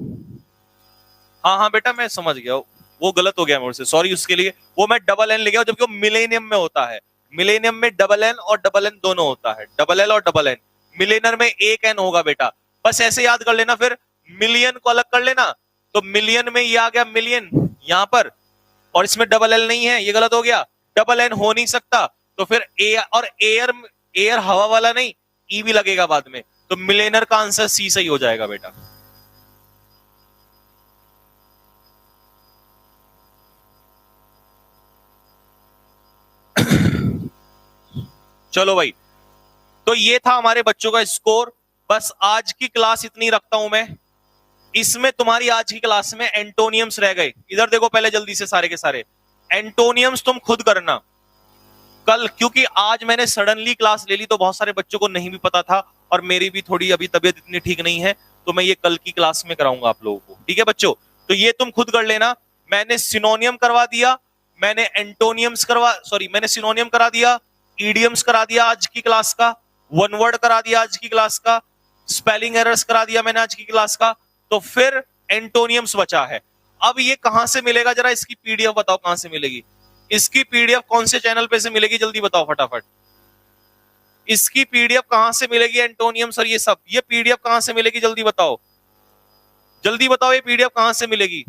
हाँ हाँ बेटा मैं समझ गया, वो गलत हो गया मेरे से, सॉरी उसके लिए। वो मैं डबल एन ले गया, जबकि वो मिलेनियम में होता है। मिलेनियम में डबल एन और डबल एन दोनों होता है, डबल एल और डबल एन। मिलेनर में एक एन होगा बेटा, बस ऐसे याद कर लेना। फिर मिलियन को अलग कर लेना, तो मिलियन में ये आ गया मिलियन यहां पर, और इसमें डबल एल नहीं है, ये गलत हो गया। डबल एन हो नहीं सकता, तो फिर ए और एयर, एयर हवा वाला नहीं, ई भी लगेगा बाद में, तो मिलेनर का आंसर सी सही हो जाएगा बेटा। चलो भाई, तो ये था हमारे बच्चों का स्कोर। बस आज की क्लास इतनी रखता हूं मैं। इसमें तुम्हारी आज की क्लास में एंटोनियम्स रह गए, इधर देखो पहले जल्दी से सारे के सारे एंटोनियम्स तुम खुद करना कल, क्योंकि आज मैंने सडनली क्लास ले ली तो बहुत सारे बच्चों को नहीं भी पता था, और मेरी भी थोड़ी अभी तबीयत इतनी ठीक नहीं है, तो मैं ये कल की क्लास में कराऊंगा आप लोगों को, ठीक है बच्चों। तो ये तुम खुद कर लेना। मैंने सिनोनियम करवा दिया, मैंने एंटोनियम्स मैंने सिनोनियम करा दिया, ईडियम्स करा दिया आज की क्लास का, वन वर्ड करा दिया आज की क्लास का, स्पेलिंग एरर्स करा दिया मैंने आज की क्लास का, तो फिर एंटोनियम्स बचा है। अब ये कहां से मिलेगा, जरा इसकी पीडीएफ बताओ कहां से मिलेगी। इसकी पीडीएफ कौन से चैनल पे से मिलेगी, जल्दी बताओ फटाफट। इसकी पीडीएफ कहां से मिलेगी, एंटोनियम्स और ये सब, ये पीडीएफ कहां से मिलेगी, जल्दी बताओ, जल्दी बताओ, ये पीडीएफ कहां से मिलेगी।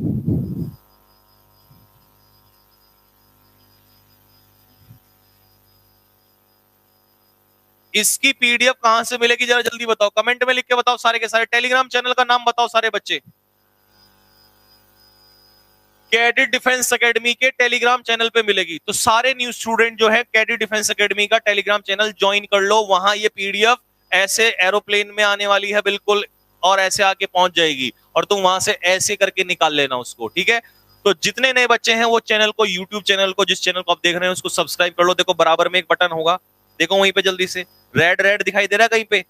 इसकी पीडीएफ कहां से मिलेगी, जरा जल्दी बताओ, कमेंट में लिख के बताओ सारे के सारे। टेलीग्राम चैनल का नाम बताओ सारे बच्चे। कैडेट डिफेंस एकेडमी के टेलीग्राम चैनल पे मिलेगी, तो सारे न्यू स्टूडेंट जो है कैडेट डिफेंस एकेडमी का टेलीग्राम चैनल ज्वाइन कर लो। वहां ये पीडीएफ ऐसे एरोप्लेन में आने वाली है बिल्कुल, और ऐसे आके पहुंच जाएगी, और तुम वहां से ऐसे करके निकाल लेना उसको, ठीक है। तो जितने नए बच्चे हैं वो चैनल को, यूट्यूब चैनल को, जिस चैनल को आप देख रहे हैं उसको सब्सक्राइब कर लो। देखो बराबर में एक बटन होगा, देखो वहीं पे जल्दी से रेड रेड दिखाई दे रहा है कहीं पे,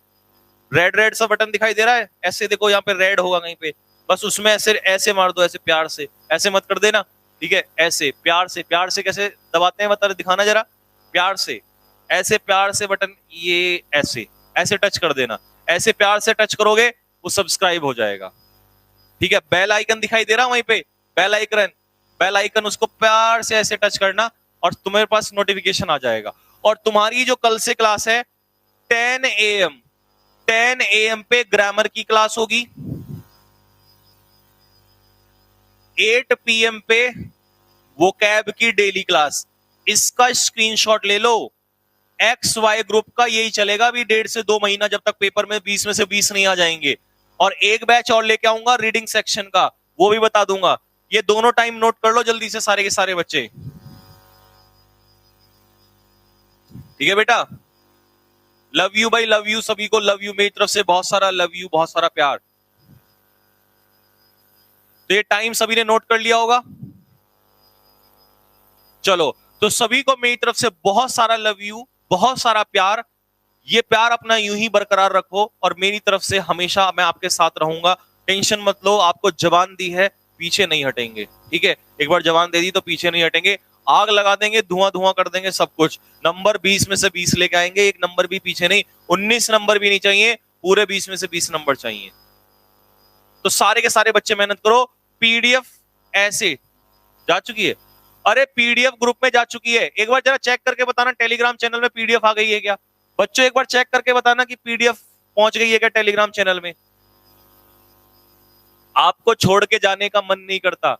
रेड रेड सा बटन दिखाई दे रहा है, ऐसे देखो यहाँ पे रेड होगा कहीं पे, बस उसमें ऐसे ऐसे मार दो, ऐसे प्यार से, ऐसे मत कर देना, ठीक है। ऐसे प्यार से कैसे दबाते हैं बता, दिखाना जरा, प्यार से, ऐसे प्यार से बटन, ये ऐसे ऐसे टच कर देना, ऐसे प्यार से टच करोगे वो सब्सक्राइब हो जाएगा, ठीक है। बेल आइकन दिखाई दे रहा वहीं पे, बेल आइकन, बेल आइकन उसको प्यार से ऐसे टच करना, और तुम्हारे पास नोटिफिकेशन आ जाएगा। और तुम्हारी जो कल से क्लास है 10 AM, 10 AM पे ग्रामर की क्लास होगी, 8 PM पे वोकैब की डेली क्लास। इसका स्क्रीनशॉट ले लो, XY ग्रुप का यही चलेगा अभी 1.5 से 2 महीना, जब तक पेपर में 20 में से 20 नहीं आ जाएंगे। और एक बैच और लेके आऊंगा रीडिंग सेक्शन का, वो भी बता दूंगा। ये दोनों टाइम नोट कर लो जल्दी से सारे के सारे बच्चे, ठीक है बेटा। लव यू भाई, लव यू सभी को, लव यू मेरी तरफ से बहुत सारा लव यू, बहुत सारा प्यार। तो ये टाइम सभी ने नोट कर लिया होगा। चलो तो सभी को मेरी तरफ से बहुत सारा लव यू, बहुत सारा प्यार। ये प्यार अपना यूं ही बरकरार रखो, और मेरी तरफ से हमेशा मैं आपके साथ रहूंगा। टेंशन मत लो, आपको जबान दी है, पीछे नहीं हटेंगे, ठीक है। एक बार जबान दे दी तो पीछे नहीं हटेंगे, आग लगा देंगे, धुआं धुआं कर देंगे सब कुछ। नंबर 20 में से 20 लेके आएंगे, एक नंबर भी पीछे नहीं, 19 नंबर भी नहीं चाहिए, पूरे 20 में से 20 नंबर चाहिए। तो सारे के सारे बच्चे मेहनत करो। पीडीएफ ऐसे जा चुकी है, अरे पीडीएफ ग्रुप में जा चुकी है, एक बार जरा चेक करके बताना टेलीग्राम चैनल में पीडीएफ आ गई है क्या। बच्चों एक बार चेक करके बताना कि पीडीएफ पहुंच गई है क्या टेलीग्राम चैनल में। आपको छोड़ के जाने का मन नहीं करता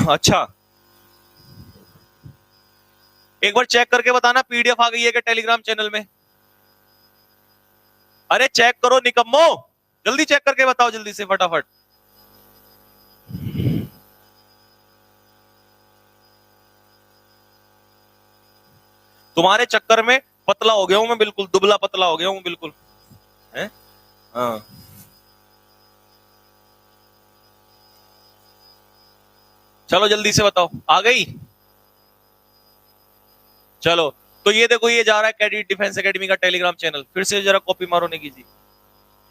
अच्छा, एक बार चेक करके बताना पीडीएफ आ गई है क्या टेलीग्राम चैनल में। अरे चेक करो निकम्मो, जल्दी चेक करके बताओ जल्दी से फटाफट। तुम्हारे चक्कर में पतला हो गया हूं मैं, बिल्कुल दुबला पतला हो गया हूं बिल्कुल है। हाँ चलो जल्दी से बताओ, आ गई। चलो तो ये देखो, ये जा रहा है कैडेट डिफेंस एकेडमी का टेलीग्राम चैनल। फिर से जरा कॉपी मारो नेगी जी,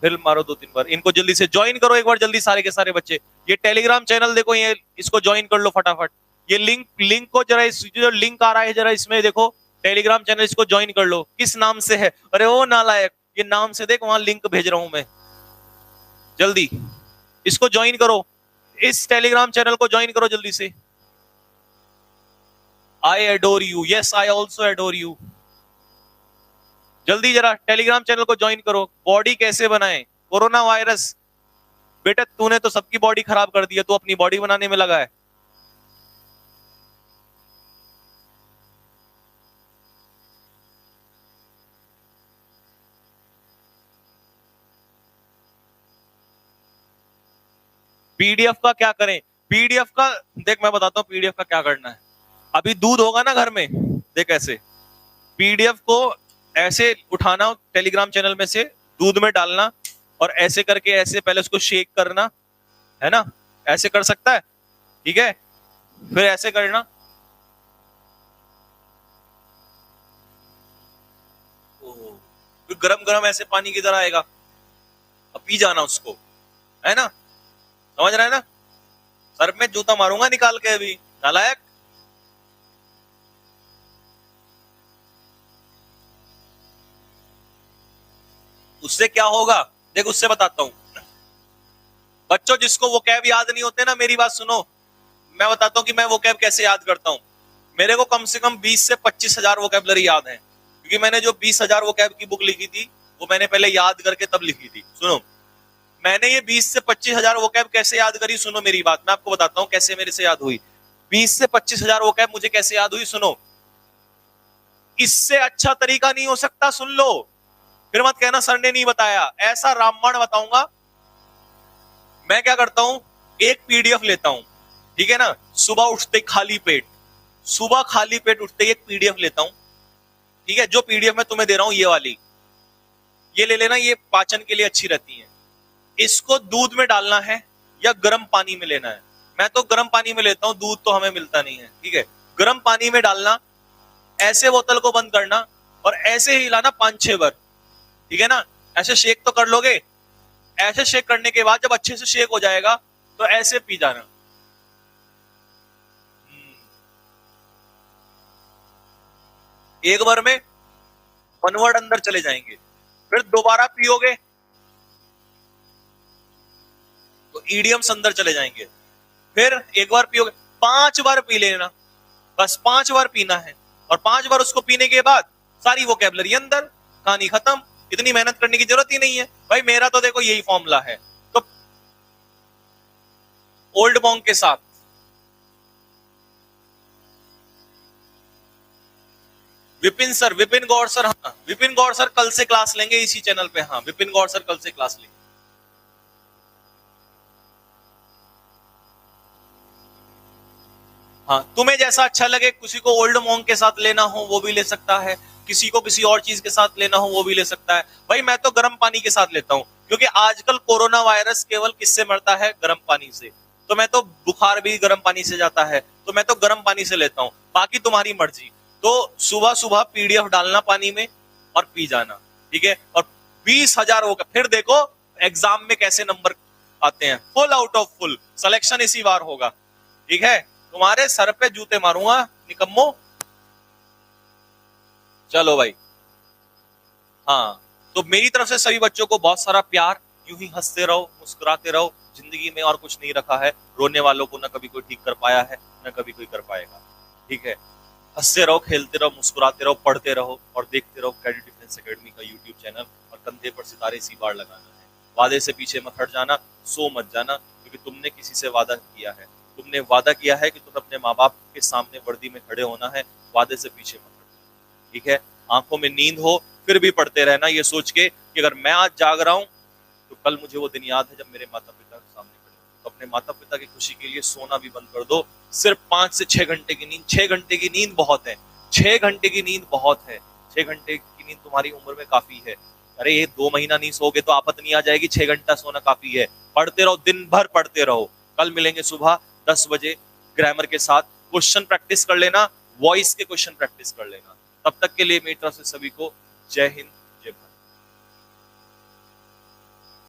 फिर मारो 2-3 बार। इनको जल्दी से ज्वाइन करो एक बार, जल्दी सारे के सारे बच्चे। ये टेलीग्राम चैनल देखो, ये इसको ज्वाइन कर लो फटाफट। ये लिंक लिंक को जरा, इस जो लिंक आ रहा है जरा इसमें देखो, टेलीग्राम चैनल, इसको ज्वाइन कर लो। किस नाम से है? अरे ओ नालायक, ये नाम से देख, वहां लिंक भेज रहा हूं मैं, जल्दी इसको ज्वाइन करो। इस टेलीग्राम चैनल को ज्वाइन करो जल्दी से। I adore you, yes I also adore you. जल्दी जरा टेलीग्राम चैनल को ज्वाइन करो। बॉडी कैसे बनाए, कोरोना वायरस। बेटा तूने तो सबकी बॉडी खराब कर दी है, तू अपनी बॉडी बनाने में लगा है। पीडीएफ का क्या करें? पीडीएफ का देख, मैं बताता हूं पीडीएफ का क्या करना है। अभी दूध होगा ना घर में, देख ऐसे पीडीएफ को ऐसे उठाना टेलीग्राम चैनल में से, दूध में डालना, और ऐसे करके ऐसे पहले उसको शेक करना है ना, ऐसे कर सकता है, ठीक है। फिर ऐसे करना, फिर गरम गरम ऐसे पानी की तरह आएगा, अब पी जाना उसको, है ना, समझ रहा है ना। सर में जूता मारूंगा निकाल के अभी, नालायक। उससे क्या होगा देख, उससे बताता हूं बच्चों, जिसको वो कैब याद नहीं होते ना, मेरी बात सुनो, मैं बताता हूं कि मैं वो कैब कैसे याद करता हूं। मेरे को कम से कम 20 से 25 हजार वोकैबलरी याद है, क्योंकि मैंने जो 20,000 वोकैब की बुक लिखी थी, वो मैंने पहले याद करके तब लिखी थी। सुनो, मैंने ये 20 से 25,000 वोकैब कैसे याद करी, सुनो मेरी बात, मैं आपको बताता हूं कैसे मेरे से याद हुई। 20 से 25,000 वोकैब मुझे कैसे याद हुई, सुनो। इससे अच्छा तरीका नहीं हो सकता, सुन लो, फिर मत कहना सर ने नहीं बताया। ऐसा रामबाण बताऊंगा। मैं क्या करता हूं, एक पीडीएफ लेता हूं, ठीक है ना, सुबह उठते खाली पेट, सुबह खाली पेट उठते ही एक पीडीएफ लेता हूं, ठीक है। जो पीडीएफ मैं तुम्हें दे रहा हूं ये वाली, ये ले लेना, ये पाचन के लिए अच्छी रहती है। इसको दूध में डालना है या गर्म पानी में लेना है। मैं तो गर्म पानी में लेता हूं, दूध तो हमें मिलता नहीं है, ठीक है। गर्म पानी में डालना, ऐसे बोतल को बंद करना, और ऐसे ही हिलाना 5-6 बार, ठीक है ना। ऐसे शेक तो कर लोगे। ऐसे शेक करने के बाद जब अच्छे से शेक हो जाएगा, तो ऐसे पी जाना। एक बार में 1 वर्ड अंदर चले जाएंगे, फिर दोबारा पियोगे तो ईडियम्स अंदर चले जाएंगे। फिर एक बार पियोगे, 5 बार पी लेना, बस 5 बार पीना है। और 5 बार उसको पीने के बाद सारी वोकैबुलरी अंदर, कहानी खत्म। इतनी मेहनत करने की जरूरत ही नहीं है भाई। मेरा तो देखो यही फॉर्मूला है। तो ओल्ड मॉन्क के साथ विपिन सर, विपिन गौर सर, हाँ विपिन गौर सर कल से क्लास लेंगे इसी चैनल पे। हाँ विपिन गौर सर कल से क्लास लेंगे। हाँ तुम्हें जैसा अच्छा लगे, किसी को ओल्ड मॉन्क के साथ लेना हो वो भी ले सकता है, किसी को किसी और चीज के साथ लेना हो वो भी ले सकता है। भाई मैं तो गर्म पानी के साथ लेता हूं, क्योंकि आजकल कोरोना वायरस केवल किससे मरता है, गर्म पानी से। तो मैं तो, बुखार भी गर्म पानी से जाता है, तो मैं तो गर्म पानी से लेता हूं। बाकी तुम्हारी मर्जी। तो सुबह सुबह पीडीएफ डालना पानी में और पी जाना, ठीक है। और 20,000 होगा, फिर देखो एग्जाम में कैसे नंबर आते हैं। Full out of full selection इसी बार होगा, ठीक है। तुम्हारे सर पे जूते मारूंगा निकम्मो। चलो भाई, हाँ तो मेरी तरफ से सभी बच्चों को बहुत सारा प्यार। यूं ही हंसते रहो, मुस्कुराते रहो, जिंदगी में और कुछ नहीं रखा है। रोने वालों को ना कभी कोई ठीक कर पाया है, ना कभी कोई कर पाएगा, ठीक है। हंसते रहो, खेलते रहो, मुस्कुराते रहो, पढ़ते रहो, और देखते रहो कैडेट डिफेंस एकेडमी का यूट्यूब चैनल। और कंधे पर सितारे इसी बार लगाना है। वादे से पीछे मत हट जाना, सो मत जाना, क्योंकि तुमने किसी से वादा किया है। तुमने वादा किया है कि तुम अपने माँ बाप के सामने वर्दी में खड़े होना है। वादे से पीछे मत हट जाना, ठीक है। आंखों में नींद हो, फिर भी पढ़ते रहना, ये सोच के कि अगर मैं आज जाग रहा हूं तो कल मुझे वो दिन याद है जब मेरे माता पिता के सामने खड़े। तो अपने माता पिता की खुशी के लिए सोना भी बंद कर दो। सिर्फ 5 से 6 घंटे की नींद, 6 घंटे की नींद बहुत है, 6 घंटे की नींद बहुत है, 6 घंटे की नींद तुम्हारी उम्र में काफी है। अरे ये 2 महीना नहीं सोओगे तो आफत नहीं आ जाएगी, 6 घंटा सोना काफी है। पढ़ते रहो, दिन भर पढ़ते रहो। कल मिलेंगे सुबह 10 बजे ग्रामर के साथ। क्वेश्चन प्रैक्टिस कर लेना, वॉइस के क्वेश्चन प्रैक्टिस कर लेना। तब तक के लिए मेरी तरफ से सभी को जय हिंद,